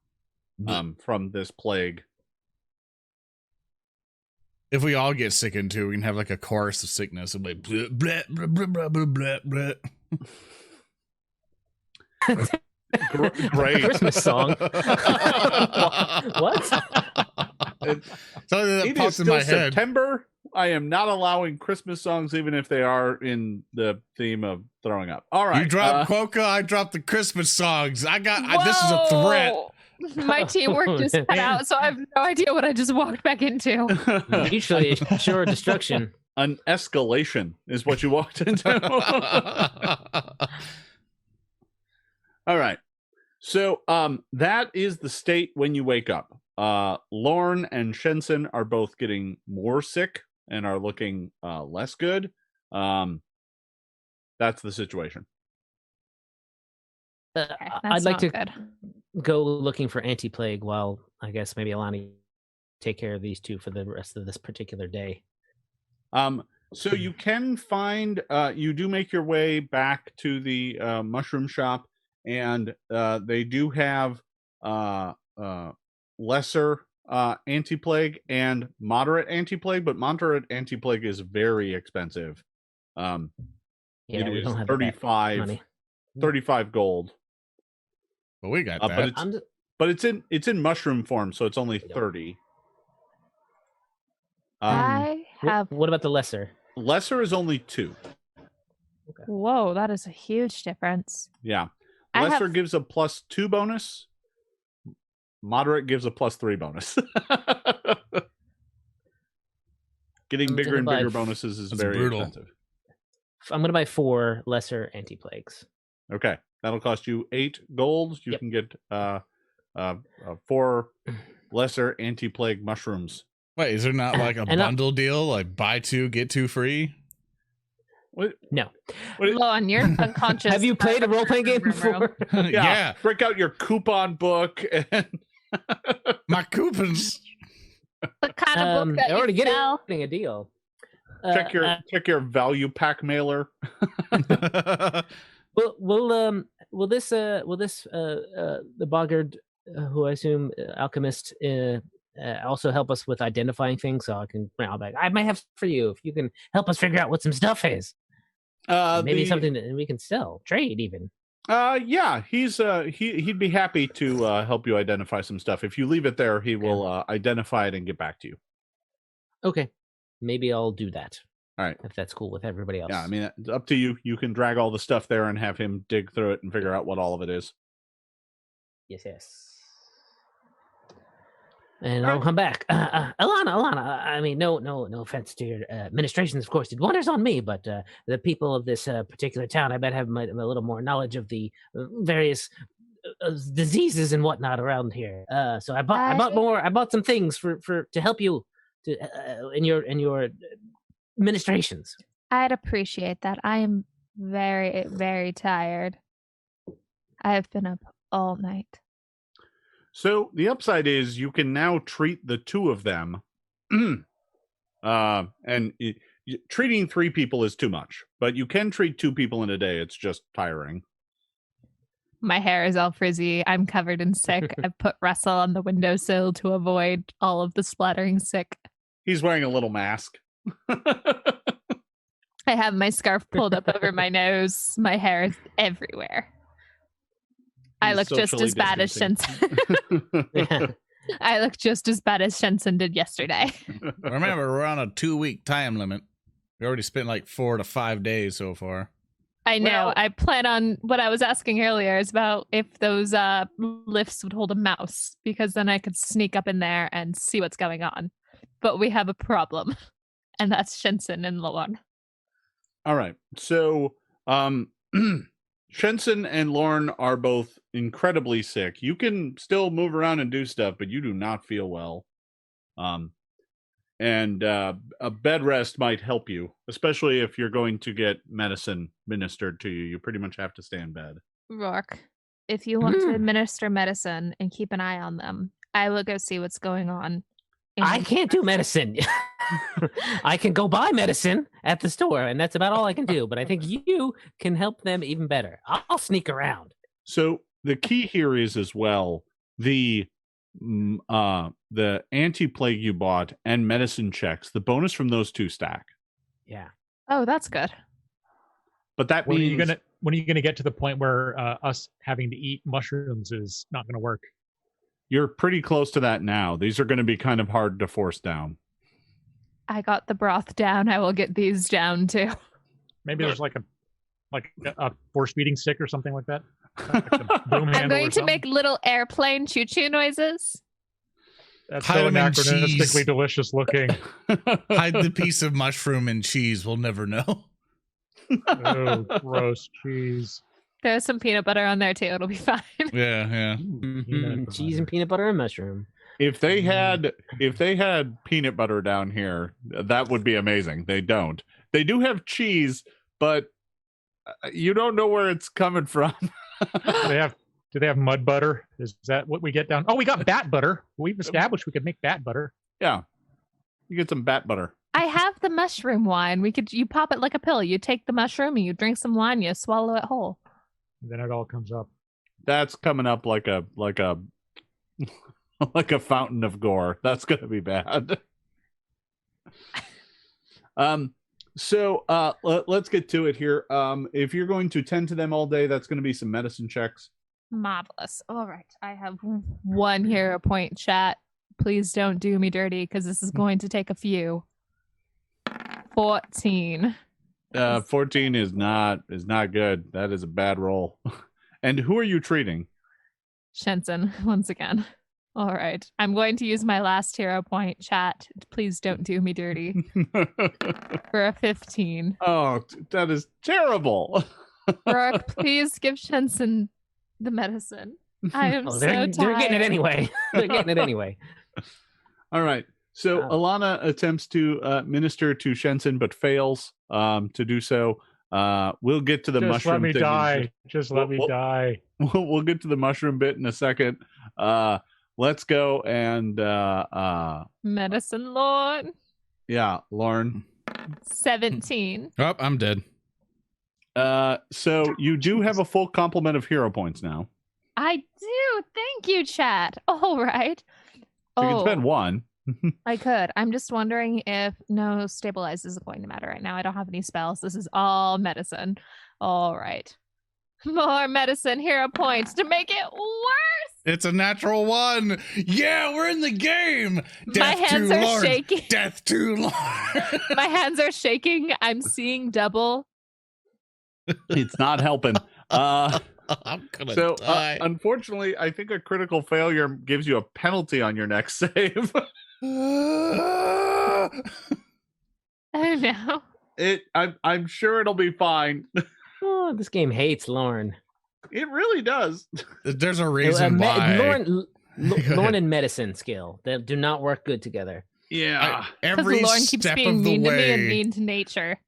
from this plague. If we all get sickened too, we can have like a chorus of sickness and like bleh, bleh, bleh, bleh, bleh, bleh, bleh. Great. Christmas song. What? Something that It is pops in still my head. September. I am not allowing Christmas songs, even if they are in the theme of throwing up. All right. You drop Quokka, I drop the Christmas songs. This is a threat. Whoa! My teamwork just cut out, so I have no idea what I just walked back into. Usually it's sure destruction. An escalation is what you walked into. All right. So that is the state when you wake up. Lorne and Shensen are both getting more sick and are looking less good. That's the situation. Okay, I'd that's like not to good. go looking for anti-plague while I guess maybe Ilana take care of these two for the rest of this particular day. So you can find, you do make your way back to the mushroom shop, and they do have lesser anti-plague and moderate anti-plague, but moderate anti-plague is very expensive. Yeah, It we is don't have that 35 gold. Well, we got But that. it's but it's in mushroom form, so it's only 30. I have. What about the lesser? Lesser is only 2. Whoa, that is a huge difference. Yeah. I Lesser have- gives a +2 bonus. Moderate gives a +3 bonus. Getting I'm bigger gonna and buy bigger f- bonuses is That's very brutal. expensive. I'm gonna buy 4 lesser anti-plagues. Okay. That'll cost you 8 gold. You can get 4 lesser anti-plague mushrooms. Wait, is there not like a bundle deal, like buy 2 get 2 free? What? No. Lauren, you're unconscious. Have you played a role-playing game before? Yeah. Break out your coupon book and my coupons. The kind of book that they're already you sell. getting a deal. check your value pack mailer. Will this the Boggard, who I assume alchemist, also help us with identifying things? So I might have for you if you can help us figure out what some stuff is. Maybe something that we can sell, trade even. Yeah, he'd be happy to help you identify some stuff. If you leave it there, he will identify it and get back to you. Okay, maybe I'll do that. All right, if that's cool with everybody else. Yeah, I mean, it's up to you. You can drag all the stuff there and have him dig through it and figure out what all of it is. Yes. And I'll come back. Ilana, I mean, no offense to your administrations, of course, did wonders on me, but the people of this particular town, I bet have a little more knowledge of the various diseases and whatnot around here. So I bought some things for to help you in your administrations. I'd appreciate that. I am very, very tired. I have been up all night. So the upside is you can now treat the 2 of them. Treating 3 people is too much, but you can treat 2 people in a day. It's just tiring. My hair is all frizzy. I'm covered in sick. I've put Russell on the windowsill to avoid all of the splattering sick. He's wearing a little mask. I have my scarf pulled up over my nose. My hair is everywhere. I look just as bad as Shensen. I look just as bad as Shensen did yesterday. Remember, we're on a 2-week time limit. We already spent like 4 to 5 days so far. I know. Well, I plan on what I was asking earlier is about if those lifts would hold a mouse, because then I could sneak up in there and see what's going on. But we have a problem, and that's Shensen and Lauren. All right. So, Shensen and Lauren are both incredibly sick. You can still move around and do stuff, but you do not feel well. And a bed rest might help you, especially if you're going to get medicine ministered to you. You pretty much have to stay in bed. Roark, if you want to administer medicine and keep an eye on them, I will go see what's going on. I can't do medicine. I can go buy medicine at the store, and that's about all I can do. But I think you can help them even better. I'll sneak around. So the key here is as well the anti-plague you bought and medicine checks. The bonus from those 2 stack. Yeah. Oh, that's good. But that means when are you gonna get to the point where us having to eat mushrooms is not gonna work? You're pretty close to that now. These are going to be kind of hard to force down. I got the broth down. I will get these down too. Maybe there's like a force feeding stick or something like that. I'm going to make little airplane choo-choo noises. That's so anachronistically delicious looking. Hide the piece of mushroom and cheese. We'll never know. Oh, gross cheese. There's some peanut butter on there too. It'll be fine. Yeah. Cheese and peanut butter and mushroom. If they had peanut butter down here, that would be amazing. They don't. They do have cheese, but you don't know where it's coming from. Do they have mud butter? Is that what we get down? Oh, we got bat butter. We've established we could make bat butter. Yeah. You get some bat butter. I have the mushroom wine. You pop it like a pill. You take the mushroom and you drink some wine, you swallow it whole. And then it all comes up. That's coming up like a fountain of gore. That's gonna be bad. So let's get to it here. If you're going to tend to them all day, that's going to be some medicine checks. Marvelous. All right. I have 1 hero point, chat. Please don't do me dirty because this is going to take a few. 14. 14 is not good. That is a bad roll. And who are you treating? Shensen, once again. All right. I'm going to use my last hero point, chat. Please don't do me dirty. For a 15. Oh, that is terrible. Roark, please give Shensen the medicine. I am so tired. They're getting it anyway. They're getting it anyway. All right. So Ilana attempts to minister to Shensen, but fails to do so. We'll get to the Just mushroom let me thing. die. Just let me die. We'll get to the mushroom bit in a second. Let's go and Medicine Lord. yeah, Lauren. 17. Oh, I'm dead. So you do have a full complement of hero points now. I do. Thank you, chat. All right. So you can spend one. I could. I'm just wondering if no stabilize is going to matter right now. I don't have any spells. This is all medicine. All right. More medicine hero points to make it worse. It's a natural one. Yeah, we're in the game. My hands are shaking. Death to Lord. My hands are shaking. I'm seeing double. It's not helping. I'm gonna die. Unfortunately, I think a critical failure gives you a penalty on your next save. Oh no. I'm sure it'll be fine. Oh, this game hates Lauren. It really does. There's a reason why. Lauren and medicine skill. They do not work good together. Yeah. Every Lauren keeps step being of the mean to me and way. mean to nature.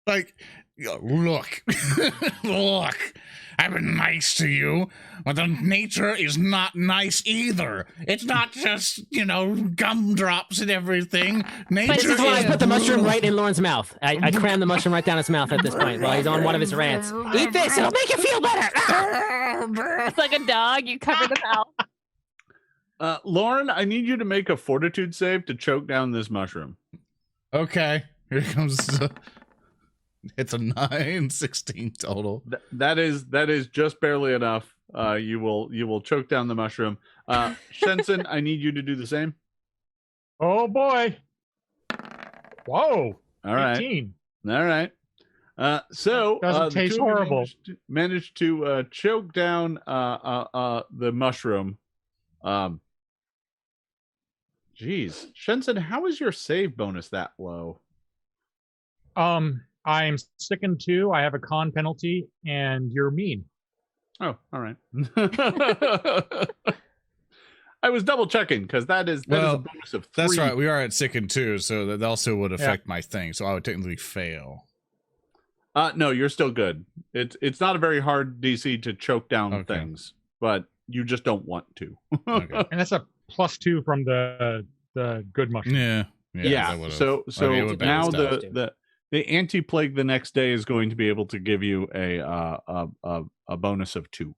Like, look, look. I've been nice to you, but the nature is not nice either. It's not just, gumdrops and everything. Nature This is why I Ew. put the mushroom right in Lauren's mouth. I cram the mushroom right down his mouth at this point while he's on one of his rants. Eat this, it'll make you feel better. It's like a dog. You cover the mouth. Lauren, I need you to make a fortitude save to choke down this mushroom. Okay, here comes. It's a 9, 16 total. That is just barely enough. You will choke down the mushroom. Shensen, I need you to do the same. Oh boy. Whoa. All right. 18. All right. So Doesn't the taste two of you horrible. Managed to choke down the mushroom. Geez, Shensen, how is your save bonus that low? I'm sticking to. I have a con penalty, and you're mean. Oh, all right. I was double checking because that is a bonus of 3. That's right. We are at sicken too, so that also would affect my thing. So I would technically fail. No, you're still good. It's not a very hard DC to choke down things, but you just don't want to. Okay. And that's a +2 from the good mushroom. Yeah. So now the anti-plague the next day is going to be able to give you a bonus of 2.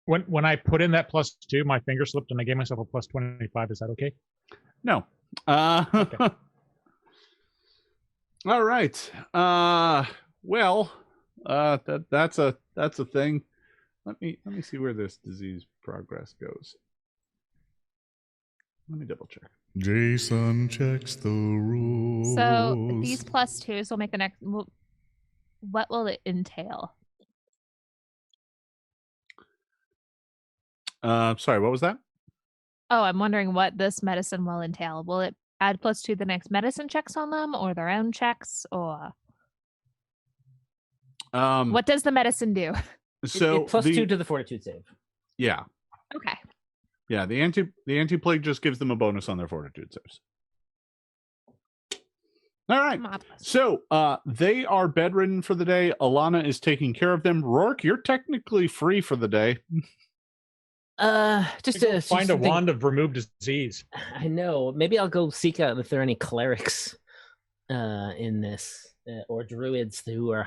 When I put in that +2, my finger slipped and I gave myself a +25. Is that okay? No. Okay. All right. Well, that's a thing. Let me see where this disease progress goes. Let me double check. Jason checks the rules. So these +2s will make the next. What will it entail? Sorry, what was that? Oh, I'm wondering what this medicine will entail. Will it add +2 the next medicine checks on them, or their own checks, or what does the medicine do? So It's +2 to the fortitude save. Yeah. Okay. Yeah, the anti-plague just gives them a bonus on their fortitude saves. All right. So they are bedridden for the day. Ilana is taking care of them. Roark, you're technically free for the day. Just to find a wand of remove disease. I know. Maybe I'll go seek out if there are any clerics in this, or druids who are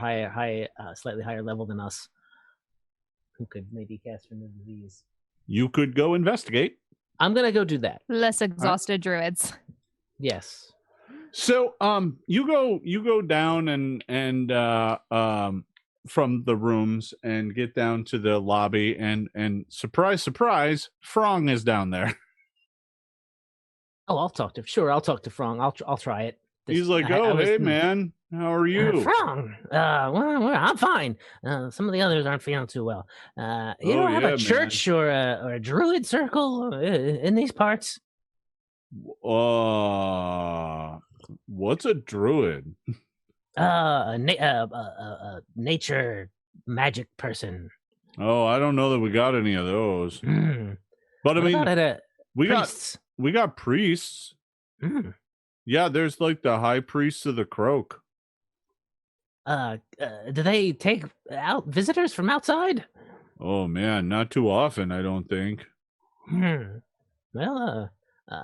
slightly higher level than us, who could maybe cast remove disease. You could go investigate. I'm gonna go do that. Less exhausted druids. Yes. So you go down and from the rooms and get down to the lobby and surprise Frong is down there. Oh, I'll talk to Frong. I'll try it. He's like, hey man, how are you? Frong. Well, I'm fine. Some of the others aren't feeling too well. You don't have a church or a druid circle in these parts? What's a druid? Nature magic person. Oh, I don't know that we got any of those. Mm. But I What mean, about at we got priests. Mm. Yeah, there's like the high priests of the Croak. Do they take out visitors from outside? Oh man, not too often, I don't think. Well,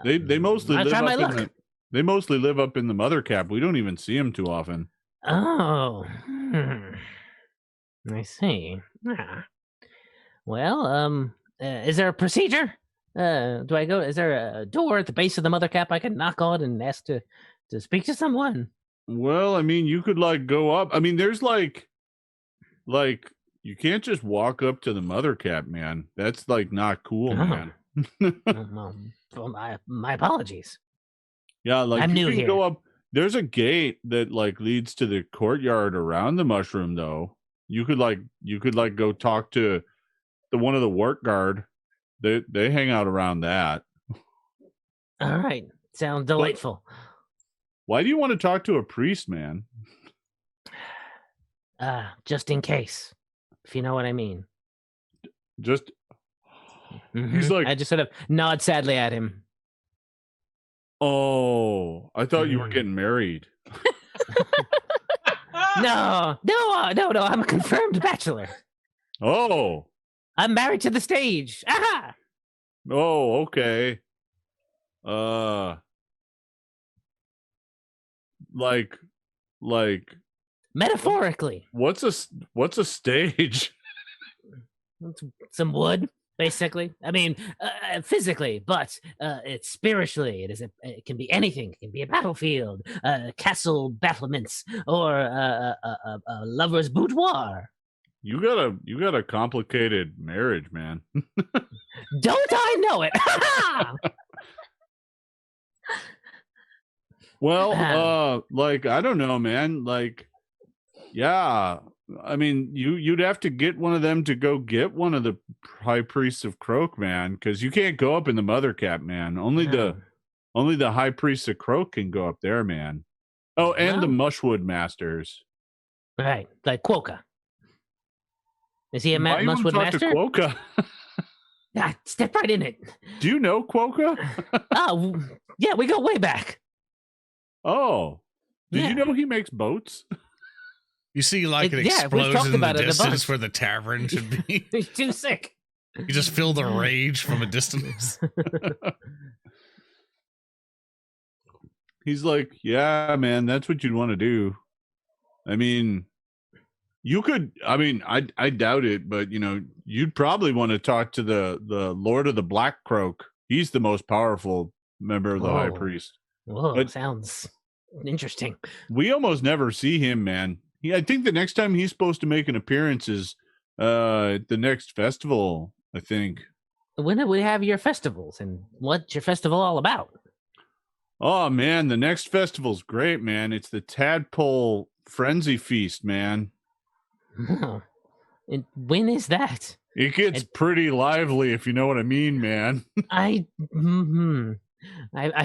They mostly I'll live try my up luck. they mostly live up in the Mother Cap. We don't even see them too often. Oh, I see. Ah. Well, is there a procedure? Do I go? Is there a door at the base of the Mother Cap I can knock on and ask to speak to someone? Well, I mean, you could like go up. I mean, there's like you can't just walk up to the Mother Cap, man. That's like not cool, Oh. man. Well, my apologies. Yeah, like I'm you new can here. go up. There's a gate that like leads to the courtyard around the mushroom, though. You could go talk to one of the Wart Guard. They hang out around that. All right, sounds delightful. Why do you want to talk to a priest, man? Just in case, if you know what I mean. Just Mhm. He's like- I just sort of nod sadly at him. oh, I thought you were getting married. No. I'm a confirmed bachelor. Oh, I'm married to the stage. Aha! oh, okay. Like Metaphorically, what's a stage? some wood, basically. I mean, physically, but it's spiritually. It can be anything. It can be a battlefield, castle battlements, or a lover's boudoir. You got a complicated marriage, man. Don't I know it? Well, like I don't know, man. Like, yeah, I mean, you'd have to get one of them to go get one of the high priests of Croak, man, because you can't go up in the Mother Cap, man. Only the high priests of Croak can go up there, man. Oh, and the Mushwood Masters. Right, like Quokka. Is he a Why you wanna Mushwood talk to master? Quokka? Step right in it. Do you know Quokka? Oh, yeah, we go way back. Oh, did Yeah. you know he makes boats? You see, like Yeah, an we've explosion talked in the about it a distance bunch. where the tavern should be. He's too sick. You just feel the rage from a distance. He's like, yeah, man, that's what you'd want to do. I mean, you could. I mean, I doubt it, but you know, you'd probably want to talk to the Lord of the Black Croak. He's the most powerful member of the High Whoa. Priest. Whoa, But- sounds interesting. We almost never see him, man. I think the next time he's supposed to make an appearance is at the next festival, I think. When do we have your festivals, and what's your festival all about? Oh man, the next festival's great, man. It's the Tadpole Frenzy Feast, man. And when is that? It gets pretty lively, if you know what I mean, man. I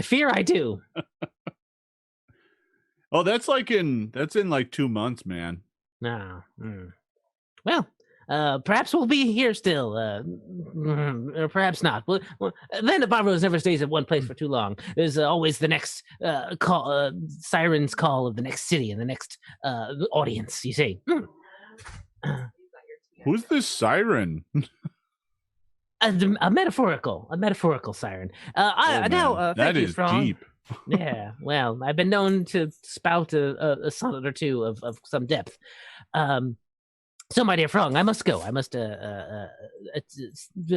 fear I do. Oh, that's in like 2 months, man. No. Well, perhaps we'll be here still, or perhaps not. Well, then the Barbaros never stays at one place for too long. There's always the next call, siren's call of the next city and the next audience. You see, Who's this siren? a metaphorical siren. Oh, Now, man, thank that you, is Frog. deep. Yeah, well, I've been known to spout a sonnet or two of some depth. So, my dear Frog, I must go. I must.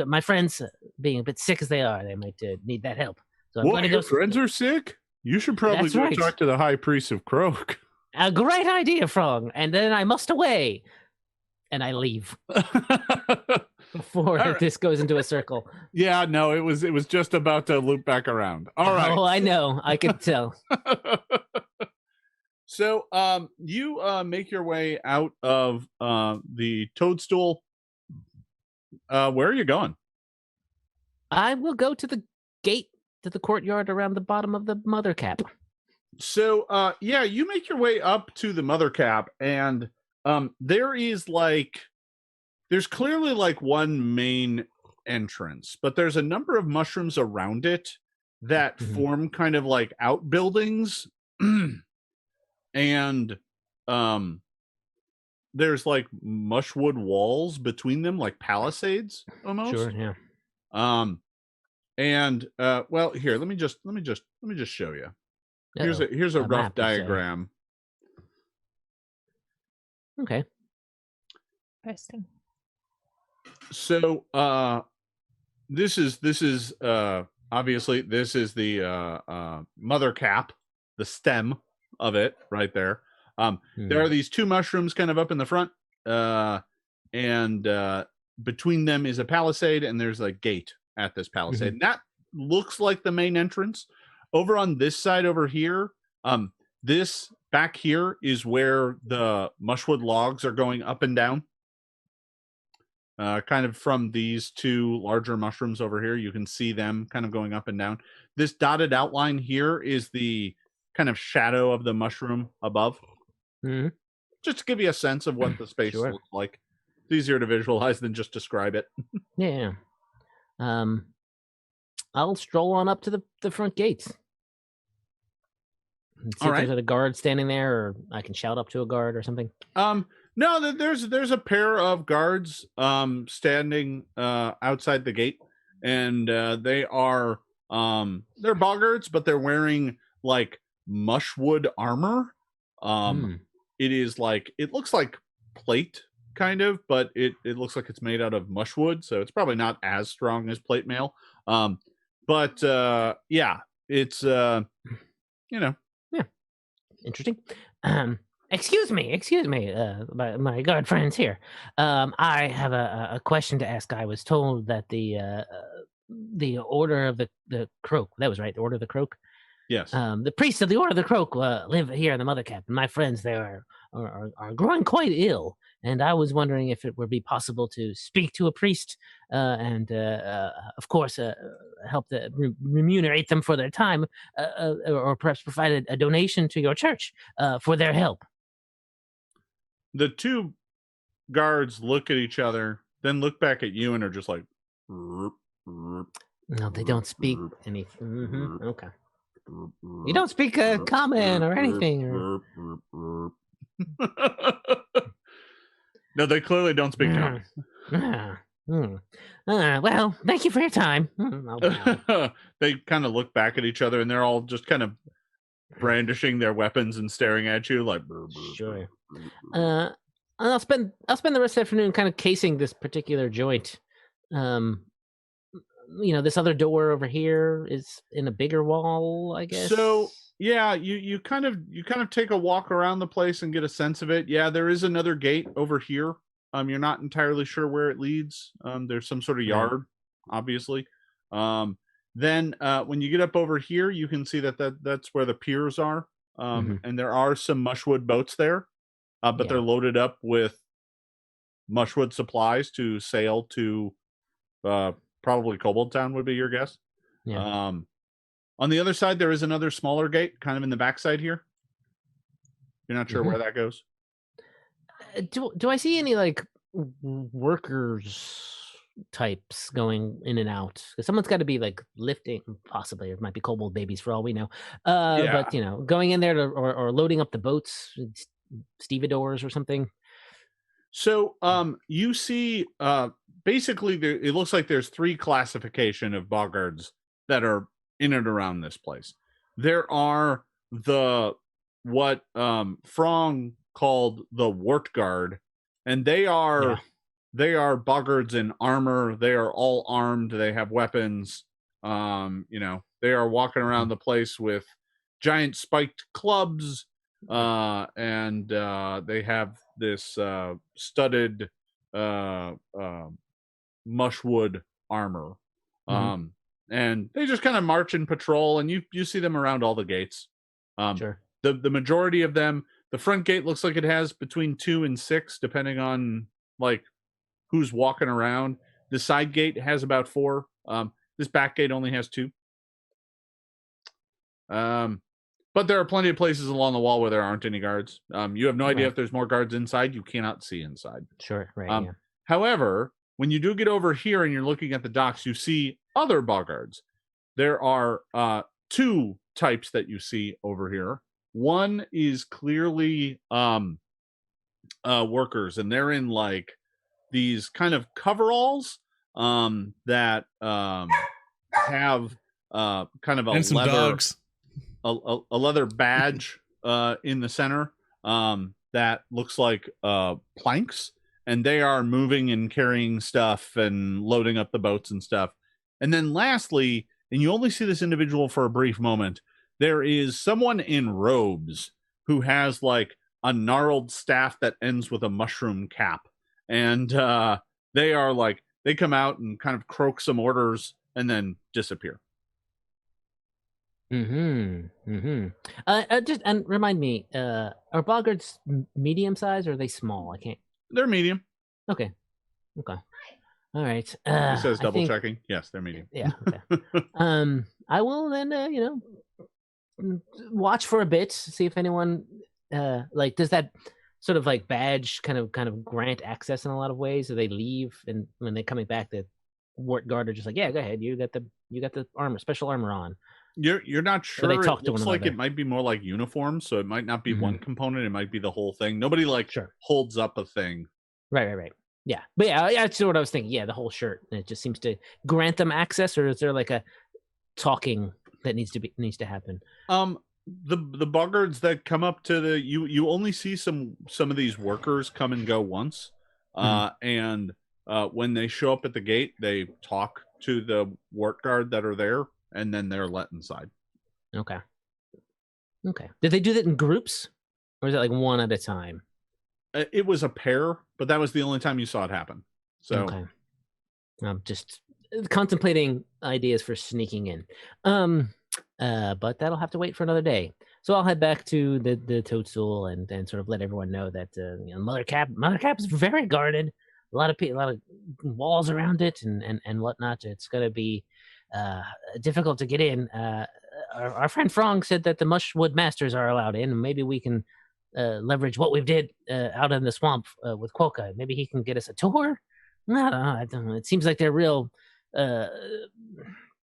My friends, being a bit sick as they are, they might need that help. So I'm What, going to your go. friends are sick? You should probably That's go right. talk to the High Priest of Croak. A great idea, Frog. And then I must away, and I leave before All right. this goes into a circle. Yeah, no, it was just about to loop back around. All right. Oh, I know. I can tell. So, you make your way out of the toadstool. Where are you going? I will go to the gate to the courtyard around the bottom of the Mother Cap. So, yeah, you make your way up to the Mother Cap, and there is like there's clearly like one main entrance, but there's a number of mushrooms around it that form kind of like outbuildings. And there's like mushwood walls between them, like palisades almost. Sure, yeah. And well, here, let me just show you. Here's a rough diagram. Okay. Interesting. So this is obviously this is the mother cap, the stem of it right there. There are these two mushrooms kind of up in the front, and between them is a palisade, and there's a gate at this palisade. And that looks like the main entrance. Over on this side over here, this back here is where the mushwood logs are going up and down. Kind of from these two larger mushrooms over here, you can see them kind of going up and down. This dotted outline here is the kind of shadow of the mushroom above. Just to give you a sense of what the space looks like. It's easier to visualize than just describe it. Yeah. I'll stroll on up to the front gates. See if there's a guard standing there, or I can shout up to a guard or something. No, there's a pair of guards standing outside the gate, and they are they're boggards, but they're wearing like mushwood armor. It is like, it looks like plate kind of, but it looks like it's made out of mushwood, so it's probably not as strong as plate mail. But yeah, it's Yeah, interesting. Excuse me, my guard friends here. I have a question to ask. I was told that the Order of the Croak, that was right, the Order of the Croak. Yes. The priests of the Order of the Croak live here in the Mother Cap, and my friends there are growing quite ill. And I was wondering if it would be possible to speak to a priest and, of course, help remunerate them for their time, or perhaps provide a donation to your church for their help. The two guards look at each other, then look back at you and are just like... No, they don't speak anything. Okay. You don't speak common or anything. Or... No, they clearly don't speak common. Well, thank you for your time. They kind of look back at each other, and they're all just kind of brandishing their weapons and staring at you like... Sure. I'll spend the rest of the afternoon kind of casing this particular joint. This other door over here is in a bigger wall, I guess. So yeah, you kind of take a walk around the place and get a sense of it. Yeah, there is another gate over here. You're not entirely sure where it leads. There's some sort of yard, obviously. Then when you get up over here, you can see that's where the piers are. And there are some mushwood boats there, but they're loaded up with mushwood supplies to sail to probably Kobold Town would be your guess. Yeah. On the other side, there is another smaller gate, kind of in the backside here. You're not sure where that goes? Do I see any like workers types going in and out? Because someone's got to be like lifting, possibly. It might be kobold babies for all we know. But going in there or loading up the boats, stevedores or something. So you see basically it looks like there's three classification of boggards that are in and around this place. There are what Frong called the Wart Guard, and they are boggards in armor. They are all armed. They have weapons. They are walking around the place with giant spiked clubs, and they have this studded mushwood armor. And they just kind of march and patrol, and you see them around all the gates. Sure. The majority of them, the front gate looks like it has between 2 and 6, depending on like who's walking around. The side gate has about 4. This back gate only has 2. But there are plenty of places along the wall where there aren't any guards. You have no idea if there's more guards inside. You cannot see inside. Sure, right. However, when you do get over here and you're looking at the docks, you see other Boggards. There are 2 types that you see over here. One is clearly workers, and they're in like these kind of coveralls that have kind of a And some leather dogs. a leather badge in the center that looks like planks, and they are moving and carrying stuff and loading up the boats and stuff. And then lastly, and you only see this individual for a brief moment, there is someone in robes who has like a gnarled staff that ends with a mushroom cap. And they are like, they come out and kind of croak some orders and then disappear. Just and remind me, are Boggards medium size or are they small? I can't. They're medium. Okay. All right. It says I double think- checking. Yes, they're medium. Yeah. Okay. I will then, watch for a bit, see if anyone, like, does that sort of like badge kind of grant access in a lot of ways? Or they leave, and when they're coming back, the Wart Guard are just like, yeah, go ahead, you got the armor, special armor on. You're not sure. they talk It to looks one like another. it might be more like uniforms, so it might not be Mhm. one component. It might be the whole thing. Nobody like Sure. holds up a thing. Right. Yeah, but yeah, that's what I was thinking. Yeah, the whole shirt. And it just seems to grant them access, or is there like a talking that needs to happen? The Boggards that come up to the you only see some of these workers come and go once. And when they show up at the gate, they talk to the Wart Guard that are there, and then they're let inside. Okay. Did they do that in groups, or is it like one at a time? It was a pair, but that was the only time you saw it happen. So Okay. I'm just contemplating ideas for sneaking in. But that'll have to wait for another day. So I'll head back to the toadstool and sort of let everyone know that Mother Cap is very guarded. A lot of walls around it and whatnot. It's gonna be difficult to get in. Our friend Frong said that the Mushwood Masters are allowed in, and maybe we can leverage what we did out in the swamp with Quokka. Maybe he can get us a tour. I don't know. It seems like they're real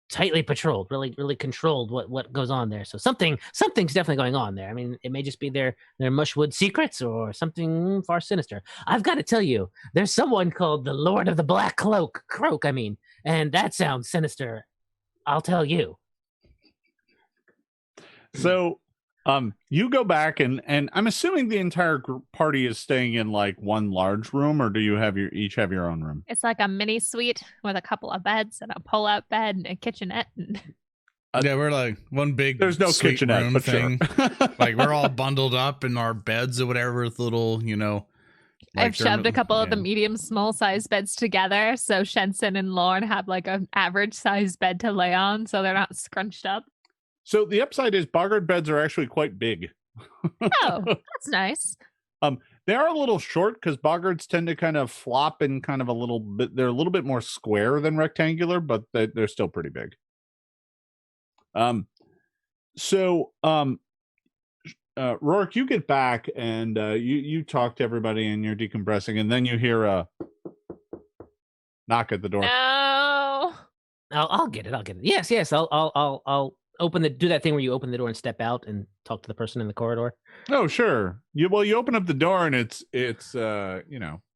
tightly patrolled, really controlled what goes on there. So something's definitely going on there. I mean, it may just be their Mushwood secrets or something far sinister. I've got to tell you, there's someone called the Lord of the Black Croak, and that sounds sinister. I'll tell you. So you go back and I'm assuming the entire party is staying in like one large room, or do you have each have your own room? It's like a mini suite with a couple of beds and a pull-out bed and a kitchenette. And Yeah, we're like one big. There's no suite kitchenette, room but thing. sure. Like we're all bundled up in our beds or whatever with little, I've shoved a couple of the yeah. medium small size beds together, so Shensen and Lorne have like an average size bed to lay on, so they're not scrunched up. So the upside is Boggard beds are actually quite big. Oh, that's nice. They are a little short because Boggards tend to kind of flop in kind of a little bit. They're a little bit more square than rectangular, but they're still pretty big. Roark, you get back and you talk to everybody and you're decompressing, and then you hear a knock at the door. No. I'll get it. Yes. I'll do that thing where you open the door and step out and talk to the person in the corridor. Oh, sure. You open up the door and it's Frong.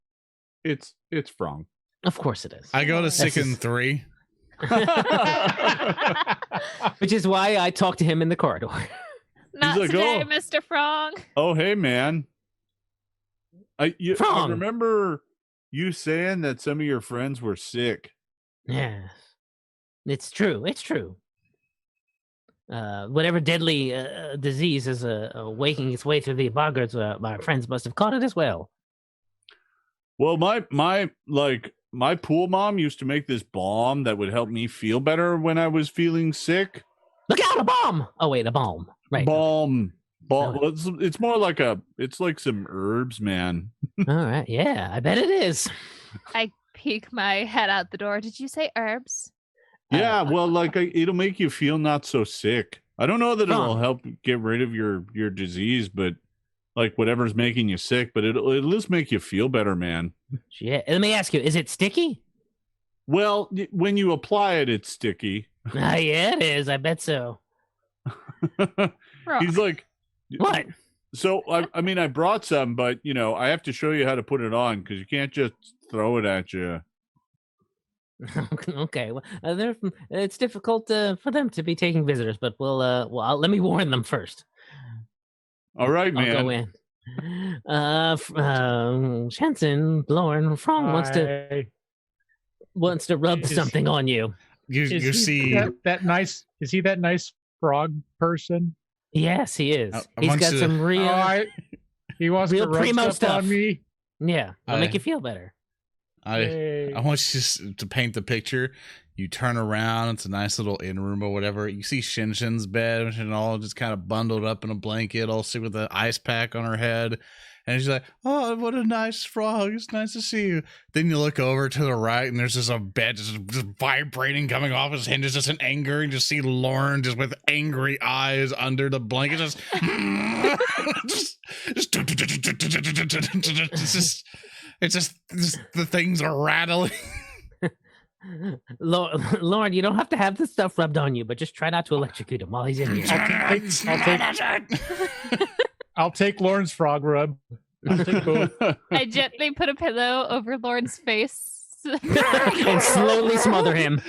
Of course it is. I go to That's Sicken just- 3. Which is why I talk to him in the corridor. Not like, today, "Oh." Mr. Frong. Oh, hey, man. I Frong. remember you saying that some of your friends were sick. Yes. It's true. Whatever deadly disease is waking its way through the Boggards, my friends must have caught it as well. Well, my pool mom used to make this balm that would help me feel better when I was feeling sick. Look out, a bomb! Oh, wait, a balm. Right. Balm. Oh. Well, it's more like it's like some herbs, man. All right. Yeah, I bet it is. I peek my head out the door. Did you say herbs? Yeah, well, it'll make you feel not so sick. I don't know that it'll Frong. help get rid of your disease, but like whatever's making you sick, but it'll at least make you feel better, man. Yeah. Let me ask you, is it sticky? Well, when you apply it, it's sticky. Yeah, it is. I bet so. He's like, What? So, I mean, I brought some, but, I have to show you how to put it on because you can't just throw it at you. Okay. Well, it's difficult for them to be taking visitors, but let me warn them first. All right, man. I'll go in. Shensen, Lorn, Frong wants to rub something on you. You see that nice? Is he that nice frog person? Yes, he is. He's got some real. He wants real to rub primo stuff on me. Yeah, I'll make you feel better. I want you to paint the picture. You turn around, it's a nice little in room or whatever. You see Shensen's bed and all just kind of bundled up in a blanket, all sick with an ice pack on her head. And she's like, "Oh, what a nice frog. It's nice to see you." Then you look over to the right, and there's just a bed just vibrating, coming off his hinges, just in anger. And just see Lauren just with angry eyes under the blanket, just it's just the things are rattling. Lauren, you don't have to have this stuff rubbed on you, but just try not to electrocute him while he's in here. I'll take Lauren's frog rub. I'll take both. I gently put a pillow over Lauren's face. And slowly smother him.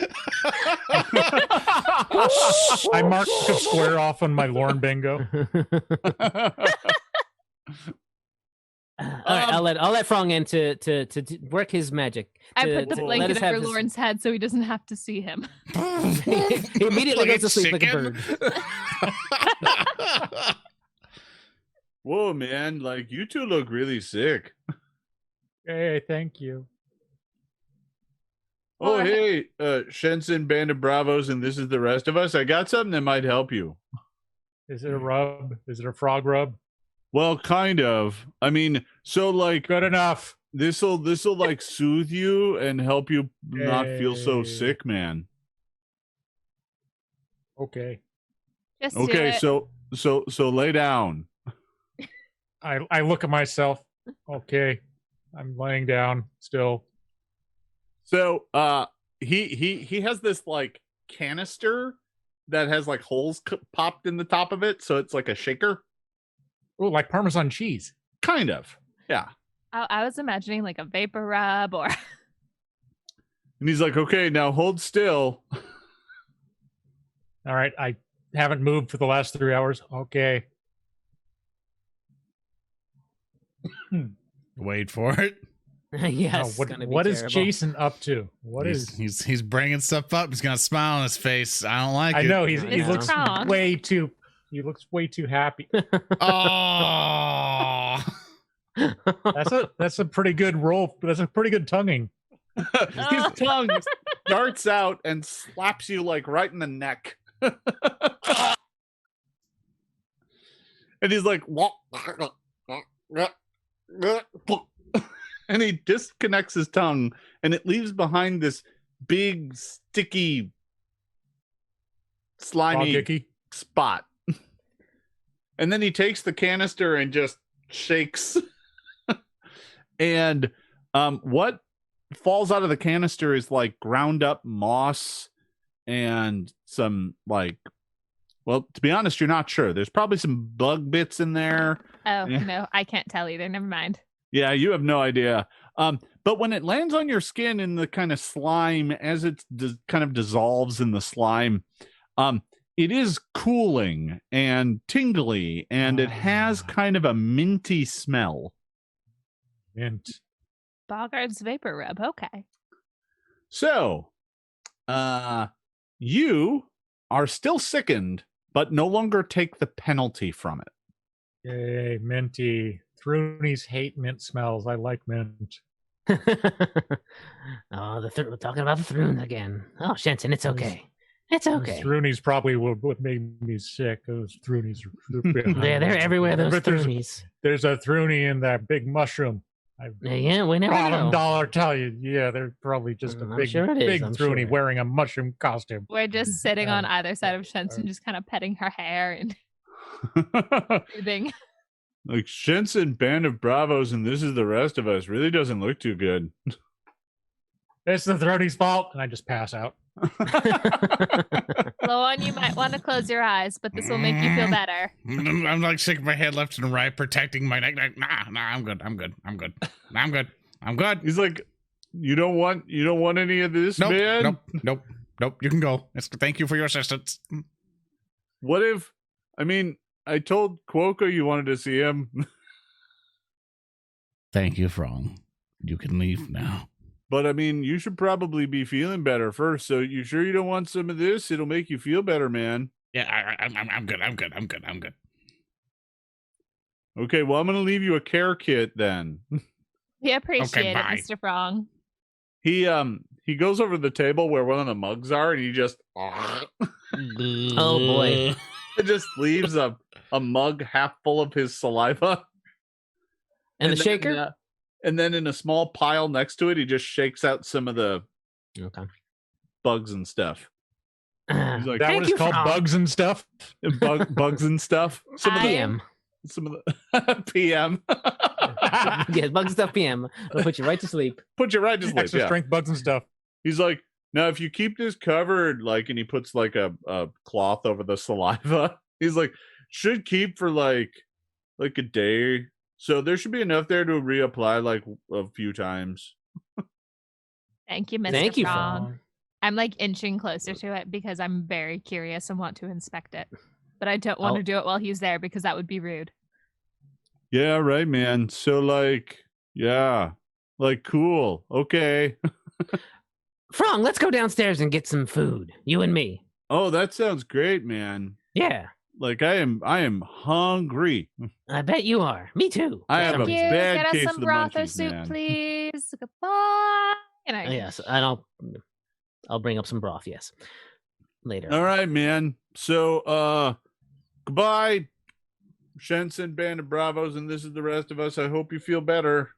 I mark a square off on my Lauren bingo. All right, I'll let Frong in to work his magic. I put the blanket over Lauren's head so he doesn't have to see him. He immediately goes to sleep like a bird. Whoa, man! Like you two look really sick. Hey, thank you. Oh, hey, Shensen, Band of Bravos, and this is the rest of us. I got something that might help you. Is it a rub? Is it a frog rub? Well, kind of. I mean, so like good enough. This'll like soothe you and help you not feel so sick, man. Okay. Just okay, so lay down. I look at myself. Okay, I'm laying down still. So he has this like canister that has like holes popped in the top of it, so it's like a shaker. Oh, like Parmesan cheese. Kind of, yeah. I was imagining like a vapor rub or. And he's like, "Okay, now hold still." All right, I haven't moved for the last 3 hours. Okay. Wait for it. Yes. What is Jason up to? He's bringing stuff up. He's got a smile on his face. I don't like it. I know he looks way too. He looks way too happy. Oh, that's a pretty good roll. That's a pretty good tonguing. His tongue darts out and slaps you like right in the neck. And he's like, "What?" And he disconnects his tongue, and it leaves behind this big, sticky, slimy spot. And then he takes the canister and just shakes. And what falls out of the canister is like ground up moss and some like, well, to be honest, you're not sure. There's probably some bug bits in there. Oh, no, I can't tell either. Never mind. Yeah, you have no idea. But when it lands on your skin in the kind of slime, as it kind of dissolves in the slime, it is cooling and tingly, and it has kind of a minty smell. Mint. Boggard's vapor rub. Okay. So, you are still sickened, but no longer take the penalty from it. Yay, minty. Thrunies hate mint smells. I like mint. Oh, we're talking about the Thrune again. Oh, Shensen, it's okay. It's okay. Thrunies probably what made me sick. Those Thrunies are they're everywhere, those Thrunies. There's a Thruni in that big mushroom. Yeah, we never know. Dollar tell you. Yeah, they're probably just a big Thruni wearing a mushroom costume. We're just sitting on either side of Shensen, just kind of petting her hair and soothing. Like Shensen, Band of Bravos, and This Is the Rest of Us really doesn't look too good. It's the throaty's fault, and I just pass out. Lauren, you might want to close your eyes, but this will make you feel better. I'm like shaking my head left and right, protecting my neck. Nah, I'm good. He's like, you don't want any of this, man? Nope. You can go. Thank you for your assistance. What if, I told Cuoco you wanted to see him. Thank you, Frong. You can leave now. But you should probably be feeling better first. So you sure you don't want some of this? It'll make you feel better, man. Yeah, I'm good. Okay, well, I'm going to leave you a care kit then. We appreciate it, bye. Mr. Frong. He goes over to the table where one of the mugs are, and he just Oh boy. it just leaves a mug half full of his saliva. And the then, shaker? And then in a small pile next to it, he just shakes out some of the bugs and stuff. He's like, That Thank was you, called Frog. bugs and stuff. bugs and stuff. Some of the PM. some of the PM. Yeah, bugs and stuff PM. It'll put you right to sleep. Put you right to sleep. Extra Yeah. strength bugs and stuff. He's like, now if you keep this covered, and he puts like a cloth over the saliva. He's like, should keep for like a day. So there should be enough there to reapply like a few times. Thank you, Mr. Thank you, Frog. Frog. I'm like inching closer to it because I'm very curious and want to inspect it. But I don't want to do it while he's there because that would be rude. Yeah, right, man. So cool. Okay. Frong, let's go downstairs and get some food. You and me. Oh, that sounds great, man. Yeah. Like I am hungry. I bet you are. Me too. I have Thank a you. bad Get us case some of the broth or munchies, soup, man. please. Goodbye. And I Yes, and I'll bring up some broth, yes. Later. All right, man. So goodbye, Shensen, Band of Bravos, and This Is the Rest of Us. I hope you feel better.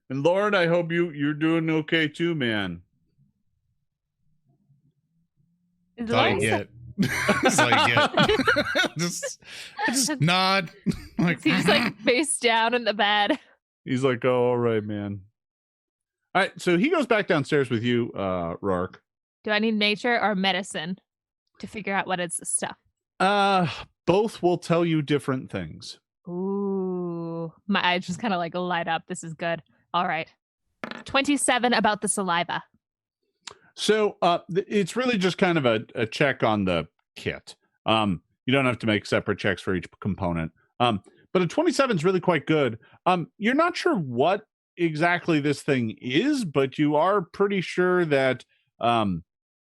And Lauren, I hope you're doing okay too, man. Is That's all you Lauren get. That's all you get. just nod. Like, He's like face down in the bed. He's like, oh, all right, man. All right, so he goes back downstairs with you, Roark. Do I need nature or medicine to figure out what it's stuff? Both will tell you different things. Ooh, my eyes just kind of like light up. This is good. All right. 27 about the saliva. So it's really just kind of a check on the kit. You don't have to make separate checks for each component. But a 27 is really quite good. You're not sure what exactly this thing is, but you are pretty sure that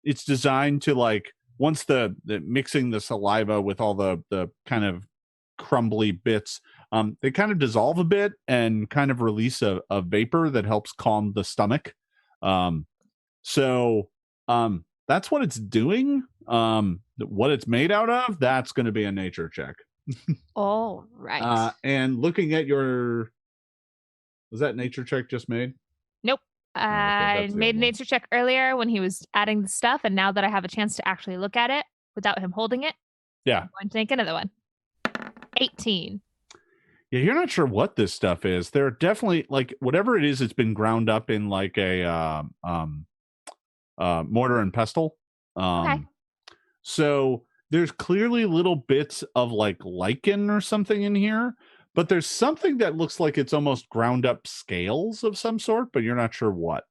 it's designed to once the mixing the saliva with all the kind of crumbly bits, they kind of dissolve a bit and kind of release a vapor that helps calm the stomach. So that's what it's doing. What it's made out of, that's going to be a nature check. All right. And looking at was that nature check just made? Nope. I that's the made a other one. nature check earlier when he was adding the stuff, and now that I have a chance to actually look at it without him holding it, Yeah. I'm going to make another one. 18. Yeah, you're not sure what this stuff is. There are definitely whatever it is, it's been ground up in like a mortar and pestle. Okay. So there's clearly little bits of lichen or something in here, but there's something that looks like it's almost ground up scales of some sort, but you're not sure what.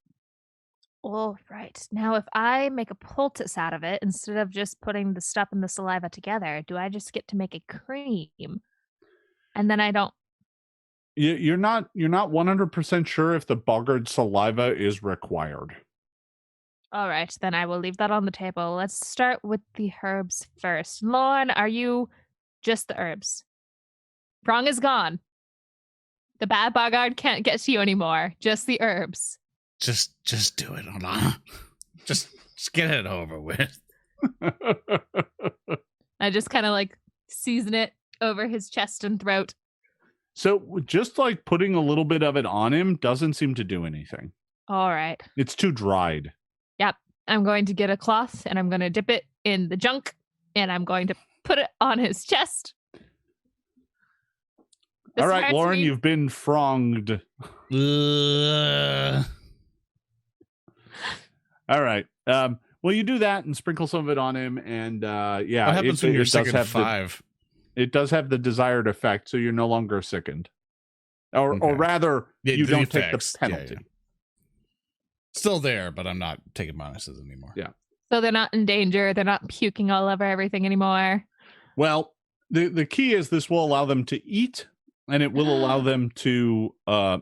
All right. Now, if I make a poultice out of it, instead of just putting the stuff and the saliva together, do I just get to make a cream? And then I don't. You're not 100% sure if the Boggard saliva is required. All right. Then I will leave that on the table. Let's start with the herbs first. Lauren, are you just the herbs? Wrong is gone. The bad Boggard can't get to you anymore. Just the herbs. Just do it, Ilana. Just get it over with. I just kind of season it over his chest and throat. So just putting a little bit of it on him doesn't seem to do anything. All right. It's too dried. Yep. I'm going to get a cloth and I'm going to dip it in the junk and I'm going to put it on his chest. This All right, hurts Lauren, me. you've been fronged. All right. Well, you do that and sprinkle some of it on him, and yeah, What happens when you're does sick at have 5? it does have the desired effect, so you're no longer sickened, or Okay. rather, Yeah, you the don't take the effects. Yeah, penalty. yeah. Still there, but I'm not taking minuses anymore. Yeah. So they're not in danger. They're not puking all over everything anymore. Well, the key is this will allow them to eat, and it will allow them to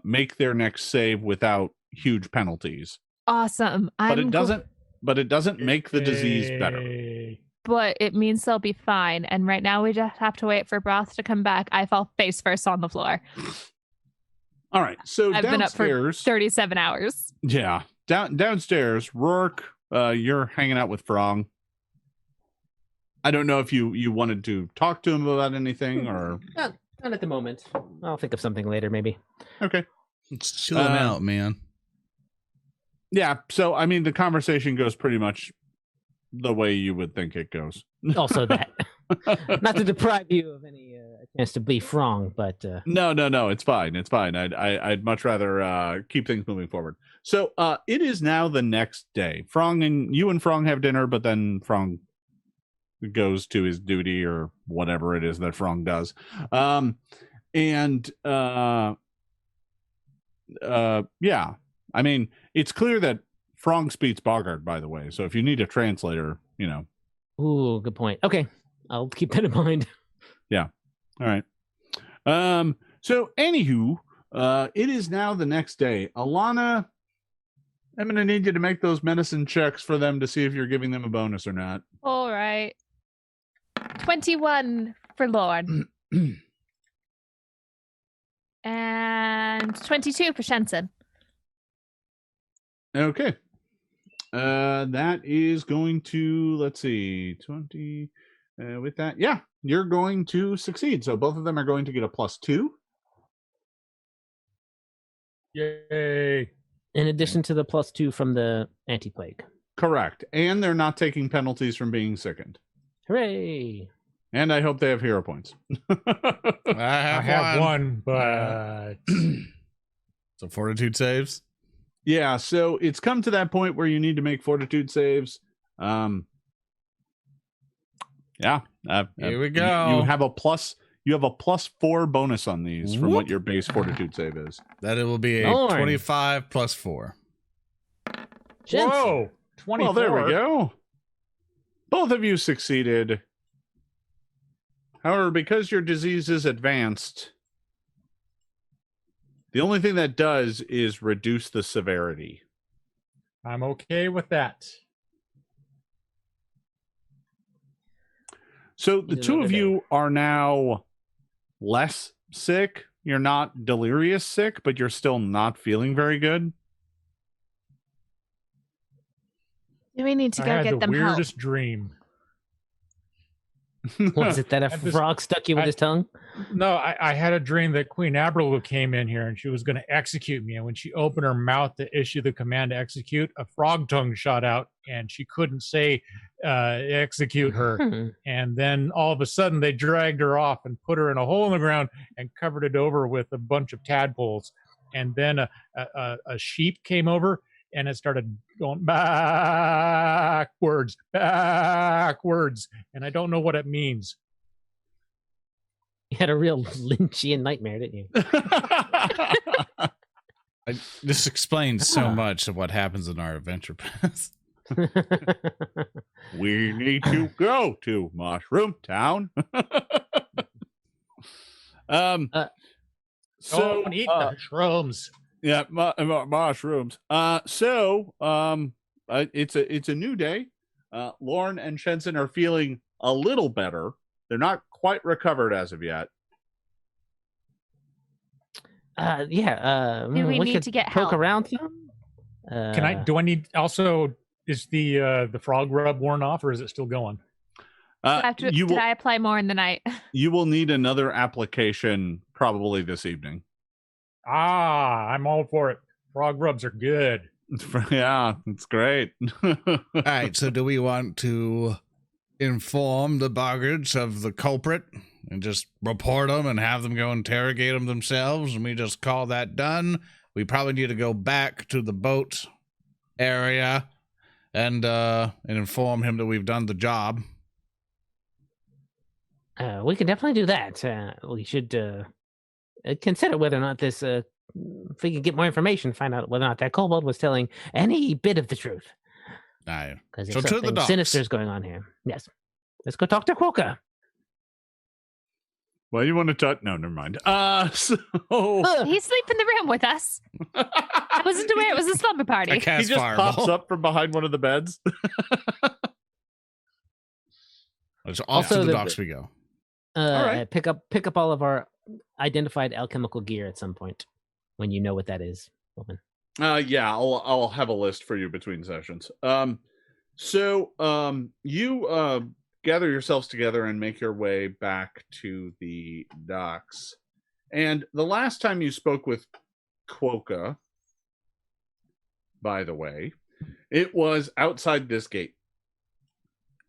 make their next save without huge penalties. Awesome. But it doesn't. But it doesn't make the disease better. Yay. But it means they'll be fine. And right now we just have to wait for Broth to come back. I fall face first on the floor. All right. So I've been up for downstairs, 37 hours. yeah, downstairs, Roark, you're hanging out with Frong. I don't know if you wanted to talk to him about anything or Not at the moment. I'll think of something later, maybe. okay. It's chilling out, man. Yeah. So I mean, the conversation goes pretty much the way you would think it goes. Also that. Not to deprive you of any chance to be wrong, but No, it's fine. It's fine. I'd much rather keep things moving forward. So it is now the next day. Frong and Frong have dinner, but then Frong goes to his duty or whatever it is that Frong does. Yeah. I mean, it's clear that Frong speaks Boggard, by the way. So if you need a translator, ooh, good point. Okay, I'll keep that in mind. All right. So anywho, it is now the next day. Ilana, I'm gonna need you to make those medicine checks for them to see if you're giving them a bonus or not. All right. 21 for Lauren. And 22 for Shensen. Okay. That is going to, let's see, 20 with that. Yeah, you're going to succeed. So both of them are going to get a +2. Yay. In addition to the +2 from the anti-plague. Correct. And they're not taking penalties from being sickened. Hooray! And I hope they have hero points. I have one, but So fortitude saves. Yeah, so it's come to that point where you need to make fortitude saves. Yeah. Here we go. You have a +4 bonus on these from what your base fortitude save is. That it will be a Lauren. 25 plus 4. Shensen. whoa, 24. Well, there we go. Both of you succeeded. However, because your disease is advanced, the only thing that does is reduce the severity. I'm okay with that. So the Either two way of they- you are now less sick. You're not delirious sick, but you're still not feeling very good. Do we need to I go had get the them help? weirdest dream. Was it that a Had this- frog stuck you with his tongue? No, I had a dream that Queen Aberlu came in here and she was going to execute me. And when she opened her mouth to issue the command to execute, a frog tongue shot out and she couldn't say execute her. Hmm. And then all of a sudden they dragged her off and put her in a hole in the ground and covered it over with a bunch of tadpoles. And then a sheep came over and it started going backwards. And I don't know what it means. You had a real Lynchian nightmare, didn't you? This explains so much of what happens in our adventure path. We need to go to Mushroom Town. So Don't eat the shrooms. yeah, mushrooms. It's a new day. Lauren and Shensen are feeling a little better. They're not quite recovered as of yet. Yeah. Do we need could to get poke help? around some? Can I? Do I need? Also, is the frog rub worn off, or is it still going? Did I apply more in the night? You will need another application probably this evening. I'm all for it. Frog rubs are good. Yeah, it's great. All right. So do we want to inform the Boggards of the culprit and just report them and have them go interrogate them themselves, and we just call that done. We probably need to go back to the boat area and inform him that we've done the job. We can definitely do that. We should consider whether or not this, if we can get more information, find out whether or not that kobold was telling any bit of the truth. Aye. Because So there's to the something docks. sinister is going on here. Yes. Let's go talk to Quokka. Well, you want to touch? No, never mind. So He's sleep in the room with us. I wasn't aware it was a slumber I party. he cast just fireball. pops up from behind one of the beds. Off Also, to the the- docks we go. right. Pick up all of our identified alchemical gear at some point when you know what that is. Woman. Yeah, I'll have a list for you between sessions. So you gather yourselves together and make your way back to the docks. And the last time you spoke with Quokka, by the way, it was outside this gate.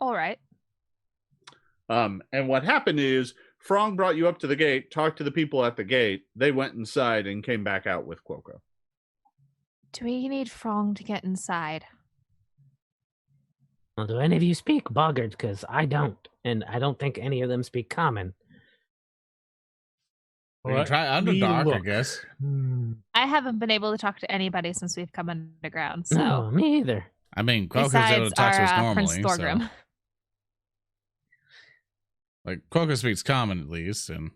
All right. And what happened is Frong brought you up to the gate, talked to the people at the gate. They went inside and came back out with Quokka. Do we need Frong to get inside? Well, do any of you speak Boggard? Because I don't. And I don't think any of them speak common. We can Let try me Underdark, I look. guess. I haven't been able to talk to anybody since we've come underground. So No, me either. I mean, Quokka's able to besides talk to us our normally. Prince So, Thorgrim. like, Quokka speaks common at least, and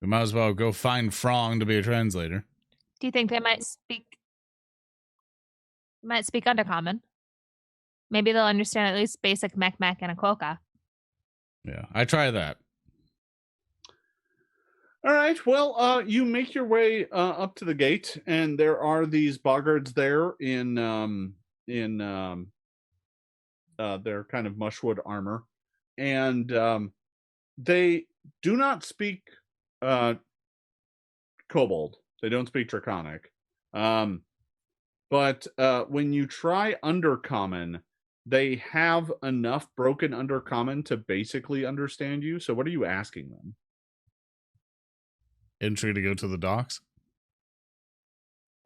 we might as well go find Frong to be a translator. Do you think they might speak Undercommon? Maybe they'll understand at least basic Mech and a Quokka. Yeah, I try that. All right. Well, you make your way up to the gate, and there are these boggards there in their kind of mushwood armor, and they do not speak Kobold. They don't speak Draconic. But when you try Undercommon, they have enough broken Undercommon to basically understand you. So what are you asking them? Entry to go to the docks.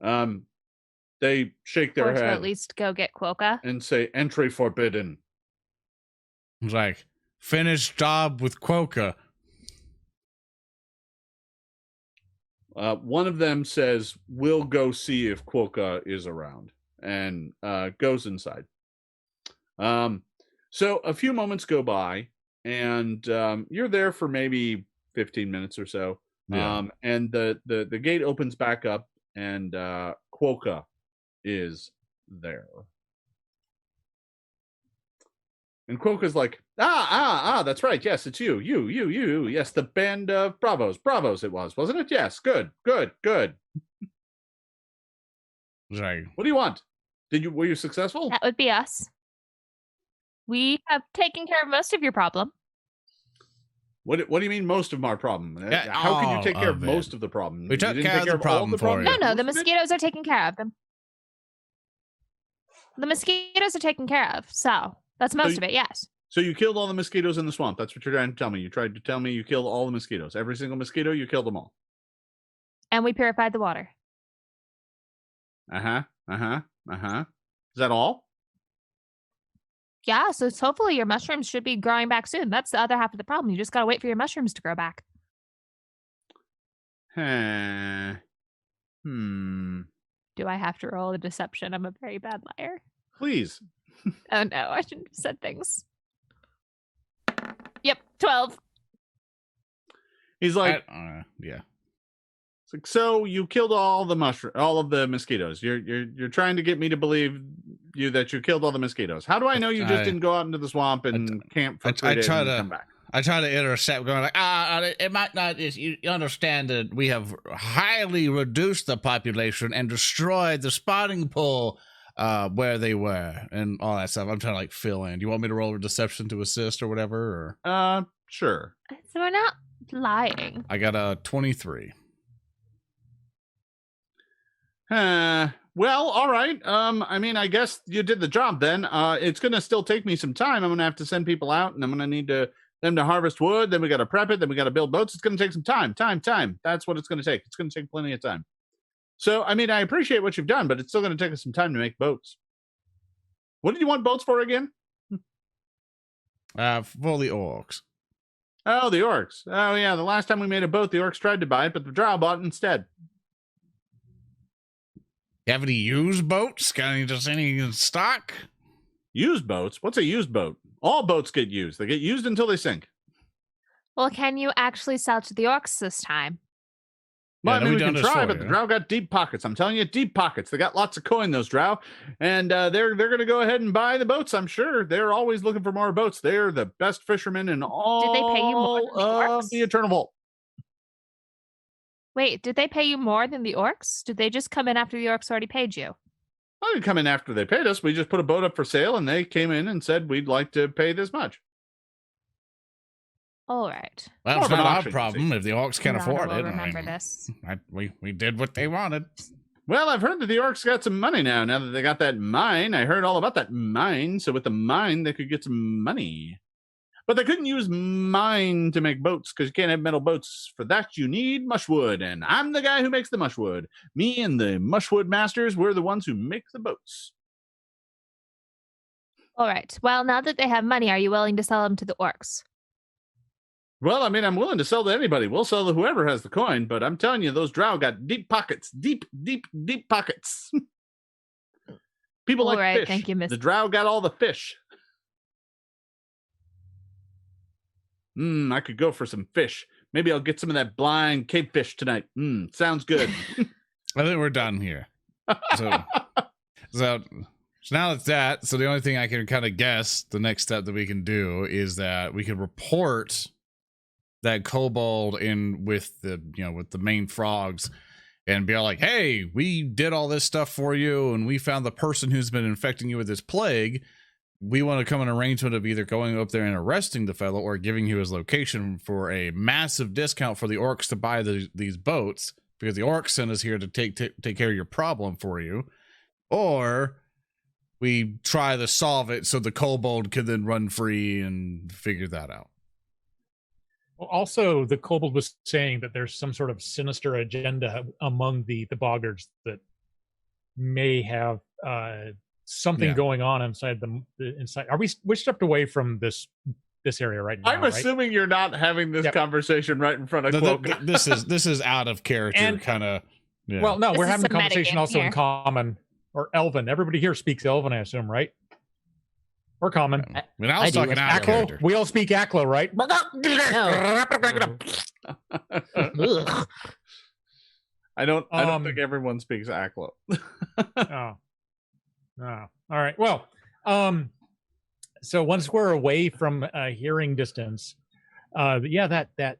They shake their Or to head at least go get Quokka. and say, "Entry forbidden." It's like, finish job with Quokka. One of them says, "We'll go see if Quokka is around," and goes inside. So a few moments go by, and you're there for maybe 15 minutes or so. Yeah. And the gate opens back up, and Quokka is there. And Quokka's like, that's right. Yes, it's you. You. Yes, the band of Bravos it was, wasn't it? Yes, good. It's like, What do you want? Were you successful? That would be us. We have taken care of most of your problem. What do you mean most of my problem? Yeah, How can you all take care of of it. most of the problem? We You took didn't care take of the all problem for you. No, the Most of it? mosquitoes are taken care of. The mosquitoes are taken care of. So that's most of it, yes. So you killed all the mosquitoes in the swamp. That's what you're trying to tell me. You tried to tell me you killed all the mosquitoes. Every single mosquito, you killed them all. And we purified the water. Is that all? Yeah, so hopefully your mushrooms should be growing back soon. That's the other half of the problem. You just gotta wait for your mushrooms to grow back. Do I have to roll a deception? I'm a very bad liar. Please. Oh no, I shouldn't have said things. Yep, 12. He's like, yeah. it's like, so you killed all the mosquitoes. You're trying to get me to believe you that you killed all the mosquitoes. How do I know you just didn't go out into the swamp and camp for 3 days and come back? I try to intercept, going like, it might not. You understand that we have highly reduced the population and destroyed the spawning pool where they were and all that stuff. I'm trying to like fill in. Do you want me to roll a deception to assist or whatever? Or Sure. So we're not lying. I got a 23. Well, all right. I mean, I guess you did the job then. It's going to still take me some time. I'm going to have to send people out, and I'm going to need them to harvest wood. Then we got to prep it. Then we got to build boats. It's going to take some time. That's what it's going to take. It's going to take plenty of time. So, I mean, I appreciate what you've done, but it's still going to take us some time to make boats. What did you want boats for again? For the orcs. Oh, the orcs. Oh, yeah. The last time we made a boat, the orcs tried to buy it, but the drow bought it instead. You have any used boats? Got any in stock? Used boats? What's a used boat? All boats get used. They get used until they sink. Well, can you actually sell to the orcs this time? Well, Yeah, I mean, we done can this try, for but you. the drow got deep pockets. I'm telling you, deep pockets. They got lots of coin, those drow. And they're going to go ahead and buy the boats, I'm sure. They're always looking for more boats. They're the best fishermen in all Did they pay you more than the of orcs? the Eternal Vault. Wait, did they pay you more than the orcs? Did they just come in after the orcs already paid you? Well, we come in after they paid us. We just put a boat up for sale, and they came in and said, we'd like to pay this much. All right. Well, More it's of an not our option, problem if the orcs can't Ilana afford will it. remember this. We did what they wanted. Well, I've heard that the orcs got some money now that they got that mine. I heard all about that mine. So with the mine, they could get some money. But they couldn't use mine to make boats because you can't have metal boats. For that, you need mushwood. And I'm the guy who makes the mushwood. Me and the mushwood masters, we're the ones who make the boats. All right. Well, now that they have money, are you willing to sell them to the orcs? Well, I mean, I'm willing to sell to anybody. We'll sell to whoever has the coin. But I'm telling you, those drow got deep pockets. Deep pockets. People All like right, fish. thank you, Miss. The drow got all the fish. I could go for some fish. Maybe I'll get some of that blind cape fish tonight. Sounds good. I think we're done here. So now it's that. So the only thing I can kind of guess the next step that we can do is that we can report that kobold in with the main frogs and be all like, hey, we did all this stuff for you and we found the person who's been infecting you with this plague. We want to come an arrangement of either going up there and arresting the fellow or giving you his location for a massive discount for the orcs to buy these boats because the orcs sent us here to take care of your problem for you. Or we try to solve it so the kobold can then run free and figure that out. Well, also, the kobold was saying that there's some sort of sinister agenda among the Boggards that may have something going on inside the inside. We're stepped away from this area right now. I'm assuming you're not having this conversation right in front of Quokka. This is out of character, kind of. Yeah. Well, no, This we're is having a some conversation metagame also here. in common or Elven. Everybody here speaks Elven, I assume, right? Or common. I mean, I was talking out of Aklo. character. We all speak Aklo, right? No. Ugh. I don't think everyone speaks Aklo. Oh. All right. Well, so once we're away from hearing distance, that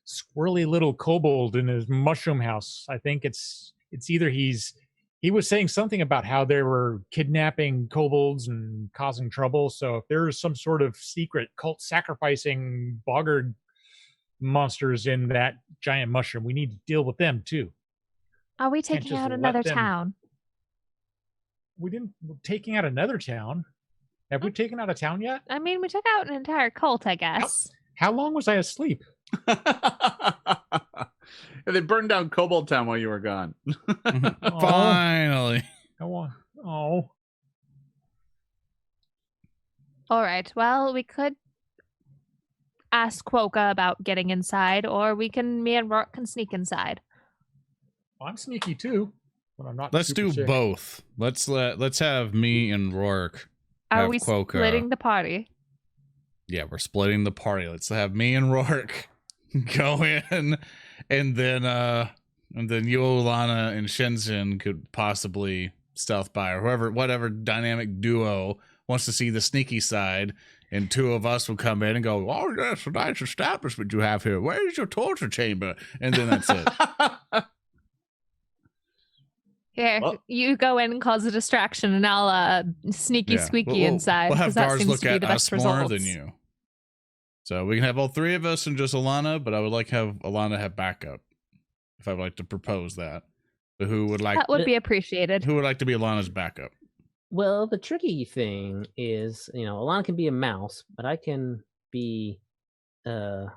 squirrely little kobold in his mushroom house, I think it's either he was saying something about how they were kidnapping kobolds and causing trouble. So if there's some sort of secret cult sacrificing Boggard monsters in that giant mushroom, we need to deal with them too. Are we Can't taking just out let another them- town? We're taking out another town. Have we taken out a town yet? I mean, we took out an entire cult, I guess. How long was I asleep? And they burned down Kobold Town while you were gone. Finally. Go on. Oh. All right. Well, we could ask Quokka about getting inside, or me and Roark can sneak inside. Well, I'm sneaky too, but I'm not. Let's super do sick. both. Let's have me and Roark. Are have we Quokka. splitting the party? Yeah, we're splitting the party. Let's have me and Roark go in, and then you, Ilana, and Shensen could possibly stealth by, or whatever dynamic duo wants to see the sneaky side, and two of us will come in and go, "Oh, that's a nice establishment you have here. Where's your torture chamber?" And then that's it. Here, Well- you go in and cause a distraction, and I'll sneaky Yeah. squeaky inside. We'll have 'cause that guards seems look to be at the best us more results. than you. So we can have all three of us and just Ilana, but I would like to have Ilana have backup if I would like to propose that. So who would like That would be appreciated. who would like to be Ilana's backup? Well, the tricky thing is, Alana can be a mouse, but I can be Yeah,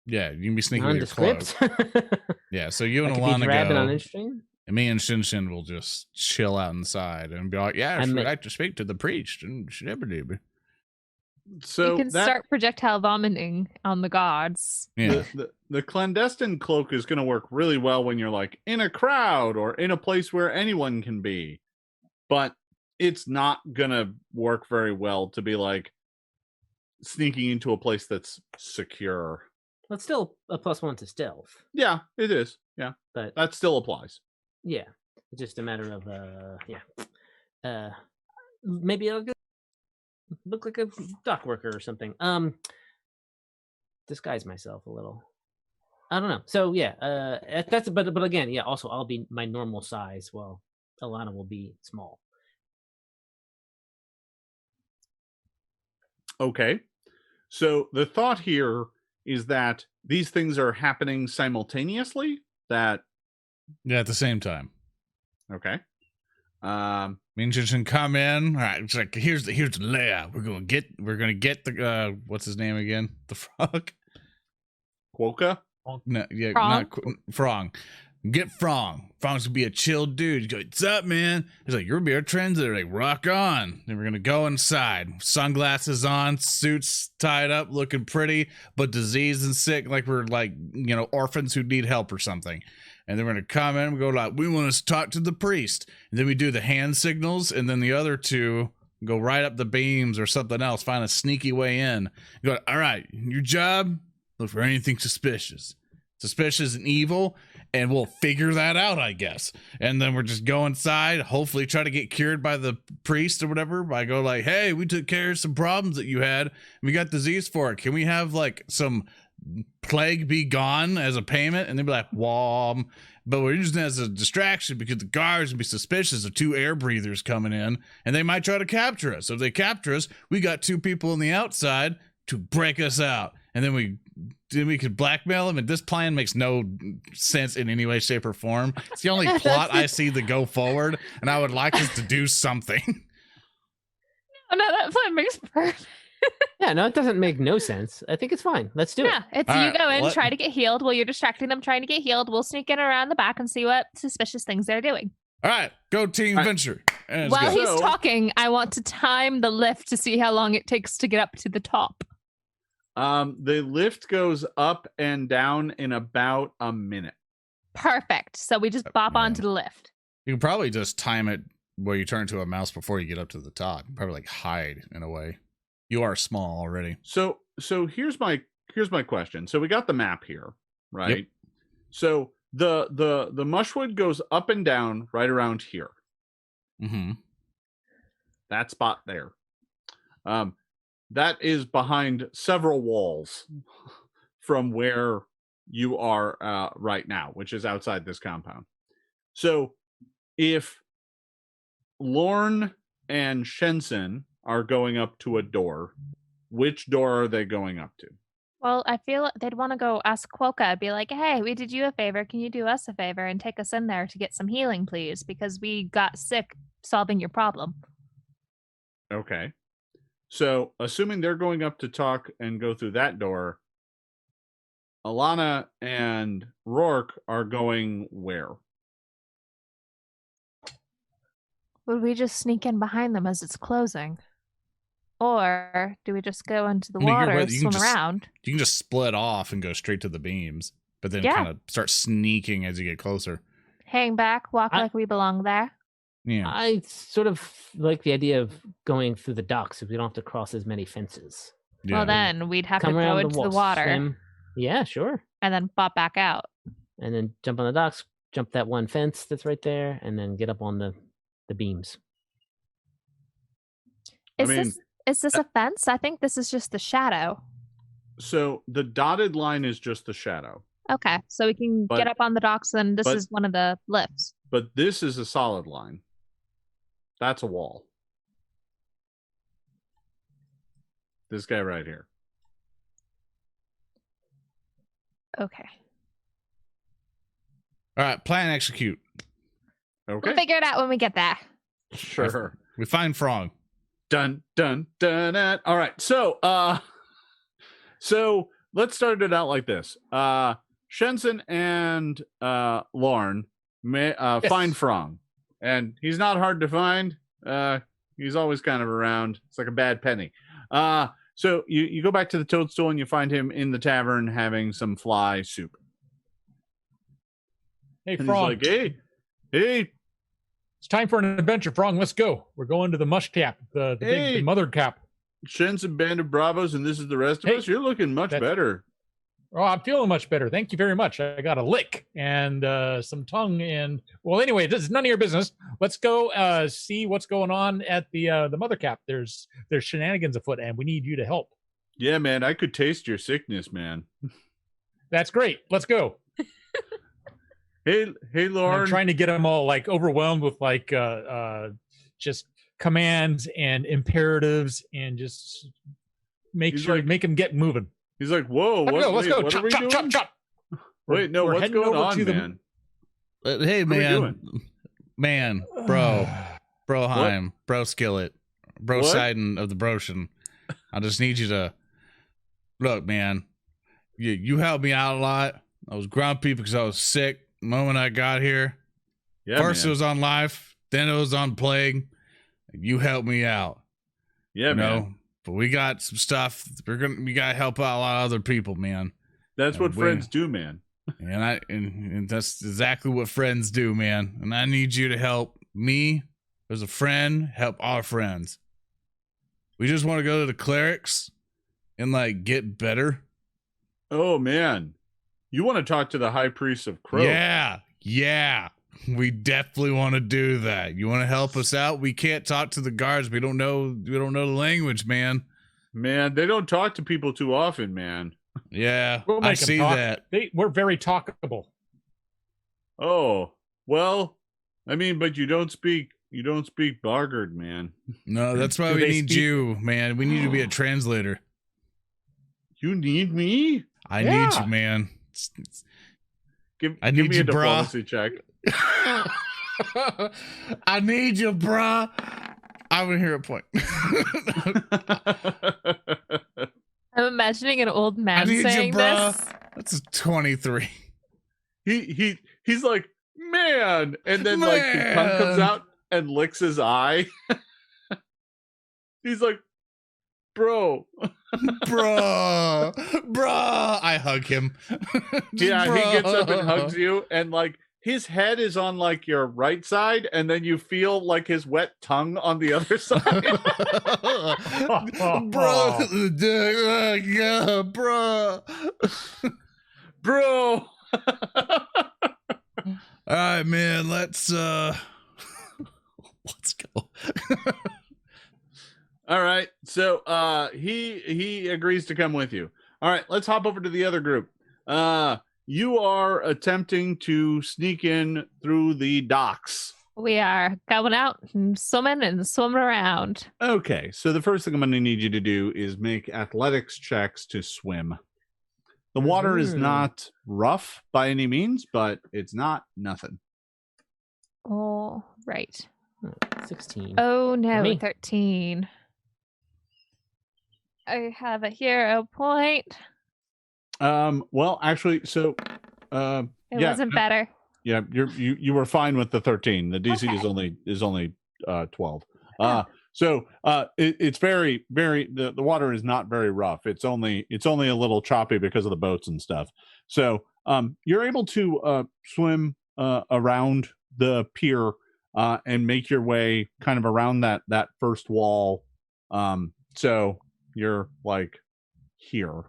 you can be sneaking with your cloak. nondescript. Yeah, so you I and could be Ilana driving on go, interesting. and me and Shensen will just chill out inside and be like, "Yeah, we'd like to speak to the priest." And So you can start projectile vomiting on the guards. yeah, the clandestine cloak is going to work really well when you're like in a crowd or in a place where anyone can be, but it's not going to work very well to be like sneaking into a place that's secure. Well, it's still a +1 to stealth. Yeah, it is. Yeah, But that still applies. yeah, it's just a matter of maybe I'll look like a dock worker or something. Disguise myself a little. I don't know. So yeah, that's but again, yeah. Also, I'll be my normal size. While Ilana will be small. Okay. So the thought here is that these things are happening simultaneously. That at the same time. okay. Me and Shensen come in. All right, it's like here's the layout. We're gonna get the what's his name again? The frog. Quokka. No, yeah, Frong? not Frong. Get Frong. Frong's gonna be a chill dude. He's go, what's up, man? He's like, you're gonna be our translator. Like, rock on. Then we're gonna go inside. Sunglasses on, suits tied up, looking pretty, but diseased and sick, like we're like, orphans who need help or something. And then we're gonna come in and go like, we want to talk to the priest. And then we do the hand signals, and then the other two go right up the beams or something else, find a sneaky way in. You go, all right, your job, look for anything suspicious and evil, and we'll figure that out, I guess. And then we're just go inside, hopefully try to get cured by the priest or whatever. I go like, hey, we took care of some problems that you had. We got disease for it. Can we have like some plague be gone as a payment? And they'd be like, wom. But we're using it as a distraction because the guards would be suspicious of 2 air breathers coming in, and they might try to capture us. So if they capture us, we got 2 people on the outside to break us out. And then we could blackmail him, and this plan makes no sense in any way, shape, or form. It's the only plot I see to go forward, and I would like us to do something. Oh, no, that plan makes perfect. Yeah, no, it doesn't make no sense. I think it's fine. Let's do it. Yeah, it's All you right, go in, try to get healed while you're distracting them trying to get healed. We'll sneak in around the back and see what suspicious things they're doing. All right, go team All right. venture. And While let's go. he's talking, I want to time the lift to see how long it takes to get up to the top. The lift goes up and down in about a minute. Perfect. So we just bop Yeah. onto the lift. You can probably just time it where you turn to a mouse before you get up to the top. Probably like hide in a way. You are small already. So here's my question. So we got the map here, right? Yep. So the mushwood goes up and down right around here. Mm-hmm. That spot there. That is behind several walls from where you are right now, which is outside this compound. So if Lorne and Shensen are going up to a door, which door are they going up to? Well, I feel they'd want to go ask Quokka, be like, hey, we did you a favor. Can you do us a favor and take us in there to get some healing, please? Because we got sick solving your problem. Okay. So assuming they're going up to talk and go through that door, Ilana and Roark are going where? Would we just sneak in behind them as it's closing? Or do we just go into the water and swim around? You can just split off and go straight to the beams, but then Yeah. kind of start sneaking as you get closer. Hang back, walk like we belong there. Yeah. I sort of like the idea of going through the docks if we don't have to cross as many fences. Yeah. Well, then we'd have Come to go around into the wall, water swim. Yeah, sure. and then pop back out. And then jump on the docks, jump that one fence that's right there, and then get up on the beams. Is this a fence? I think this is just the shadow. So the dotted line is just the shadow, Okay, so we can But- get up on the docks, and this but- is one of the lifts. but this is a solid line. That's a wall. This guy right here. Okay. All right, plan execute. Okay. We'll figure it out when we get there. Sure. We find Frog. Dun dun dun. All right. So let's start it out like this. Shensen and Lorne find Frog, and he's not hard to find. He's always kind of around. It's like a bad penny. So you go back to the Toadstool and you find him in the tavern having some fly soup. Hey, And Frog. he's like, hey, It's time for an adventure, Frog. Let's go. We're going to the mush cap, the Hey. big mother cap. Shensen Band of Bravos, and this is the rest of Hey. us. You're looking much better. Oh, I'm feeling much better. Thank you very much. I got a lick and some tongue. And well, anyway, this is none of your business. Let's go see what's going on at the mother cap. There's shenanigans afoot, and we need you to help. Yeah, man, I could taste your sickness, man. That's great. Let's go. Hey, And I'm Lauren. trying to get them all like overwhelmed with like just commands and imperatives, and just make them get moving. He's like, whoa, Let's go. Let's go. what Chop, are we chop, doing? chop, chop. Wait, no, We're what's heading going over on, to the- man? Hey, What are we man. doing? Man, Broheim, Bro Skillet, Bro What? Sidon of the Broshan. I just need you to look, man. You helped me out a lot. I was grumpy because I was sick the moment I got here. Yeah, First man. it was on life, then it was on plague. You helped me out. Yeah, you man. know? But we got some stuff. We gotta help out a lot of other people, man. That's what we- friends do, man. And that's exactly what friends do, man. And I need you to help me as a friend, help our friends. We just want to go to the clerics and like get better. Oh, man. You want to talk to the High Priest of Crow? Yeah. We definitely want to do that. You want to help us out? We can't talk to the guards. We don't know the language, man. Man, they don't talk to people too often, man. Yeah, We'll I make 'em see talk. that. We're very talkable. Oh, well, I mean, but you don't speak Boggard, man. No, that's why Do we they need speak- you, man. We need to be a translator. You need me? I need Yeah. you, man. Give I give need me a you, brah. diplomacy check. I need you, bruh. I would hear a point. I'm imagining an old I man need you, saying bruh. this. That's a 23. He's like, man, and then like his tongue comes Man. out and licks his eye. He's like, bro. Bruh. I hug him. Yeah, he gets up and Bruh. hugs you, and like his head is on like your right side, and then you feel like his wet tongue on the other side. Bro. Yeah, bro. Bro. All right, man. Let's go. All right. So he agrees to come with you. All right, let's hop over to the other group. You are attempting to sneak in through the docks. We are going out and swimming around. Okay, so the first thing I'm going to need you to do is make athletics checks to swim. The water is not rough by any means, but it's not nothing. Oh, right. 16. Oh no, me. 13. I have a hero point. Well, actually, so It yeah, wasn't better. yeah, you were fine with the 13. The DC Okay. is only 12. Oh. So it's very the water is not very rough. It's only a little choppy because of the boats and stuff. So you're able to swim around the pier and make your way kind of around that first wall. So you're like here.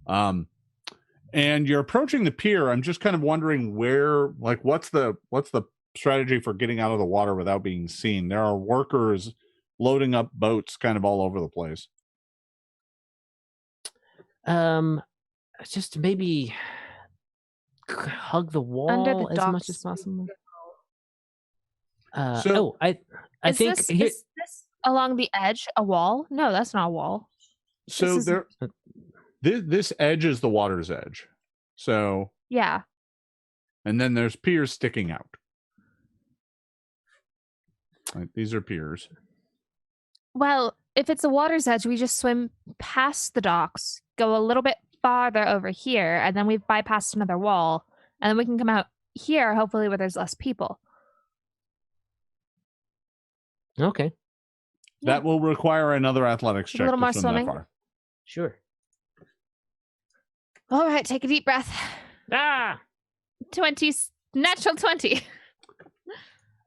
And you're approaching the pier. I'm just kind of wondering where, like, what's the strategy for getting out of the water without being seen? There are workers loading up boats kind of all over the place. Just maybe hug the wall Under the as much docks. as possible. So- I Is think this, here, is this along the edge a wall? No, that's not a wall. So This there, this edge is the water's edge. So, Yeah. and then there's piers sticking out. Right, these are piers. Well, if it's a water's edge, we just swim past the docks, go a little bit farther over here, and then we've bypassed another wall, and then we can come out here, hopefully where there's less people. Okay, That will require another athletics check. A little to more swim swimming. That far. sure. All right, take a deep breath. Ah! 20, natural 20.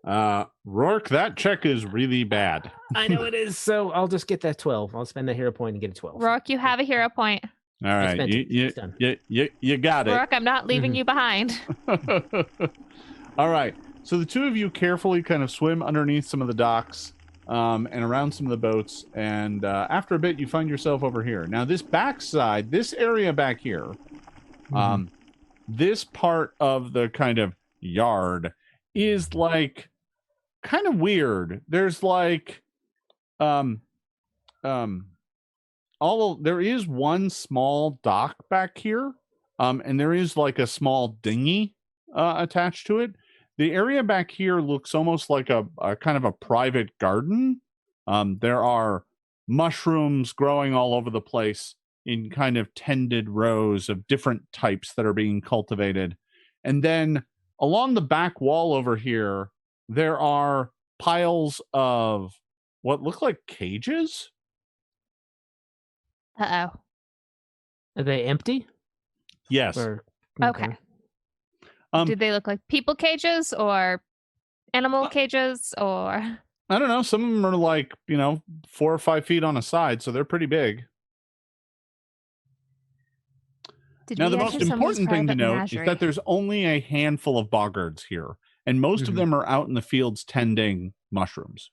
Roark, that check is really bad. I know it is, so I'll just get that 12. I'll spend that hero point and get a 12. Roark, you have a hero point. All right, spent it. It's done. you got it. Roark, I'm not leaving you behind. All right. So the two of you carefully kind of swim underneath some of the docks and around some of the boats. And after a bit, you find yourself over here. Now, this backside, this area back here, this part of the kind of yard is like kind of weird. There's like, there is one small dock back here. And there is like a small dinghy attached to it. The area back here looks almost like a kind of a private garden. There are mushrooms growing all over the place in kind of tended rows of different types that are being cultivated. And then along the back wall over here, there are piles of what look like cages. Uh-oh. Are they empty? Yes. Okay. Did they look like people cages or animal cages or? I don't know. Some of them are like, 4 or 5 feet on a side, so they're pretty big. Now, the most important thing to note is that there's only a handful of boggards here, and most of them are out in the fields tending mushrooms.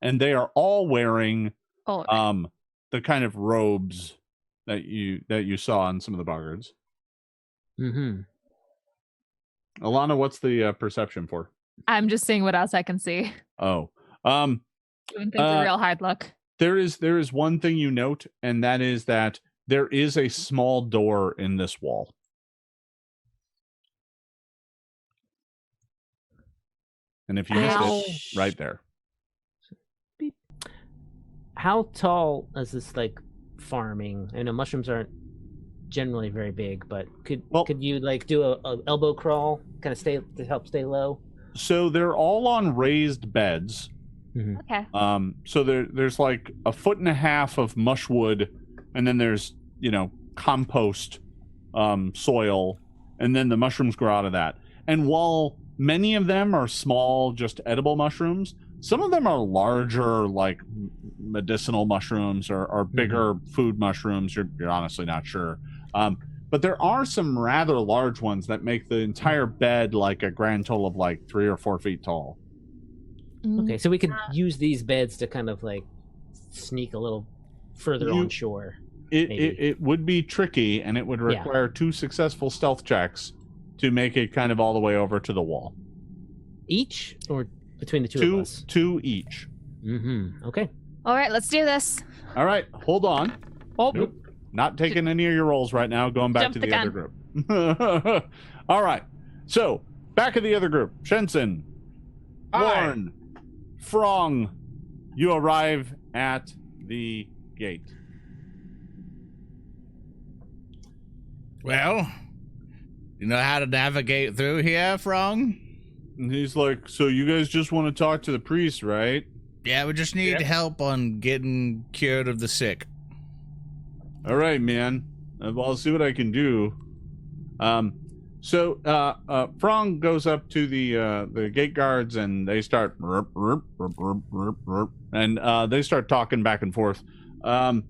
And they are all wearing the kind of robes that you saw on some of the boggards. Mm-hmm. Ilana, what's the perception for? I'm just seeing what else I can see. Oh. Giving things a real hard look. There is one thing you note, and that is that there is a small door in this wall. And if you missed it, right there. How tall is this like farming? I know mushrooms aren't generally very big, but could you like do a elbow crawl, kind of help stay low? So they're all on raised beds. Mm-hmm. Okay. So there's like 1.5 feet of mushwood, and then there's compost soil, and then the mushrooms grow out of that. And while many of them are small, just edible mushrooms, some of them are larger, like medicinal mushrooms or bigger food mushrooms. You're honestly not sure. But there are some rather large ones that make the entire bed like a grand total of like 3 or 4 feet tall. Okay, so we could use these beds to kind of like sneak a little further on shore. It would be tricky, and it would require 2 successful stealth checks to make it kind of all the way over to the wall. Each, or between the two of us? 2 each. Mm-hmm. Okay. All right, let's do this. All right, hold on. Oh, nope. Not taking any of your rolls right now. Going back to the other group. All right. So, back of the other group. Shensen, Warren, Frong, you arrive at the gate. Well, you know how to navigate through here, Frong? And he's like, so you guys just want to talk to the priest, right? Yeah, we just need help on getting cured of the sick. All right, man. I'll see what I can do. So Frong goes up to the gate guards, and they start and they start talking back and forth. Let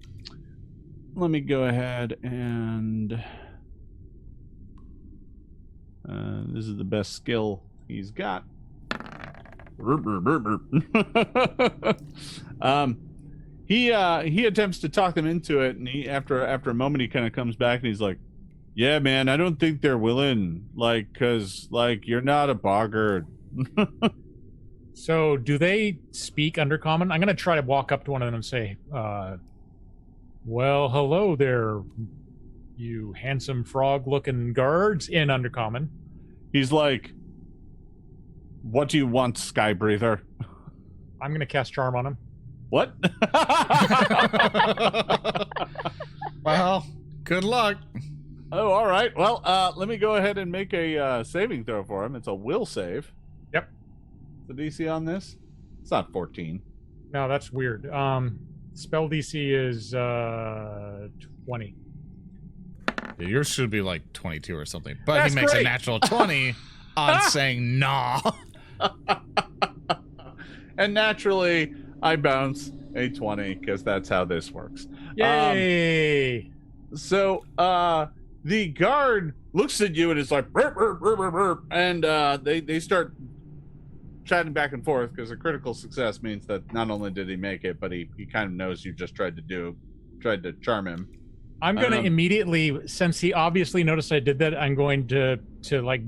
me go ahead and this is the best skill he's got. He attempts to talk them into it, and he after a moment he kind of comes back and he's like, "Yeah, man, I don't think they're willing, like, cause like you're not a Boggard." So, do they speak Undercommon? I'm gonna try to walk up to one of them and say, "Well, hello there, you handsome frog-looking guards in Undercommon." He's like, "What do you want, Sky Breather?" I'm gonna cast Charm on him. What? Well, good luck. Oh, all right. Well, let me go ahead and make a saving throw for him. It's a will save. Yep. The DC on this? It's not 14. No, that's weird. Spell DC is 20. Yeah, yours should be like 22 or something. But That's he makes great. a natural 20 on saying nah. And naturally, I bounce a 20 because that's how this works. Yay! So, the guard looks at you and is like, burp, burp, burp, burp, burp, and they start chatting back and forth because a critical success means that not only did he make it, but he kind of knows you just tried to charm him. I'm going to immediately, since he obviously noticed I did that, I'm going to like,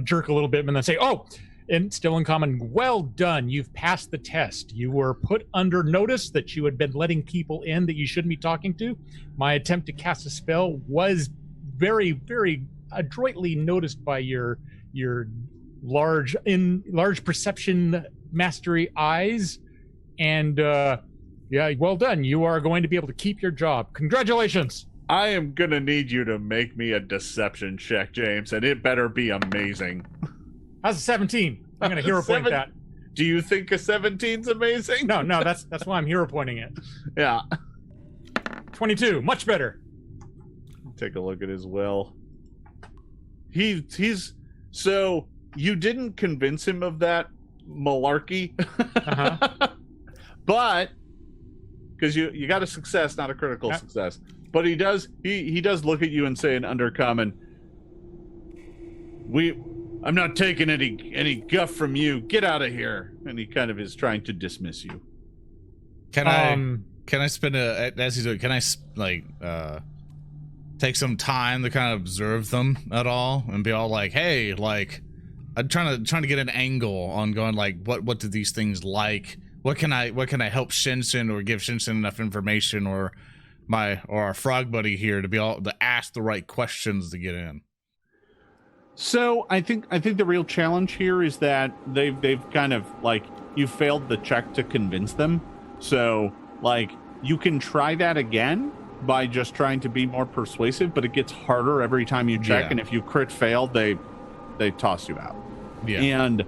jerk a little bit and then say, oh, and still in common, well done. You've passed the test. You were put under notice that you had been letting people in that you shouldn't be talking to. My attempt to cast a spell was very, very adroitly noticed by your large perception mastery eyes. And yeah, well done. You are going to be able to keep your job. Congratulations. I am going to need you to make me a deception check, James, and it better be amazing. How's a 17? I'm going to hero point that. Do you think a 17's amazing? No, that's why I'm hero pointing it. Yeah. 22, much better. Take a look at his will. He's so you didn't convince him of that malarkey. Uh-huh. But because you got a success, not a critical success. But he does look at you and say in undercommon, I'm not taking any guff from you. Get out of here. And he kind of is trying to dismiss you. Can I spend as he's doing? Can I take some time to kind of observe them at all and be all like, hey, like I'm trying to get an angle on going like what do these things like? What can I help Shensen or give Shensen enough information or our frog buddy here to be able to ask the right questions to get in? So I think the real challenge here is that they've kind of like you failed the check to convince them. So like you can try that again by just trying to be more persuasive, but it gets harder every time you check. Yeah. And if you crit fail, they toss you out. Yeah. And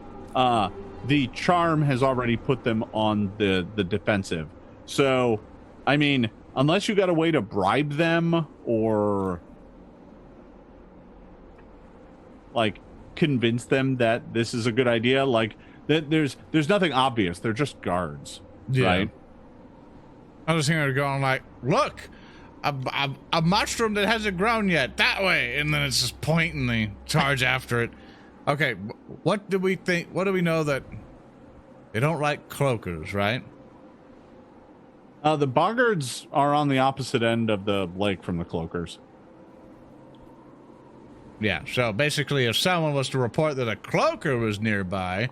the charm has already put them on the defensive. So I mean, unless you got a way to bribe them or like convince them that this is a good idea, like that there's nothing obvious. They're just guards, right? I'm just hearing her going like, look, a mushroom that hasn't grown yet, that way, and then it's just pointing the charge after it. Okay, what do we think? What do we know that they don't like cloakers, right? The Boggards are on the opposite end of the lake from the cloakers. Yeah, so basically if someone was to report that a cloaker was nearby...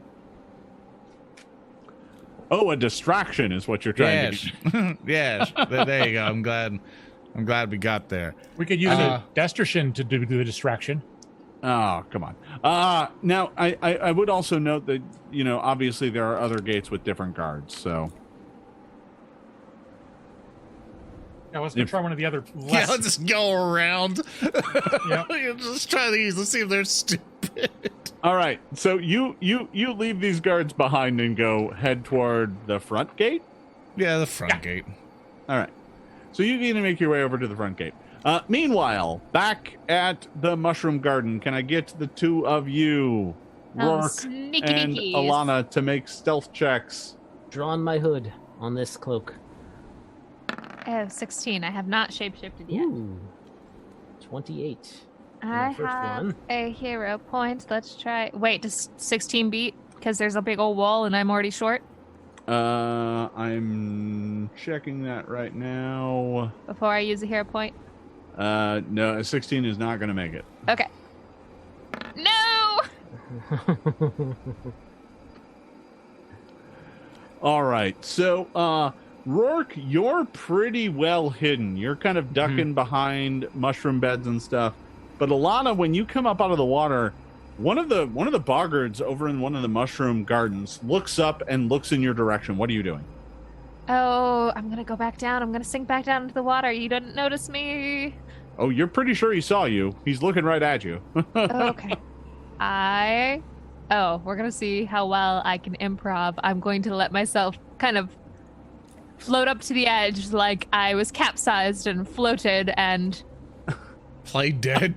Oh, a distraction is what you're trying to get. Yes, there you go. I'm glad we got there. We could use a Destertion to do the distraction. Oh, come on. Now, I would also note that, obviously there are other gates with different guards, so... Yeah, let's go try one of the other Yeah, let's just go around. Yep. Just try these. Let's see if they're stupid. All right, so you leave these guards behind and go head toward the front gate? Yeah, the front gate. All right. So you need to make your way over to the front gate. Meanwhile, back at the Mushroom Garden, can I get the two of you, Roark and Ilana, to make stealth checks? Draw on my hood on this cloak. I have 16. I have not shapeshifted yet. Ooh, 28. I have a hero point. Let's try. Wait, does 16 beat? Because there's a big old wall and I'm already short. I'm checking that right now. Before I use a hero point? No, 16 is not going to make it. Okay. No! All right. So, Roark, you're pretty well hidden. You're kind of ducking behind mushroom beds and stuff. But Ilana, when you come up out of the water, One of the Boggards over in one of the mushroom gardens looks up and looks in your direction. What are you doing? Oh, I'm gonna go back down. I'm gonna sink back down into the water. You didn't notice me. Oh, you're pretty sure he saw you. He's looking right at you. Okay. We're gonna see how well I can improv. I'm going to let myself kind of float up to the edge like I was capsized and floated and Play dead.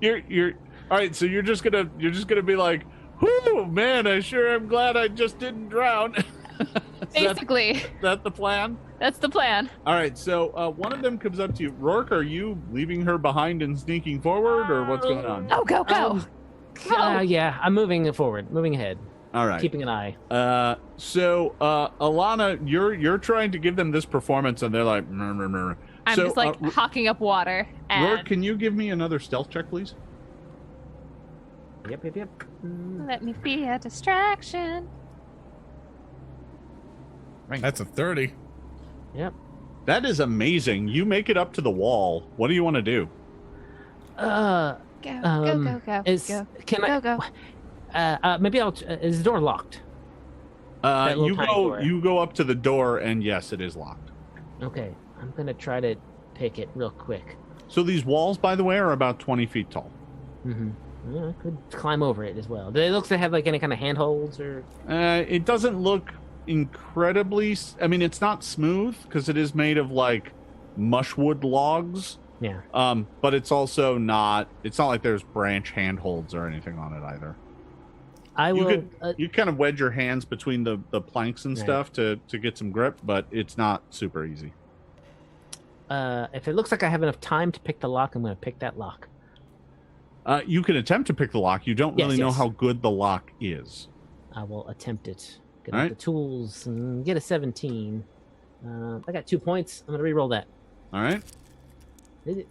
You're all right. So you're just gonna be like, "Whoo, man! I sure am glad I just didn't drown." basically. That the plan? That's the plan. All right. So one of them comes up to you. Roark, are you leaving her behind and sneaking forward, or what's going on? Oh, go. Yeah, I'm moving forward, moving ahead, All right. keeping an eye. So Ilana, you're trying to give them this performance, and they're like, "Meh, meh, meh." I'm So, just like hawking up water. Roark, And can you give me another stealth check, please? Yep. let me be a distraction. That's a 30. Yep. That is amazing. You make it up to the wall. What do you want to do? Go. Is go. can I? Go. Maybe I'll. Is the door locked? That little You tiny go door. you go up to the door, and yes, it is locked. Okay, I'm gonna try to pick it real quick. So these walls, by the way, are about 20 feet tall. Mm-hmm. Yeah, I could climb over it as well. Do it look to have like any kind of handholds or? It doesn't look incredibly. I mean, it's not smooth because it is made of like mushwood logs. Yeah. But it's also not. It's not like there's branch handholds or anything on it either. I You will. could you kind of wedge your hands between the planks and Right. stuff to get some grip, but it's not super easy. If it looks like I have enough time to pick the lock, I'm gonna pick that lock. You can attempt to pick the lock. You don't really know Yes. how good the lock is. I will attempt it. Get All out right. the tools and get a 17. I got 2 points. I'm gonna re-roll that. All right. Is it?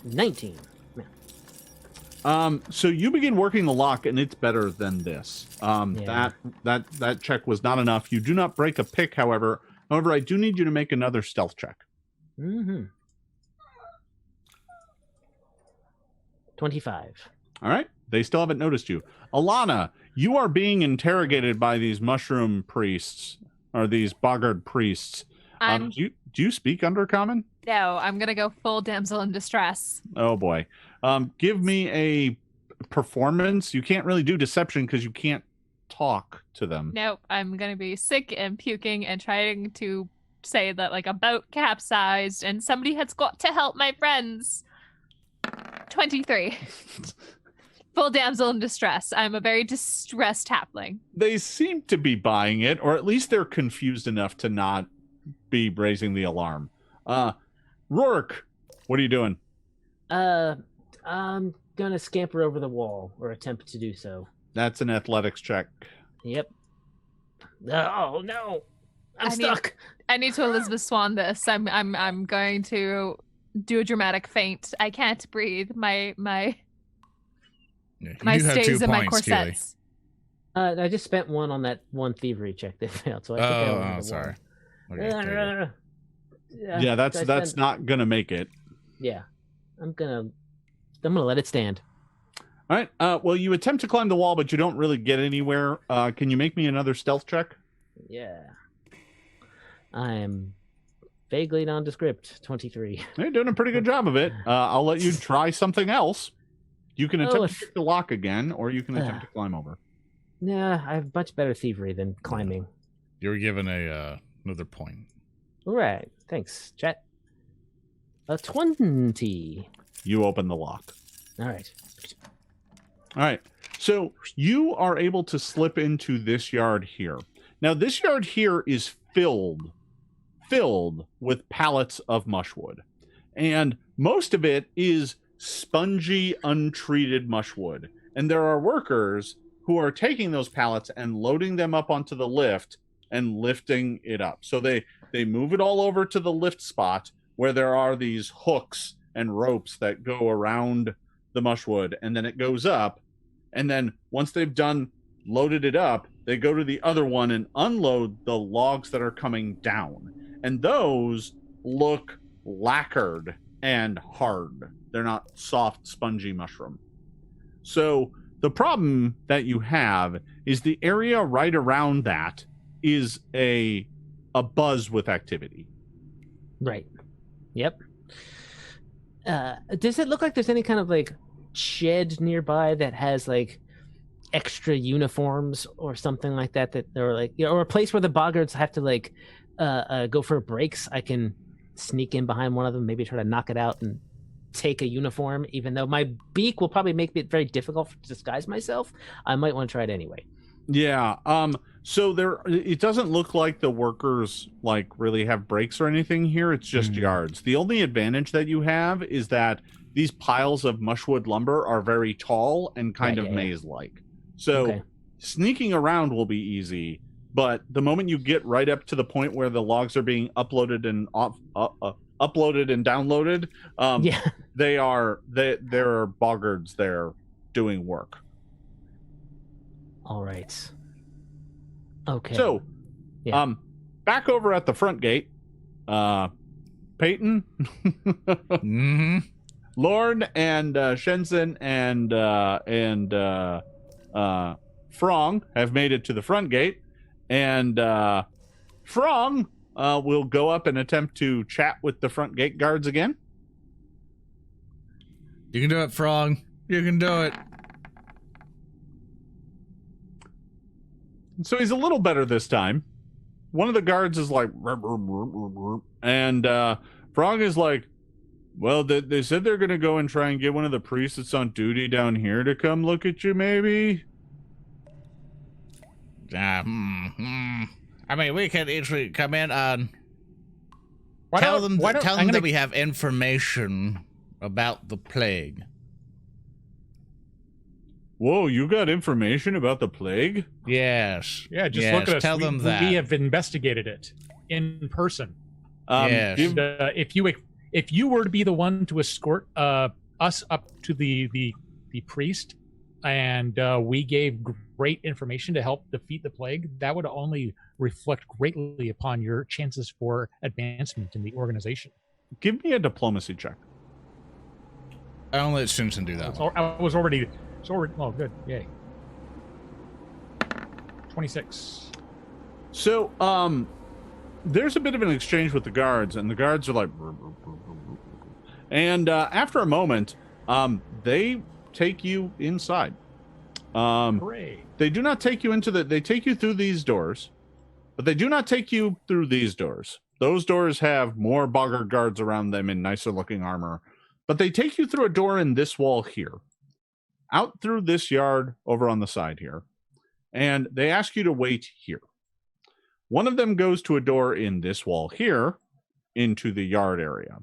19. Man. So you begin working the lock, and it's better than this. Yeah. That check was not enough. You do not break a pick, however. However, I do need you to make another stealth check. Mm-hmm. 25. All right. They still haven't noticed you. Ilana, you are being interrogated by these mushroom priests, or these Boggard priests. I'm Do you speak Undercommon? no. I'm gonna go full damsel in distress. Oh boy. Give me a performance. You can't really do deception because you can't talk to them. Nope. I'm gonna be sick and puking and trying to say that like a boat capsized and somebody has got to help my friends. 23. Full damsel in distress. I'm a very distressed halfling. They seem to be buying it, or at least they're confused enough to not be raising the alarm. Roark, what are you doing? I'm gonna scamper over the wall or attempt to do so. That's an athletics check. Yep. Oh no, I'm stuck. I need to Elizabeth Swan this. I'm going to do a dramatic faint. I can't breathe. My Yeah, you my do have 2 stays and my points, Keeley. corsets. I just spent one on that one thievery check that failed, so I took that one to the sorry. wall. Okay, there you go. Yeah, that's I that's spent- not gonna make it. Yeah, I'm gonna let it stand. All right. Well, you attempt to climb the wall, but you don't really get anywhere. Can you make me another stealth check? Yeah. I am vaguely nondescript. 23. You're doing a pretty good job of it. I'll let you try something else. You can attempt to if- pick the lock again, or you can attempt to climb over. Nah, I have much better thievery than climbing. You were given another point. All right. Thanks, chat. A 20. You open the lock. All right. All right. So you are able to slip into this yard here. Now, this yard here is filled with pallets of mushwood. And most of it is spongy, untreated mushwood. And there are workers who are taking those pallets and loading them up onto the lift and lifting it up. So they move it all over to the lift spot where there are these hooks and ropes that go around the mushwood, and then it goes up. And then once they've loaded it up, they go to the other one and unload the logs that are coming down. And those look lacquered and hard. They're not soft, spongy mushroom. So the problem that you have is the area right around that is a buzz with activity. Right. Yep. Does it look like there's any kind of like shed nearby that has like extra uniforms or something like that they're like, or a place where the Boggards have to like go for breaks? I can sneak in behind one of them, maybe try to knock it out and take a uniform, even though my beak will probably make it very difficult to disguise myself. I might want to try it anyway. Yeah. So it doesn't look like the workers like really have breaks or anything here. It's just yards. The only advantage that you have is that these piles of mushwood lumber are very tall and kind of maze-like. So sneaking around will be easy, but the moment you get right up to the point where the logs are being uploaded and uploaded and downloaded, there are boggards there doing work. All right. Okay. So, back over at the front gate, Peyton, Lorne, and Shensen and Frong have made it to the front gate, and Frong will go up and attempt to chat with the front gate guards again. You can do it, Frog. You can do it. So he's a little better this time. One of the guards is like, and Frog is like, well, they said they're going to go and try and get one of the priests that's on duty down here to come look at you, maybe? I mean, we can easily come in and tell them that we have information about the plague. Whoa, you got information about the plague? Yes. Yeah, just look at us. Tell them that. We have investigated it in person. Yes. If you were to be the one to escort us up to the priest, and we gave great information to help defeat the plague, that would only reflect greatly upon your chances for advancement in the organization. Give me a diplomacy check. I'll let Shensen do that. I was already. Oh, good. Yay. 26. So, there's a bit of an exchange with the guards, and the guards are like, and after a moment, they take you inside. Hooray. They do not take you they take you through these doors, but they do not take you through these doors. Those doors have more Boggard guards around them in nicer looking armor, but they take you through a door in this wall here, out through this yard over on the side here, and they ask you to wait here. One of them goes to a door in this wall here into the yard area.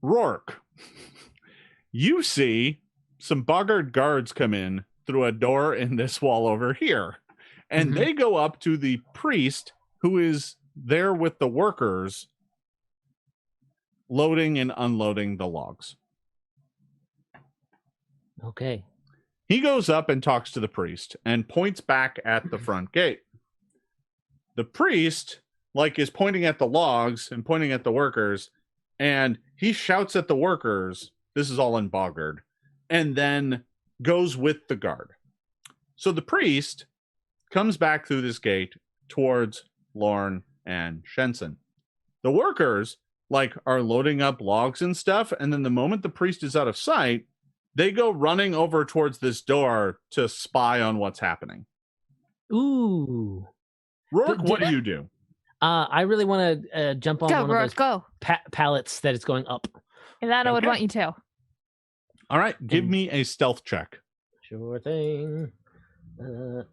Roark, you see some Boggard guards come in through a door in this wall over here, and they go up to the priest who is there with the workers loading and unloading the logs. Okay. He goes up and talks to the priest and points back at the front gate. The priest, is pointing at the logs and pointing at the workers, and he shouts at the workers. This is all in Boggard, and then goes with the guard. So the priest comes back through this gate towards Lorne and Shensen. The workers, are loading up logs and stuff, and then the moment the priest is out of sight, they go running over towards this door to spy on what's happening. Ooh. Roark, what do you do? I really want to jump on one of those pallets that is going up. Ilana would want you to. All right, give me a stealth check. Sure thing. I'm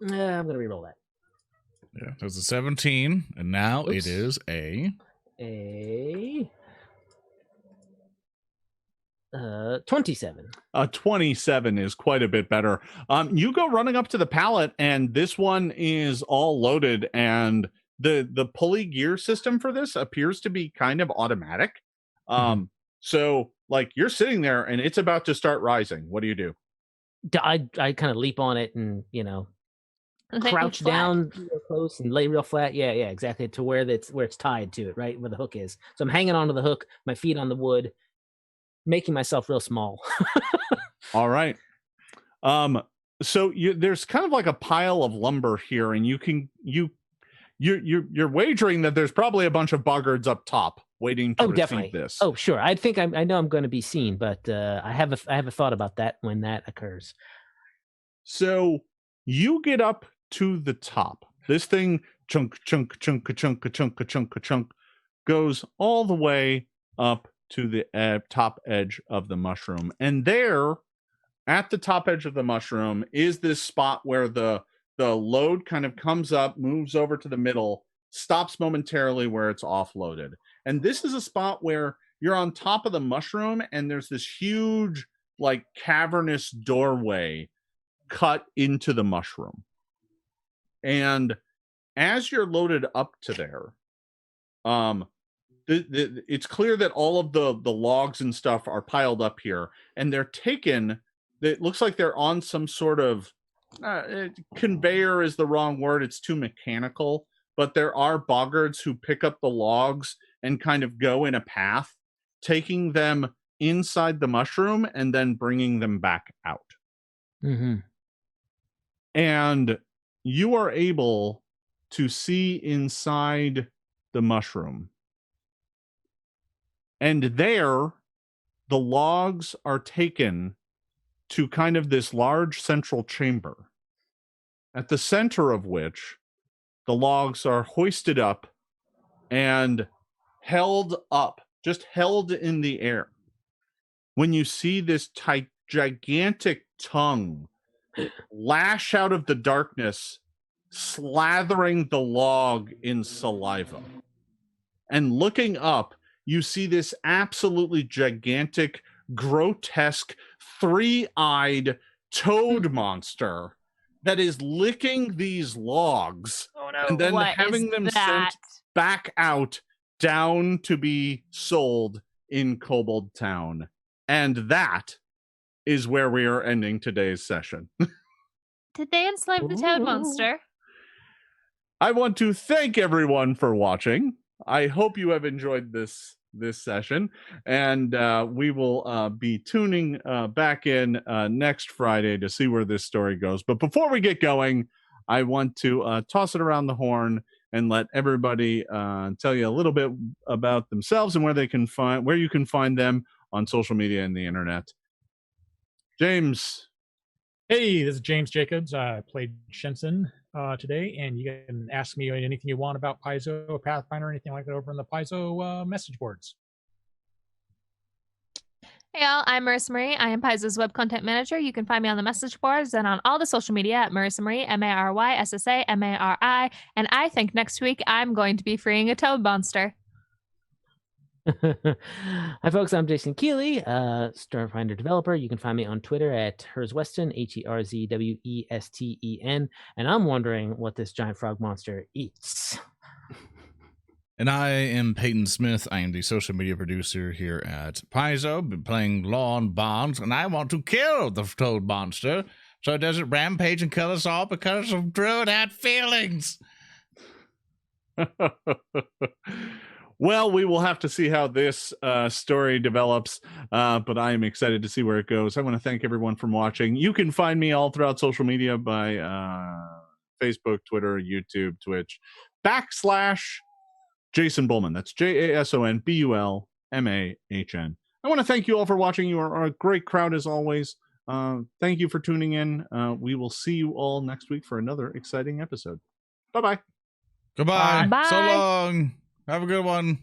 going to reroll that. Yeah, it was a 17, and now it is a 27. 27 is quite a bit better. You go running up to the pallet, and this one is all loaded, and the pulley gear system for this appears to be kind of automatic. So you're sitting there, and it's about to start rising. What do you do? I kind of leap on it and crouch down real close and lay real flat. Yeah, exactly. To where it's tied to it, right where the hook is. So I'm hanging onto the hook, my feet on the wood, making myself real small. All right. So there's kind of like a pile of lumber here, and you're wagering that there's probably a bunch of boggards up top waiting to receive this. Oh, sure. I think I know I'm going to be seen, but I have a thought about that when that occurs. So you get up to the top. This thing chunk goes all the way up to the top edge of the mushroom, and there at the top edge of the mushroom is this spot where the load kind of comes up, moves over to the middle, stops momentarily where it's offloaded. And this is a spot where you're on top of the mushroom and there's this huge, like, cavernous doorway cut into the mushroom. And as you're loaded up to there, it's clear that all of the logs and stuff are piled up here, and they're taken. It looks like they're on some sort of conveyor is the wrong word. It's too mechanical, but there are boggards who pick up the logs and kind of go in a path, taking them inside the mushroom and then bringing them back out. Mm-hmm. And you are able to see inside the mushroom. And there, the logs are taken to kind of this large central chamber, at the center of which the logs are hoisted up and held up, just held in the air. When you see this gigantic tongue lash out of the darkness, slathering the log in saliva. And looking up, you see this absolutely gigantic, grotesque, three-eyed toad monster that is licking these logs and then having them sent back out down to be sold in Kobold Town. And that is where we are ending today's session. Did they enslave the toad monster? I want to thank everyone for watching. I hope you have enjoyed this session, and we will be tuning back in next Friday to see where this story goes. But before we get going, I want to toss it around the horn and let everybody tell you a little bit about themselves and where you can find them on social media and the internet. James. Hey, this is James Jacobs. I played Shensen today, and you can ask me anything you want about Paizo or Pathfinder or anything like that over in the Paizo message boards. Hey all, I'm Maryssa Marie. I am Paizo's web content manager. You can find me on the message boards and on all the social media at Maryssa Marie, Maryssa Mari. And I think next week I'm going to be freeing a toad monster. Hi folks, I'm Jason Keeley, Starfinder developer. You can find me on Twitter at Herzwesten, HerzWesten, and I'm wondering what this giant frog monster eats. And I am Peyton Smith. I am the social media producer here at Paizo. Been playing Lawn Bonds, and I want to kill the toad monster so it doesn't rampage and kill us all because of Druid had feelings. Well, we will have to see how this story develops, but I am excited to see where it goes. I want to thank everyone for watching. You can find me all throughout social media by Facebook, Twitter, YouTube, Twitch, /Jason Bulmahn. That's JasonBulmahn. I want to thank you all for watching. You are a great crowd as always. Thank you for tuning in. We will see you all next week for another exciting episode. Bye-bye. Goodbye. Bye. So long. Have a good one.